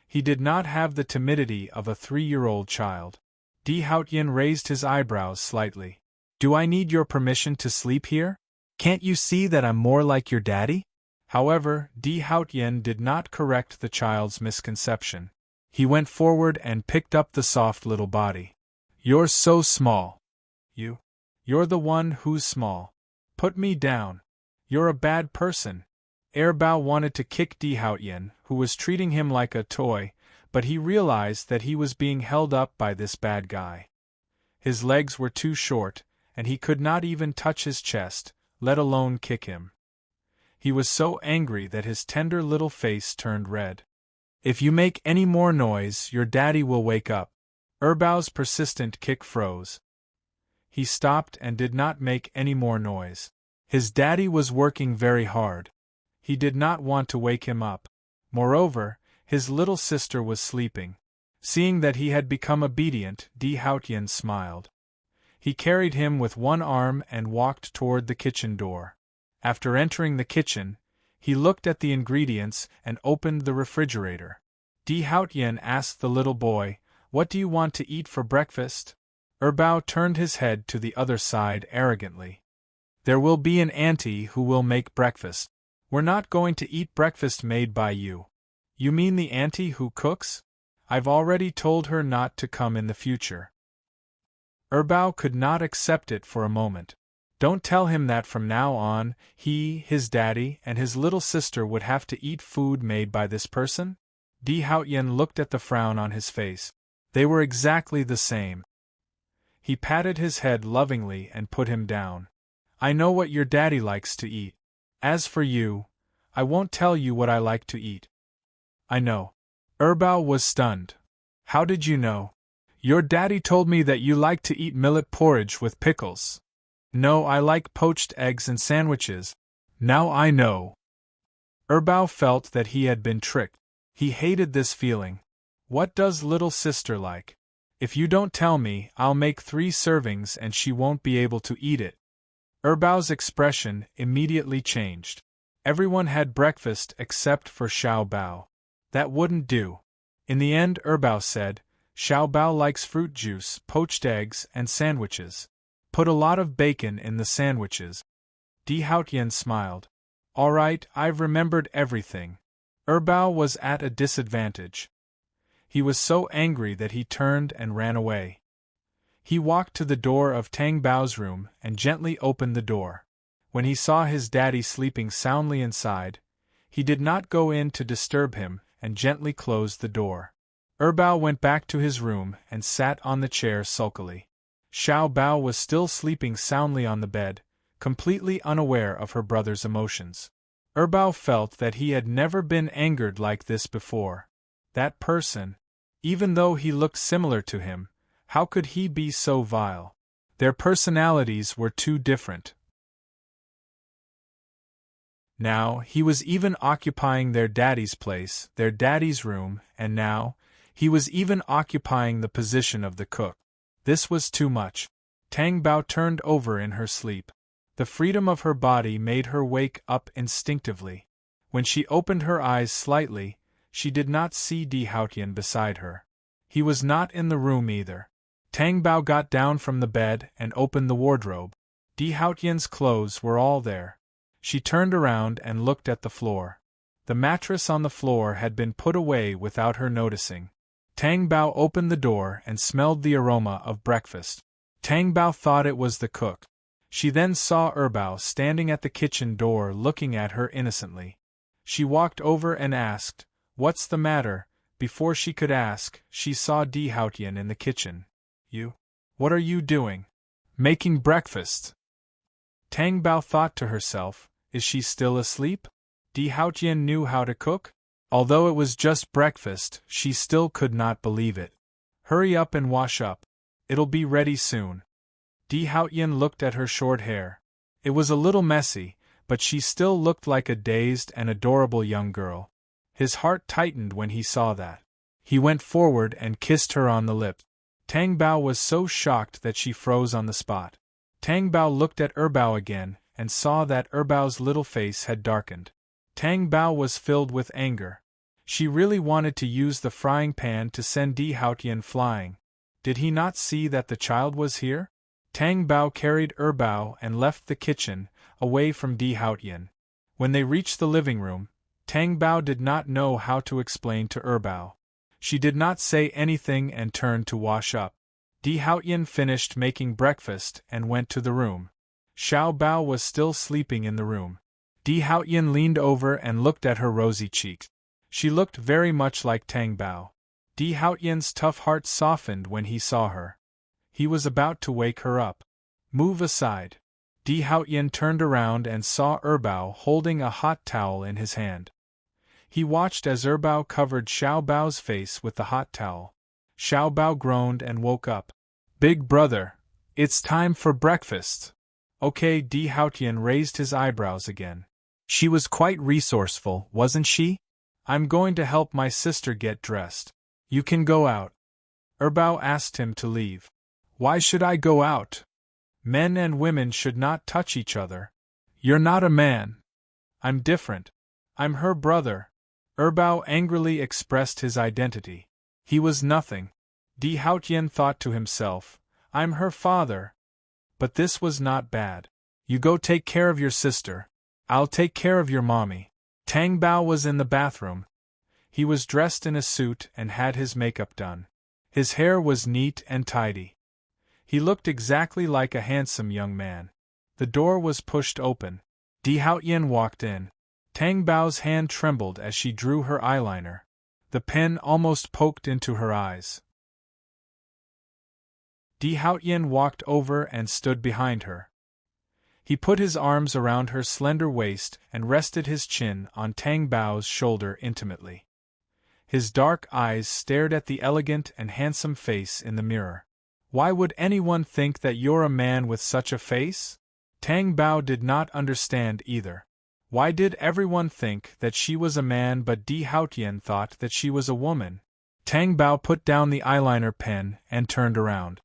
Speaker 1: He did not have the timidity of a 3-year-old child. Di Haotian raised his eyebrows slightly. "Do I need your permission to sleep here? Can't you see that I'm more like your daddy?" However, Di Haotian did not correct the child's misconception. He went forward and picked up the soft little body. "You're so small. You're the one who's small. Put me down. You're a bad person." Bao wanted to kick Di Haotian, who was treating him like a toy, but he realized that he was being held up by this bad guy. His legs were too short, and he could not even touch his chest, let alone kick him. He was so angry that his tender little face turned red. "If you make any more noise, your daddy will wake up." Bao's persistent kick froze. He stopped and did not make any more noise. His daddy was working very hard. He did not want to wake him up. Moreover, his little sister was sleeping. Seeing that he had become obedient, Di Haotian smiled. He carried him with one arm and walked toward the kitchen door. After entering the kitchen, he looked at the ingredients and opened the refrigerator. Di Haotian asked the little boy, "What do you want to eat for breakfast?" Bao turned his head to the other side arrogantly. "There will be an auntie who will make breakfast. We're not going to eat breakfast made by you." "You mean the auntie who cooks? I've already told her not to come in the future." Bao could not accept it for a moment. Don't tell him that from now on, he, his daddy, and his little sister would have to eat food made by this person? Di Haotian looked at the frown on his face. They were exactly the same. He patted his head lovingly and put him down. "I know what your daddy likes to eat. As for you, I won't tell you what I like to eat." "I know." Bao was stunned. "How did you know?" "Your daddy told me that you like to eat millet porridge with pickles." "No, I like poached eggs and sandwiches." "Now I know." Bao felt that he had been tricked. He hated this feeling. "What does little sister like?" "If you don't tell me, I'll make 3 servings and she won't be able to eat it." Bao's expression immediately changed. Everyone had breakfast except for Xiao Bao. That wouldn't do. In the end, Bao said, "Xiao Bao likes fruit juice, poached eggs, and sandwiches. Put a lot of bacon in the sandwiches." Di Haotian smiled. "All right, I've remembered everything." Bao was at a disadvantage. He was so angry that he turned and ran away. He walked to the door of Tang Bao's room and gently opened the door. When he saw his daddy sleeping soundly inside, he did not go in to disturb him and gently closed the door. Bao went back to his room and sat on the chair sulkily. Xiao Bao was still sleeping soundly on the bed, completely unaware of her brother's emotions. Bao felt that he had never been angered like this before. That person, even though he looked similar to him, how could he be so vile? Their personalities were too different. Now, he was even occupying their daddy's place, their daddy's room, and now, he was even occupying the position of the cook. This was too much. Tang Bao turned over in her sleep. The freedom of her body made her wake up instinctively. When she opened her eyes slightly, she did not see Di Haotian beside her. He was not in the room either. Tang Bao got down from the bed and opened the wardrobe. Di Haotian's clothes were all there. She turned around and looked at the floor. The mattress on the floor had been put away without her noticing. Tang Bao opened the door and smelled the aroma of breakfast. Tang Bao thought it was the cook. She then saw Bao standing at the kitchen door looking at her innocently. She walked over and asked, "What's the matter?" Before she could ask, she saw Di Haotian in the kitchen. What are you doing?" "Making breakfast." Tang Bao thought to herself, is she still asleep? Di Haotian knew how to cook? Although it was just breakfast, she still could not believe it. "Hurry up and wash up. It'll be ready soon." Di Haotian looked at her short hair. It was a little messy, but she still looked like a dazed and adorable young girl. His heart tightened when he saw that. He went forward and kissed her on the lips. Tang Bao was so shocked that she froze on the spot. Tang Bao looked at Bao again, and saw that Bao's little face had darkened. Tang Bao was filled with anger. She really wanted to use the frying pan to send Di Haotian flying. Did he not see that the child was here? Tang Bao carried Bao and left the kitchen, away from Di Haotian. When they reached the living room, Tang Bao did not know how to explain to Bao. She did not say anything and turned to wash up. Di Haotian finished making breakfast and went to the room. Xiao Bao was still sleeping in the room. Di Haotian leaned over and looked at her rosy cheeks. She looked very much like Tang Bao. Di Haotian's tough heart softened when he saw her. He was about to wake her up. "Move aside." Di Haotian turned around and saw Bao holding a hot towel in his hand. He watched as Bao covered Xiao Bao's face with the hot towel. Xiao Bao groaned and woke up. "Big brother, it's time for breakfast." "Okay." Di Haotian raised his eyebrows again. She was quite resourceful, wasn't she? "I'm going to help my sister get dressed. You can go out." Bao asked him to leave. "Why should I go out? Men and women should not touch each other." "You're not a man." "I'm different. I'm her brother." Bao angrily expressed his identity. He was nothing. Di Haotian thought to himself, "I'm her father." But this was not bad. "You go take care of your sister. I'll take care of your mommy." Tang Bao was in the bathroom. He was dressed in a suit and had his makeup done. His hair was neat and tidy. He looked exactly like a handsome young man. The door was pushed open. Di Haotian walked in. Tang Bao's hand trembled as she drew her eyeliner. The pen almost poked into her eyes. Di Haotian walked over and stood behind her. He put his arms around her slender waist and rested his chin on Tang Bao's shoulder intimately. His dark eyes stared at the elegant and handsome face in the mirror. "Why would anyone think that you're a man with such a face?" Tang Bao did not understand either. Why did everyone think that she was a man but Di Haotian thought that she was a woman? Tang Bao put down the eyeliner pen and turned around.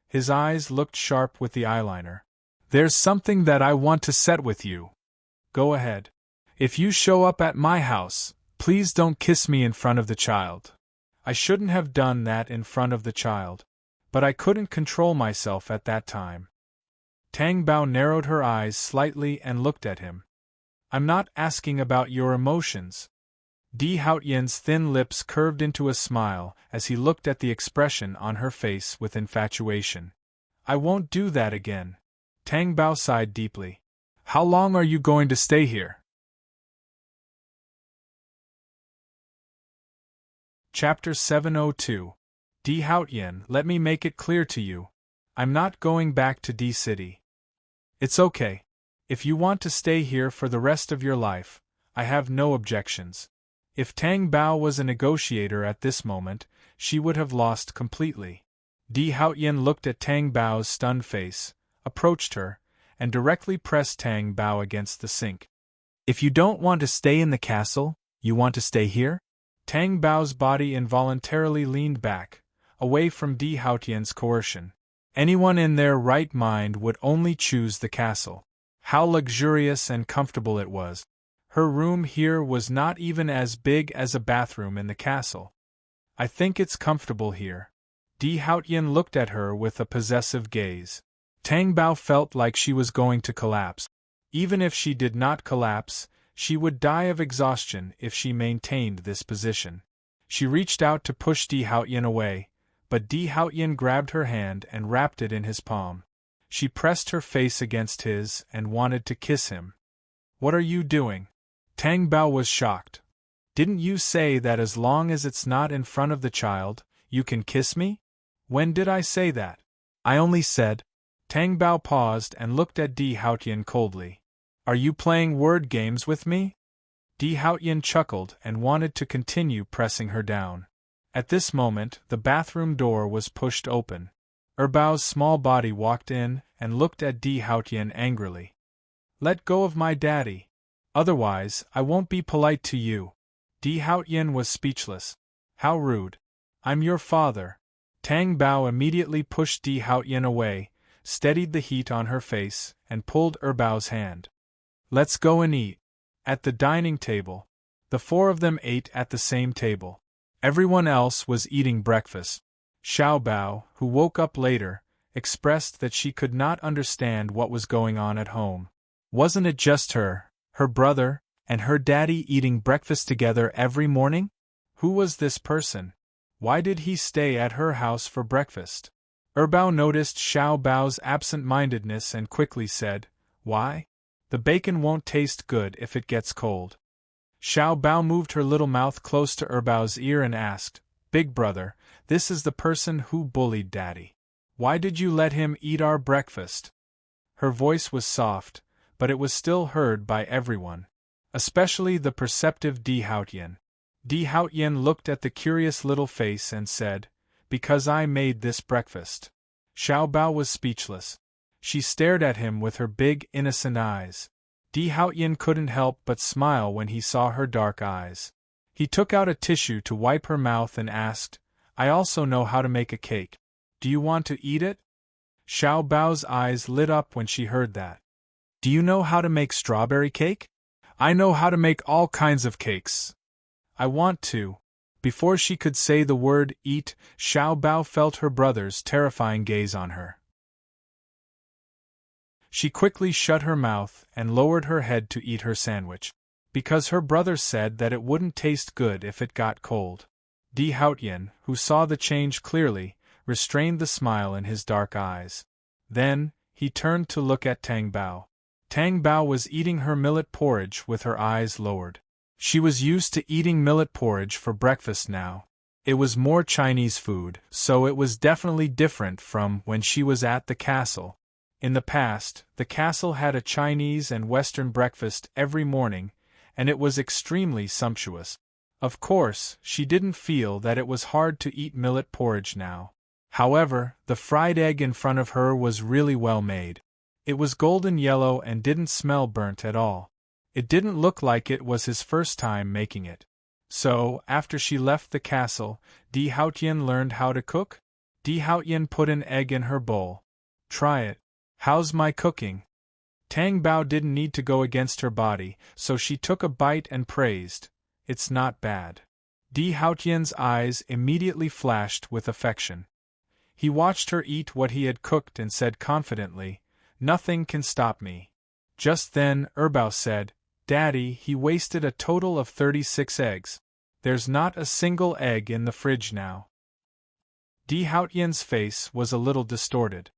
Speaker 1: His eyes looked sharp with the eyeliner. "There's something that I want to set with you." "Go ahead. If you show up at my house, please don't kiss me in front of the child." "I shouldn't have done that in front of the child. But I couldn't control myself at that time." Tang Bao narrowed her eyes slightly and looked at him. "I'm not asking about your emotions." Di Haotian's thin lips curved into a smile as he looked at the expression on her face with infatuation. "I won't do that again." Tang Bao sighed deeply. "How long are you going to stay here?" Chapter 702. Di Haotian, let me make it clear to you. I'm not going back to D City. It's okay. If you want to stay here for the rest of your life, I have no objections. If Tang Bao was a negotiator at this moment, she would have lost completely. Di Haotian looked at Tang Bao's stunned face, approached her, and directly pressed Tang Bao against the sink. "If you don't want to stay in the castle, you want to stay here?" Tang Bao's body involuntarily leaned back, away from Di Haotian's coercion. Anyone in their right mind would only choose the castle. How luxurious and comfortable it was. Her room here was not even as big as a bathroom in the castle. "I think it's comfortable here." Di Haotian looked at her with a possessive gaze. Tang Bao felt like she was going to collapse. Even if she did not collapse, she would die of exhaustion if she maintained this position. She reached out to push Di Haotian away, but Di Haotian grabbed her hand and wrapped it in his palm. She pressed her face against his and wanted to kiss him. "What are you doing?" Tang Bao was shocked. "Didn't you say that as long as it's not in front of the child, you can kiss me? When did I say that? I only said—" Tang Bao paused and looked at Di Haotian coldly. "Are you playing word games with me?" Di Haotian chuckled and wanted to continue pressing her down. At this moment, the bathroom door was pushed open. Erbao's small body walked in and looked at Di Haotian angrily. "Let go of my daddy. Otherwise, I won't be polite to you." Di Haotian was speechless. "How rude. I'm your father." Tang Bao immediately pushed Di Haotian away, steadied the heat on her face, and pulled Erbao's hand. "Let's go and eat." At the dining table, the four of them ate at the same table. Everyone else was eating breakfast. Xiao Bao, who woke up later, expressed that she could not understand what was going on at home. Wasn't it just her brother, and her daddy eating breakfast together every morning? Who was this person? Why did he stay at her house for breakfast? Erbao noticed Xiao Bao's absent-mindedness and quickly said, "Why? The bacon won't taste good if it gets cold." Xiao Bao moved her little mouth close to Erbao's ear and asked, "Big brother, this is the person who bullied Daddy. Why did you let him eat our breakfast?" Her voice was soft, but it was still heard by everyone, especially the perceptive Di Haotian. Di Haotian looked at the curious little face and said, "Because I made this breakfast." Xiao Bao was speechless. She stared at him with her big, innocent eyes. Di Haotian couldn't help but smile when he saw her dark eyes. He took out a tissue to wipe her mouth and asked, "I also know how to make a cake. Do you want to eat it?" Xiao Bao's eyes lit up when she heard that. "Do you know how to make strawberry cake?" "I know how to make all kinds of cakes. I want to." Before she could say the word eat, Xiao Bao felt her brother's terrifying gaze on her. She quickly shut her mouth and lowered her head to eat her sandwich, because her brother said that it wouldn't taste good if it got cold. Di Haotian, who saw the change clearly, restrained the smile in his dark eyes. Then, he turned to look at Tang Bao. Tang Bao was eating her millet porridge with her eyes lowered. She was used to eating millet porridge for breakfast now. It was more Chinese food, so it was definitely different from when she was at the castle. In the past, the castle had a Chinese and Western breakfast every morning, and it was extremely sumptuous. Of course, she didn't feel that it was hard to eat millet porridge now. However, the fried egg in front of her was really well made. It was golden yellow and didn't smell burnt at all. It didn't look like it was his first time making it. So, after she left the castle, Di Haotian learned how to cook? Di Haotian put an egg in her bowl. "Try it. How's my cooking?" Tang Bao didn't need to go against her body, so she took a bite and praised, "It's not bad." Di Haotian's eyes immediately flashed with affection. He watched her eat what he had cooked and said confidently, "Nothing can stop me." Just then, Erbao said, "Daddy, he wasted a total of 36 eggs. There's not a single egg in the fridge now." Di Haotian's face was a little distorted.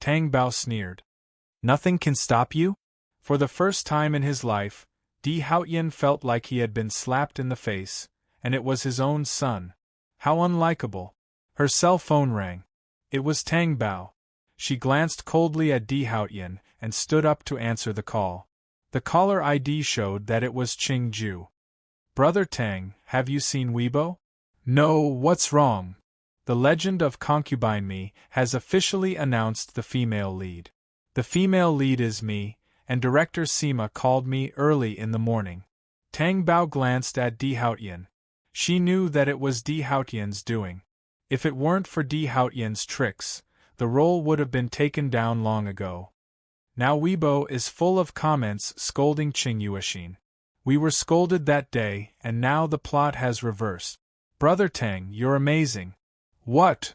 Speaker 1: Tang Bao sneered. "Nothing can stop you?" For the first time in his life, Di Haotian felt like he had been slapped in the face, and it was his own son. How unlikable. Her cell phone rang. It was Tang Bao. She glanced coldly at Di Haotian and stood up to answer the call. The caller ID showed that it was Qing Ju. "Brother Tang, have you seen Weibo?" "No, what's wrong?" "The Legend of Concubine Me has officially announced the female lead. The female lead is me, and director Sima called me early in the morning." Tang Bao glanced at Di Haotian. She knew that it was Di Haotian's doing. If it weren't for Di Haotian's tricks, the role would have been taken down long ago. Now Weibo is full of comments scolding Qing Yuexin. "We were scolded that day, and now the plot has reversed. Brother Tang, you're amazing." "What?"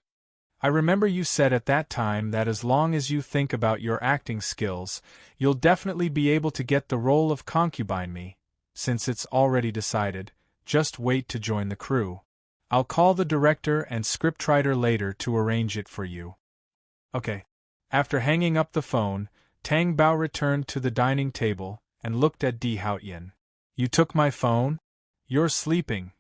Speaker 1: I remember you said at that time that as long as you think about your acting skills, you'll definitely be able to get the role of concubine me. Since it's already decided, just wait to join the crew. I'll call the director and scriptwriter later to arrange it for you. Okay. After hanging up the phone, Tang Bao returned to the dining table and looked at Di Haotian. You took my phone? You're sleeping.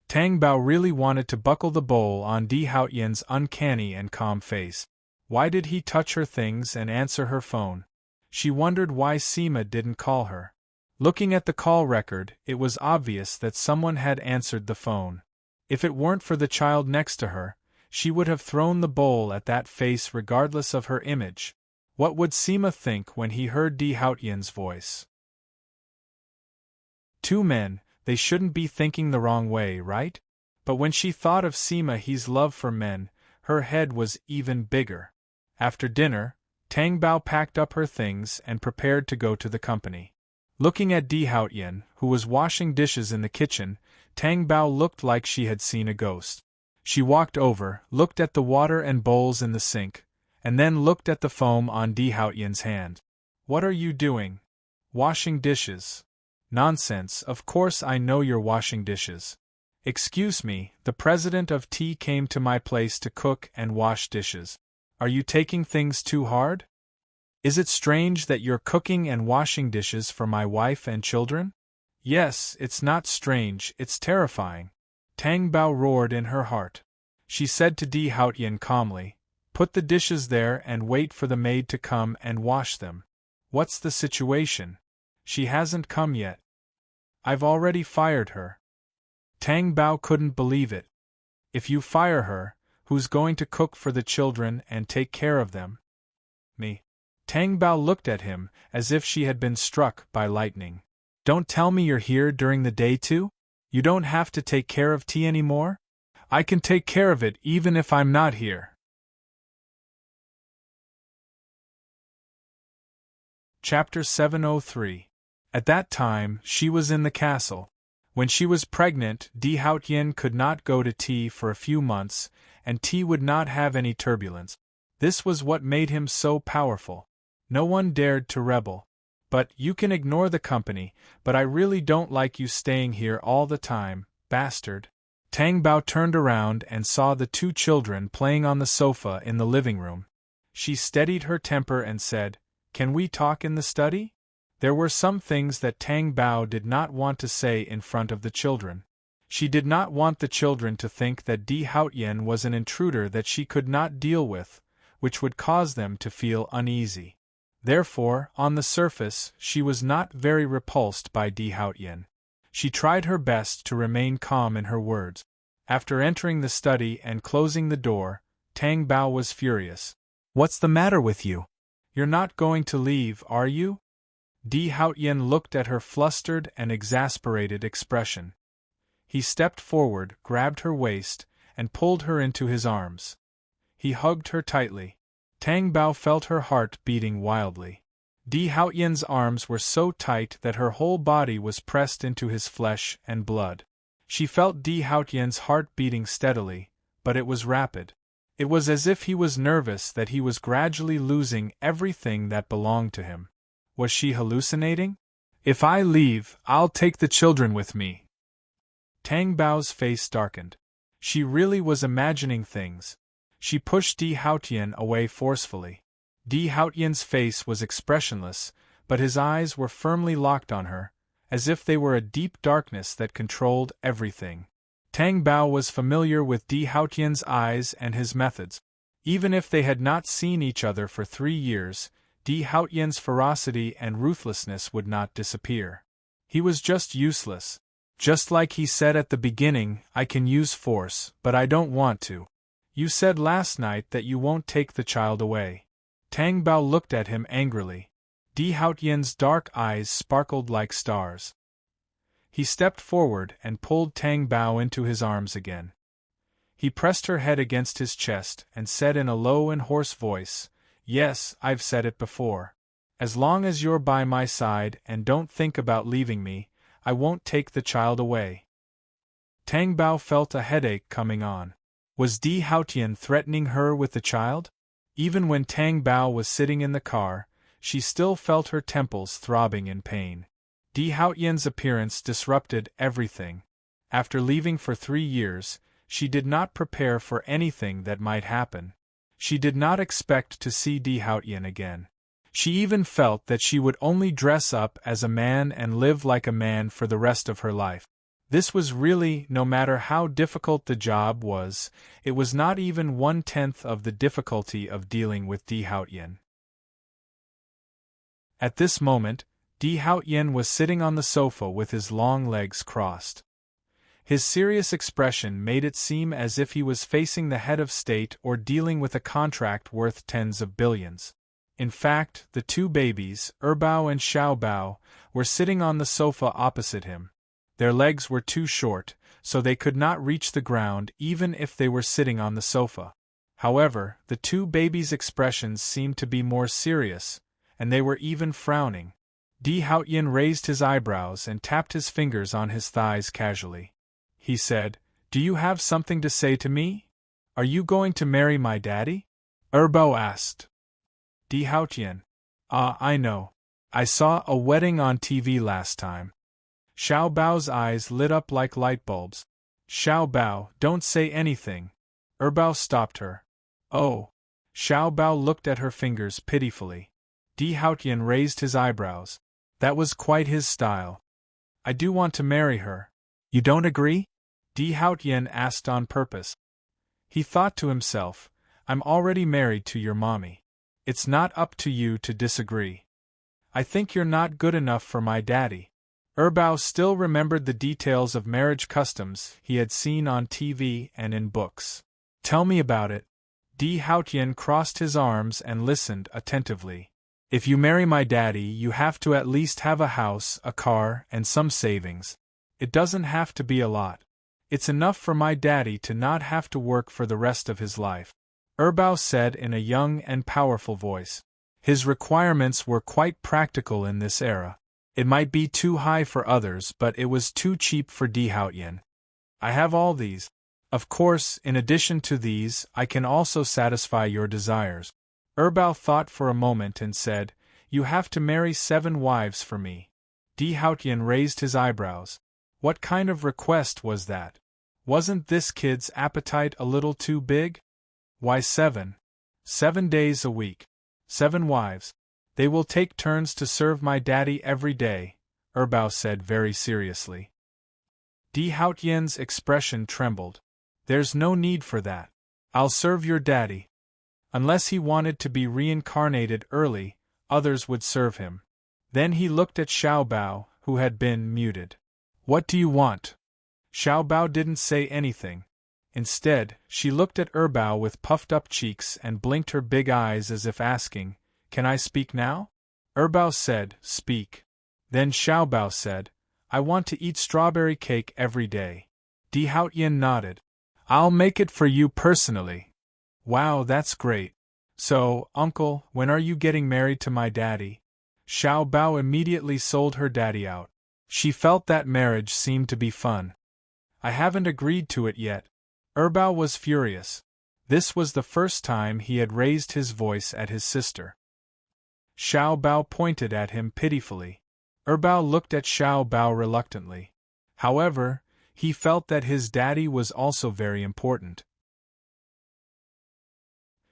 Speaker 1: Tang Bao really wanted to buckle the bowl on Di Haotian's uncanny and calm face. Why did he touch her things and answer her phone? She wondered why Sima didn't call her. Looking at the call record, it was obvious that someone had answered the phone. If it weren't for the child next to her, she would have thrown the bowl at that face regardless of her image. What would Sima think when he heard Di Haotian's voice? Two men, they shouldn't be thinking the wrong way, right? But when she thought of Sima He's love for men, her head was even bigger. After dinner, Tang Bao packed up her things and prepared to go to the company. Looking at Di Haotian, who was washing dishes in the kitchen, Tang Bao looked like she had seen a ghost. She walked over, looked at the water and bowls in the sink, and then looked at the foam on Di Haotian's hand. What are you doing? Washing dishes. Nonsense, of course I know you're washing dishes. Excuse me, the president of T came to my place to cook and wash dishes. Are you taking things too hard? Is it strange that you're cooking and washing dishes for my wife and children? Yes, it's not strange, it's terrifying. Tang Bao roared in her heart. She said to Di Haotian calmly, put the dishes there and wait for the maid to come and wash them. What's the situation? She hasn't come yet. I've already fired her. Tang Bao couldn't believe it. If you fire her, who's going to cook for the children and take care of them? Me. Tang Bao looked at him as if she had been struck by lightning. Don't tell me you're here during the day too? You don't have to take care of T anymore? I can take care of it even if I'm not here. Chapter 703. At that time, she was in the castle. When she was pregnant, Di Haotian could not go to T for a few months, and T would not have any turbulence. This was what made him so powerful. No one dared to rebel. But you can ignore the company, but I really don't like you staying here all the time, bastard. Tang Bao turned around and saw the two children playing on the sofa in the living room. She steadied her temper and said, Can we talk in the study? There were some things that Tang Bao did not want to say in front of the children. She did not want the children to think that Di Haotian was an intruder that she could not deal with, which would cause them to feel uneasy. Therefore, on the surface, she was not very repulsed by Di Haotian. She tried her best to remain calm in her words. After entering the study and closing the door, Tang Bao was furious. What's the matter with you? You're not going to leave, are you? Di Haotian looked at her flustered and exasperated expression. He stepped forward, grabbed her waist, and pulled her into his arms. He hugged her tightly. Tang Bao felt her heart beating wildly. Di Haotian's arms were so tight that her whole body was pressed into his flesh and blood. She felt Di Haotian's heart beating steadily, but it was rapid. It was as if he was nervous that he was gradually losing everything that belonged to him. Was she hallucinating? If I leave, I'll take the children with me. Tang Bao's face darkened. She really was imagining things. She pushed Di Haotian away forcefully. Di Haotian's face was expressionless, but his eyes were firmly locked on her, as if they were a deep darkness that controlled everything. Tang Bao was familiar with Di Haotian's eyes and his methods. Even if they had not seen each other for 3 years, Di Haotian's ferocity and ruthlessness would not disappear. He was just useless. Just like he said at the beginning, I can use force, but I don't want to. You said last night that you won't take the child away. Tang Bao looked at him angrily. Di Haotian's dark eyes sparkled like stars. He stepped forward and pulled Tang Bao into his arms again. He pressed her head against his chest and said in a low and hoarse voice, Yes, I've said it before. As long as you're by my side and don't think about leaving me, I won't take the child away. Tang Bao felt a headache coming on. Was Di Haotian threatening her with the child? Even when Tang Bao was sitting in the car, she still felt her temples throbbing in pain. Di Haotian's appearance disrupted everything. After leaving for 3 years, she did not prepare for anything that might happen. She did not expect to see Di Haotian again. She even felt that she would only dress up as a man and live like a man for the rest of her life. This was really, no matter how difficult the job was, it was not even 1/10 of the difficulty of dealing with Di Haotian. At this moment, Di Haotian was sitting on the sofa with his long legs crossed. His serious expression made it seem as if he was facing the head of state or dealing with a contract worth tens of billions. In fact, the 2 babies, Bao and Bao, were sitting on the sofa opposite him. Their legs were too short, so they could not reach the ground even if they were sitting on the sofa. However, the 2 babies' expressions seemed to be more serious, and they were even frowning. Di Haotian raised his eyebrows and tapped his fingers on his thighs casually. He said, "Do you have something to say to me? Are you going to marry my daddy?" Bao asked. Di Haotian. I know. I saw a wedding on TV last time. Bao's eyes lit up like light bulbs. Bao, don't say anything. Bao stopped her. Oh. Bao looked at her fingers pitifully. Di Haotian raised his eyebrows. That was quite his style. I do want to marry her. You don't agree? Di Haotian asked on purpose. He thought to himself, I'm already married to your mommy. It's not up to you to disagree. I think you're not good enough for my daddy. Bao still remembered the details of marriage customs he had seen on TV and in books. Tell me about it. Di Haotian crossed his arms and listened attentively. If you marry my daddy, you have to at least have a house, a car, and some savings. It doesn't have to be a lot. It's enough for my daddy to not have to work for the rest of his life. Bao said in a young and powerful voice. His requirements were quite practical in this era. It might be too high for others, but it was too cheap for Di Haotian. I have all these. Of course, in addition to these, I can also satisfy your desires. Bao thought for a moment and said, You have to marry 7 wives for me. Di Haotian raised his eyebrows. What kind of request was that? Wasn't this kid's appetite a little too big? Why 7? 7 days a week. 7 wives. They will take turns to serve my daddy every day, Bao said very seriously. Di Haotian's expression trembled. There's no need for that. I'll serve your daddy. Unless he wanted to be reincarnated early, others would serve him. Then he looked at Bao, who had been muted. What do you want? Bao didn't say anything. Instead, she looked at Bao with puffed-up cheeks and blinked her big eyes as if asking, Can I speak now? Bao said, Speak. Then Bao said, I want to eat strawberry cake every day. Di Haotian nodded. I'll make it for you personally. Wow, that's great. So, uncle, when are you getting married to my daddy? Bao immediately sold her daddy out. She felt that marriage seemed to be fun. I haven't agreed to it yet. Bao was furious. This was the first time he had raised his voice at his sister. Bao pointed at him pitifully. Bao looked at Bao reluctantly. However, he felt that his daddy was also very important.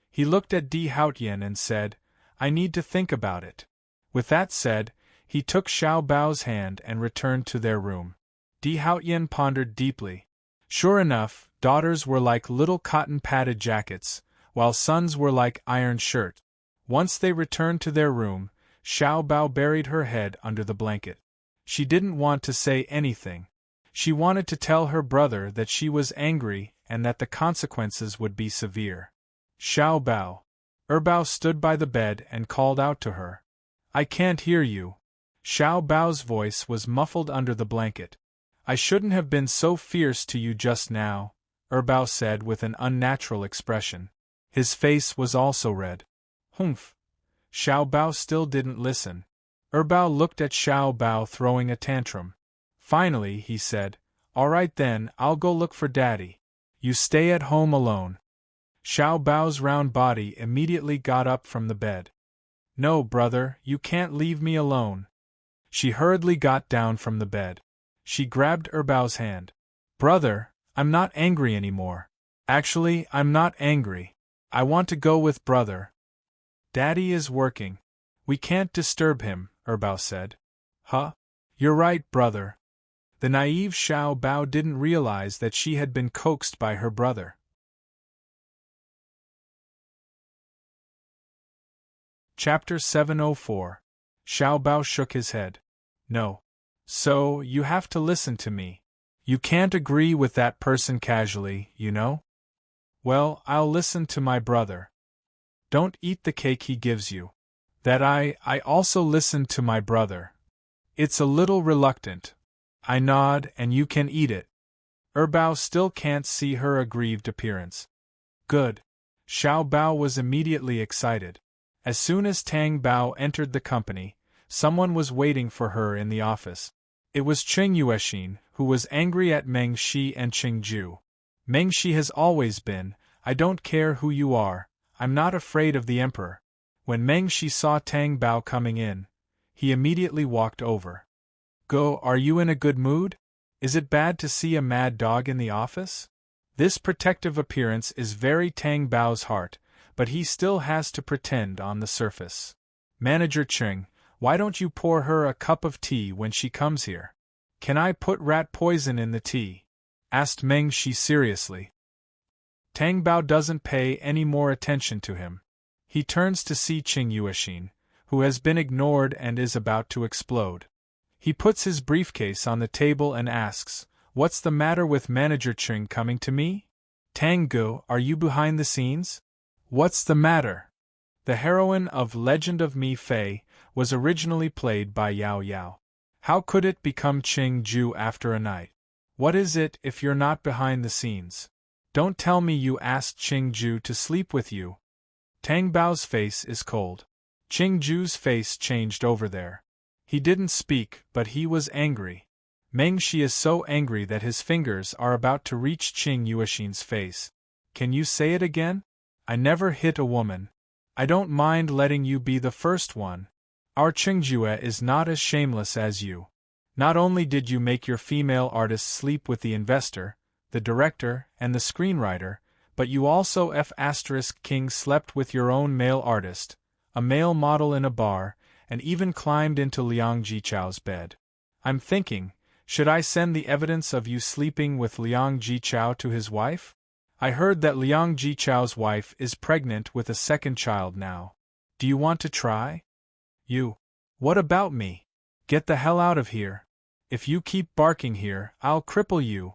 Speaker 1: He looked at Di Haotian and said, I need to think about it. With that said, he took Bao's hand and returned to their room. Di Haotian pondered deeply. Sure enough, daughters were like little cotton-padded jackets, while sons were like iron shirts. Once they returned to their room, Bao buried her head under the blanket. She didn't want to say anything. She wanted to tell her brother that she was angry and that the consequences would be severe. Bao. Bao stood by the bed and called out to her. I can't hear you. Bao's voice was muffled under the blanket. I shouldn't have been so fierce to you just now, Bao said with an unnatural expression. His face was also red. Humph. Bao still didn't listen. Bao looked at Bao throwing a tantrum. Finally, he said, All right then, I'll go look for Daddy. You stay at home alone. Xiao Bao's round body immediately got up from the bed. No, brother, you can't leave me alone. She hurriedly got down from the bed. She grabbed Erbao's hand. Brother, I'm not angry anymore. Actually, I'm not angry. I want to go with brother. Daddy is working. We can't disturb him, Erbao said. Huh? You're right, brother. The naive Xiao Bao didn't realize that she had been coaxed by her brother. Chapter 704. Xiao Bao shook his head. No. So, you have to listen to me. You can't agree with that person casually, you know? Well, I'll listen to my brother. Don't eat the cake he gives you. That I also listen to my brother. It's a little reluctant. I nod and you can eat it. Erbao still can't see her aggrieved appearance. Good. Xiao Bao was immediately excited. As soon as Tang Bao entered the company, someone was waiting for her in the office. It was Qing Yuexin, who was angry at Meng Shi and Qing Ju. Meng Shi has always been, I don't care who you are, I'm not afraid of the emperor. When Meng Shi saw Tang Bao coming in, he immediately walked over. Go, are you in a good mood? Is it bad to see a mad dog in the office? This protective appearance is very Tang Bao's heart, but he still has to pretend on the surface. Manager Qing, why don't you pour her a cup of tea when she comes here? Can I put rat poison in the tea? Asked Meng Shi seriously. Tang Bao doesn't pay any more attention to him. He turns to see Qing Yuexin, who has been ignored and is about to explode. He puts his briefcase on the table and asks, What's the matter with Manager Qing coming to me? Tang Gu, are you behind the scenes? What's the matter? The heroine of Legend of Mi Fei was originally played by Yao Yao. How could it become Qing Ju after a night? What is it if you're not behind the scenes? Don't tell me you asked Qing Ju to sleep with you. Tang Bao's face is cold. Qing Ju's face changed over there. He didn't speak, but he was angry. Meng Shi is so angry that his fingers are about to reach Qing Yuexin's face. Can you say it again? I never hit a woman. I don't mind letting you be the first one. Our Qingjue is not as shameless as you. Not only did you make your female artist sleep with the investor, the director, and the screenwriter, but you also King slept with your own male artist, a male model in a bar, and even climbed into Liang Jichao's bed. I'm thinking, should I send the evidence of you sleeping with Liang Jichao to his wife? I heard that Liang Jichao's wife is pregnant with a second child now. Do you want to try? You. What about me? Get the hell out of here. If you keep barking here, I'll cripple you.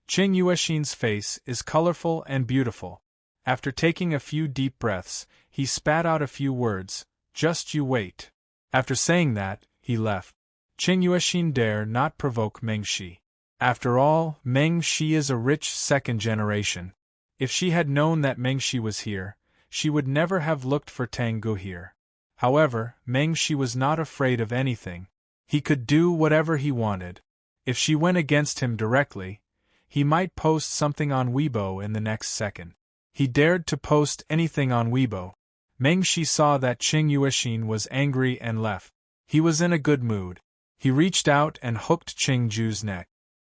Speaker 1: Qing Yuexin's face is colorful and beautiful. After taking a few deep breaths, he spat out a few words, just you wait. After saying that, he left. Qing Yuexin dare not provoke Meng Shi. After all, Meng Shi is a rich second generation. If she had known that Meng Shi was here, she would never have looked for Tang Gu here. However, Meng Shi was not afraid of anything. He could do whatever he wanted. If she went against him directly, he might post something on Weibo in the next second. He dared to post anything on Weibo. Meng Shi saw that Qing Yuexin was angry and left. He was in a good mood. He reached out and hooked Qing Ju's neck.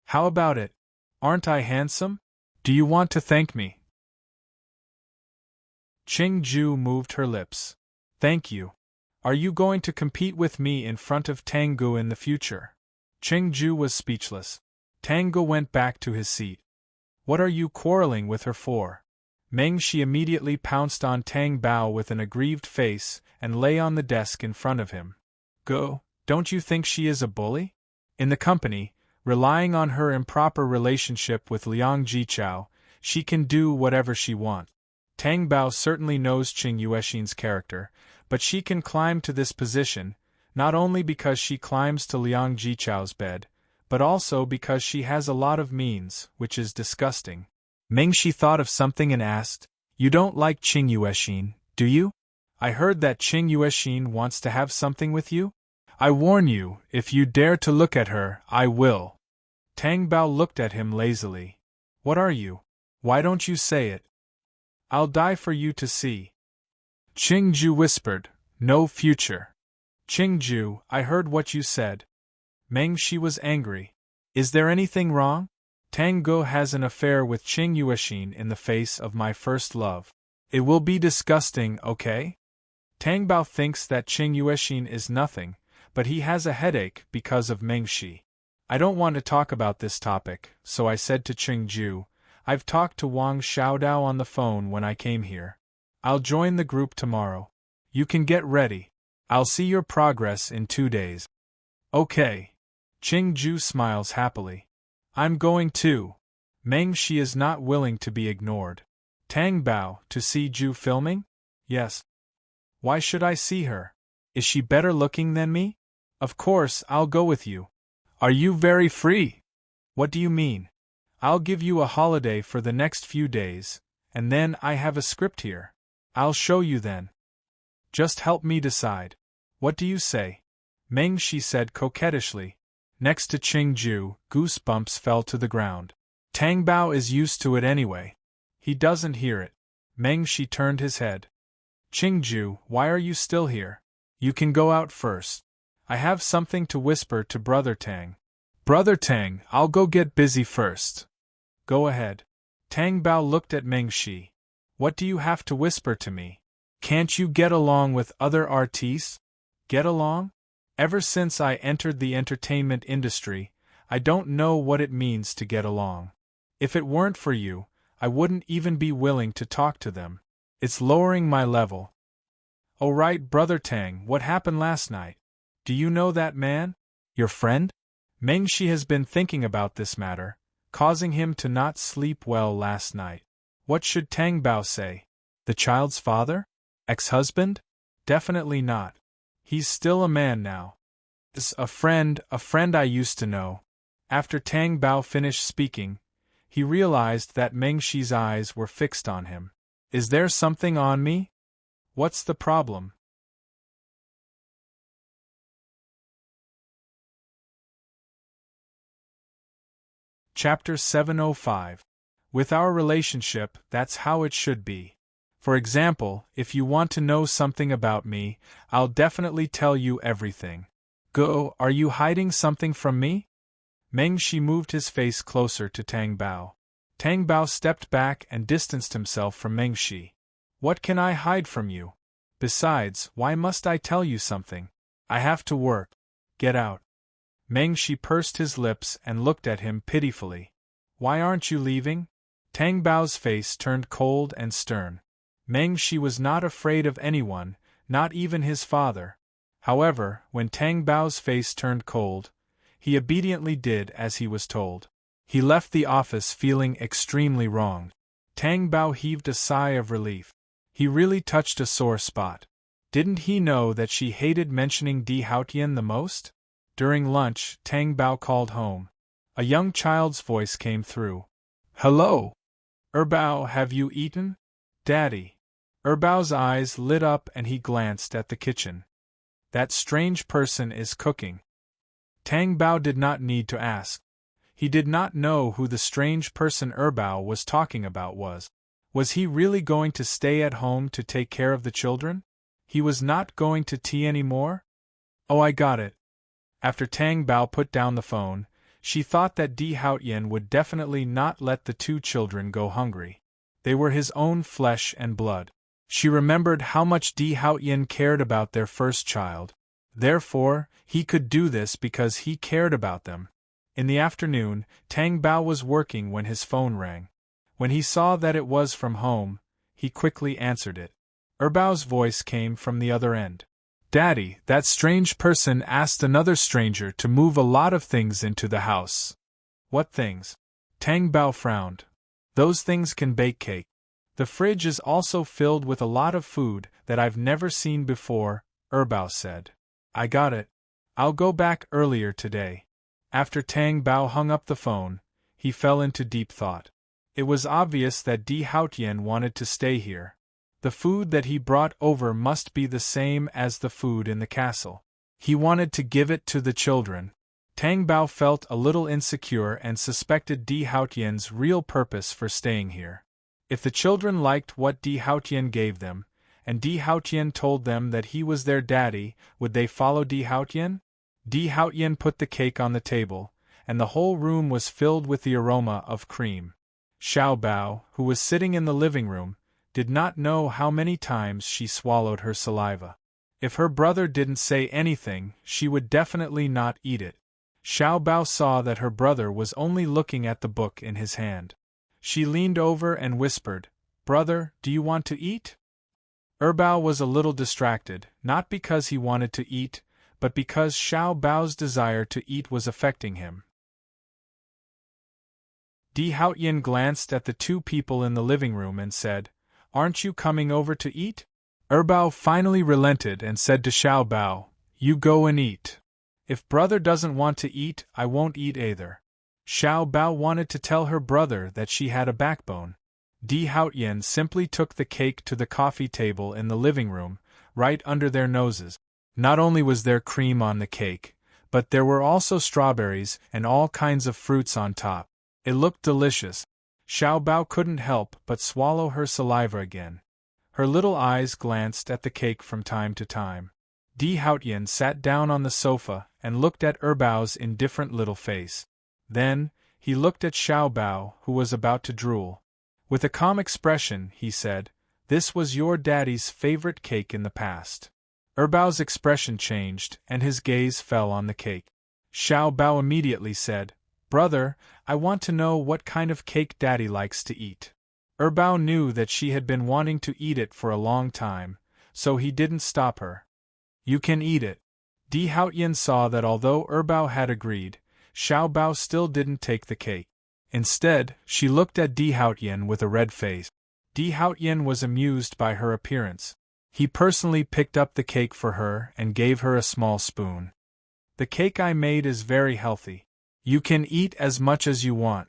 Speaker 1: How about it? Aren't I handsome? Do you want to thank me? Qing Ju moved her lips. Thank you. Are you going to compete with me in front of Tang Gu in the future? Qing Ju was speechless. Tang Gu went back to his seat. What are you quarreling with her for? Meng Shi immediately pounced on Tang Bao with an aggrieved face and lay on the desk in front of him. Go, don't you think she is a bully? In the company, relying on her improper relationship with Liang Jichao, she can do whatever she wants. Tang Bao certainly knows Qing Yuexin's character, but she can climb to this position, not only because she climbs to Liang Jichao's bed, but also because she has a lot of means, which is disgusting. Meng Shi thought of something and asked, You don't like Qing Yuexin, do you? I heard that Qing Yuexin wants to have something with you? I warn you, if you dare to look at her, I will. Tang Bao looked at him lazily. What are you? Why don't you say it? I'll die for you to see. Qingju whispered, no future. Qingju, I heard what you said. Mengshi was angry. Is there anything wrong? Tang Go has an affair with Qing Yuexin in the face of my first love. It will be disgusting, okay? Tang Bao thinks that Qing Yuexin is nothing, but he has a headache because of Mengshi. I don't want to talk about this topic, so I said to Qingju, I've talked to Wang Xiaodao on the phone when I came here. I'll join the group tomorrow. You can get ready. I'll see your progress in 2 days. Okay. Qingju smiles happily. I'm going too. Mengshi is not willing to be ignored. Tang Bao, to see Ju filming? Yes. Why should I see her? Is she better looking than me? Of course, I'll go with you. Are you very free? What do you mean? I'll give you a holiday for the next few days, and then I have a script here. I'll show you then. Just help me decide. What do you say? Mengshi said coquettishly. Next to Qingju, goosebumps fell to the ground. Tang Bao is used to it anyway. He doesn't hear it. Mengshi turned his head. Qingju, why are you still here? You can go out first. I have something to whisper to Brother Tang. Brother Tang, I'll go get busy first. Go ahead. Tang Bao looked at Mengshi. What do you have to whisper to me? Can't you get along with other artistes? Get along? Ever since I entered the entertainment industry, I don't know what it means to get along. If it weren't for you, I wouldn't even be willing to talk to them. It's lowering my level. Oh right, Brother Tang, what happened last night? Do you know that man? Your friend? Mengshi has been thinking about this matter, causing him to not sleep well last night. What should Tang Bao say? The child's father? Ex-husband? Definitely not. He's still a man now. It's a friend I used to know. After Tang Bao finished speaking, he realized that Mengshi's eyes were fixed on him. Is there something on me? What's the problem? Chapter 705. With our relationship, that's how it should be. For example, if you want to know something about me, I'll definitely tell you everything. Go, are you hiding something from me? Mengshi moved his face closer to Tang Bao. Tang Bao stepped back and distanced himself from Mengshi. What can I hide from you? Besides, why must I tell you something? I have to work. Get out. Mengshi pursed his lips and looked at him pitifully. Why aren't you leaving? Tang Bao's face turned cold and stern. Mengshi was not afraid of anyone, not even his father. However, when Tang Bao's face turned cold, he obediently did as he was told. He left the office feeling extremely wronged. Tang Bao heaved a sigh of relief. He really touched a sore spot. Didn't he know that she hated mentioning Di Haotian the most? During lunch, Tang Bao called home. A young child's voice came through. Hello! Bao, have you eaten? Daddy. Bao's eyes lit up and he glanced at the kitchen. That strange person is cooking. Tang Bao did not need to ask. He did not know who the strange person Bao was talking about was. Was he really going to stay at home to take care of the children? He was not going to tea anymore? Oh, I got it. After Tang Bao put down the phone, she thought that Di Haotian would definitely not let the two children go hungry. They were his own flesh and blood. She remembered how much Di Haotian cared about their first child. Therefore, he could do this because he cared about them. In the afternoon, Tang Bao was working when his phone rang. When he saw that it was from home, he quickly answered it. Bao's voice came from the other end. Daddy, that strange person asked another stranger to move a lot of things into the house. What things? Tang Bao frowned. Those things can bake cake. The fridge is also filled with a lot of food that I've never seen before, Bao said. I got it. I'll go back earlier today. After Tang Bao hung up the phone, he fell into deep thought. It was obvious that Di Haotian wanted to stay here. The food that he brought over must be the same as the food in the castle. He wanted to give it to the children. Tang Bao felt a little insecure and suspected Di Haotian's real purpose for staying here. If the children liked what Di Haotian gave them, and Di Haotian told them that he was their daddy, would they follow Di Haotian? Di Haotian put the cake on the table, and the whole room was filled with the aroma of cream. Xiao Bao, who was sitting in the living room, did not know how many times she swallowed her saliva. If her brother didn't say anything, she would definitely not eat it. Xiao Bao saw that her brother was only looking at the book in his hand. She leaned over and whispered, "Brother, do you want to eat?" Bao was a little distracted, not because he wanted to eat, but because Xiao Bao's desire to eat was affecting him. Di Haotian glanced at the two people in the living room and said, "Aren't you coming over to eat?" Bao finally relented and said to Xiao Bao, "You go and eat. If brother doesn't want to eat, I won't eat either." Xiao Bao wanted to tell her brother that she had a backbone. Di Haotian simply took the cake to the coffee table in the living room, right under their noses. Not only was there cream on the cake, but there were also strawberries and all kinds of fruits on top. It looked delicious. Xiao Bao couldn't help but swallow her saliva again. Her little eyes glanced at the cake from time to time. Di Haotian sat down on the sofa and looked at Bao's indifferent little face. Then, he looked at Xiao Bao, who was about to drool. With a calm expression, he said, "This was your daddy's favorite cake in the past." Bao's expression changed, and his gaze fell on the cake. Xiao Bao immediately said, "Brother, I want to know what kind of cake daddy likes to eat." Bao knew that she had been wanting to eat it for a long time, so he didn't stop her. "You can eat it." Di Haotian saw that although Bao had agreed, Xiao Bao still didn't take the cake. Instead, she looked at Di Haotian with a red face. Di Haotian was amused by her appearance. He personally picked up the cake for her and gave her a small spoon. "The cake I made is very healthy. You can eat as much as you want."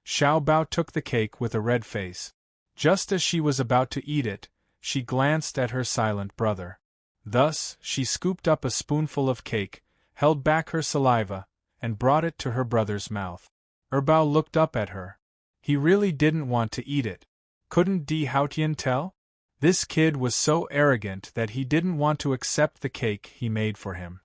Speaker 1: Xiao Bao took the cake with a red face. Just as she was about to eat it, she glanced at her silent brother. Thus, she scooped up a spoonful of cake, held back her saliva, and brought it to her brother's mouth. Bao looked up at her. He really didn't want to eat it. Couldn't Di Haotian tell? This kid was so arrogant that he didn't want to accept the cake he made for him.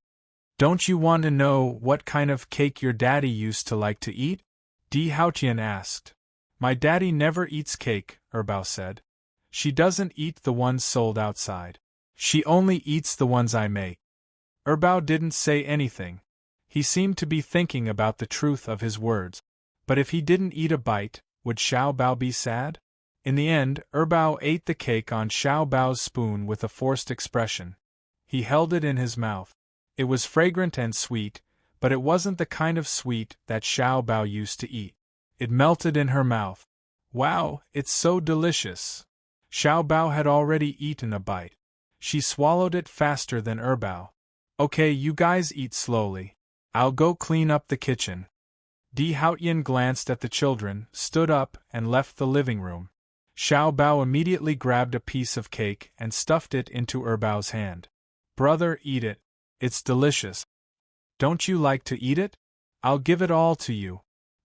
Speaker 1: "Don't you want to know what kind of cake your daddy used to like to eat?" Di Haotian asked. "My daddy never eats cake," Bao said. "She doesn't eat the ones sold outside. She only eats the ones I make." Bao didn't say anything. He seemed to be thinking about the truth of his words. But if he didn't eat a bite, would Xiao Bao be sad? In the end, Bao ate the cake on Xiao Bao's spoon with a forced expression. He held it in his mouth. It was fragrant and sweet, but it wasn't the kind of sweet that Xiao Bao used to eat. It melted in her mouth. "Wow, it's so delicious." Xiao Bao had already eaten a bite. She swallowed it faster than Bao. "Okay, you guys eat slowly. I'll go clean up the kitchen." Di Haotian glanced at the children, stood up, and left the living room. Xiao Bao immediately grabbed a piece of cake and stuffed it into Bao's hand. "Brother, eat it. It's delicious. Don't you like to eat it? I'll give it all to you."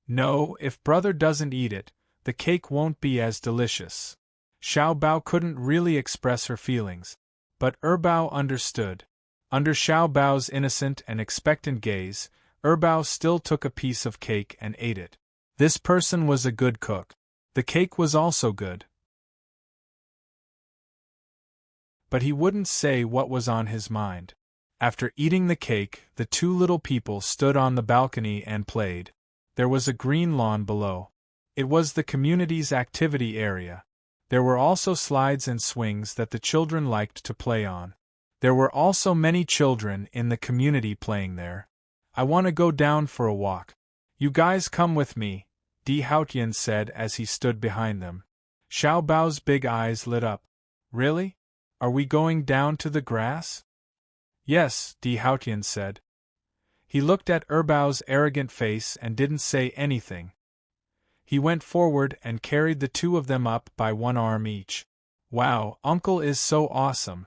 Speaker 1: "No, if brother doesn't eat it, the cake won't be as delicious." Xiao Bao couldn't really express her feelings. But Bao understood. Under Xiao Bao's innocent and expectant gaze, Bao still took a piece of cake and ate it. This person was a good cook. The cake was also good. But he wouldn't say what was on his mind. After eating the cake, the two little people stood on the balcony and played. There was a green lawn below. It was the community's activity area. There were also slides and swings that the children liked to play on. There were also many children in the community playing there. "I want to go down for a walk. You guys come with me," Di Haotian said as he stood behind them. Xiao Bao's big eyes lit up. "Really? Are we going down to the grass?" "Yes," Di Haotian said. He looked at Bao's arrogant face and didn't say anything. He went forward and carried the two of them up by one arm each. "Wow, Uncle is so awesome.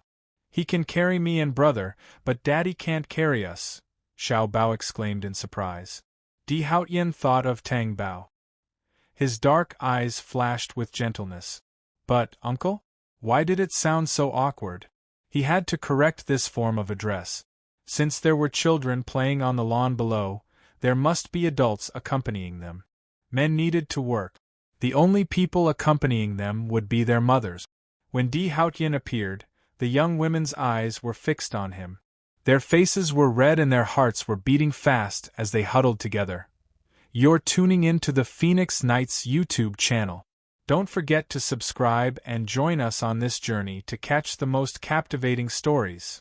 Speaker 1: He can carry me and brother, but Daddy can't carry us." Xiao Bao exclaimed in surprise. Di Haotian thought of Tang Bao. His dark eyes flashed with gentleness. But, uncle? Why did it sound so awkward? He had to correct this form of address. Since there were children playing on the lawn below, there must be adults accompanying them. Men needed to work. The only people accompanying them would be their mothers. When Di Haotian appeared, the young women's eyes were fixed on him. Their faces were red and their hearts were beating fast as they huddled together. You're tuning in to the Phoenix Nights YouTube channel. Don't forget to subscribe and join us on this journey to catch the most captivating stories.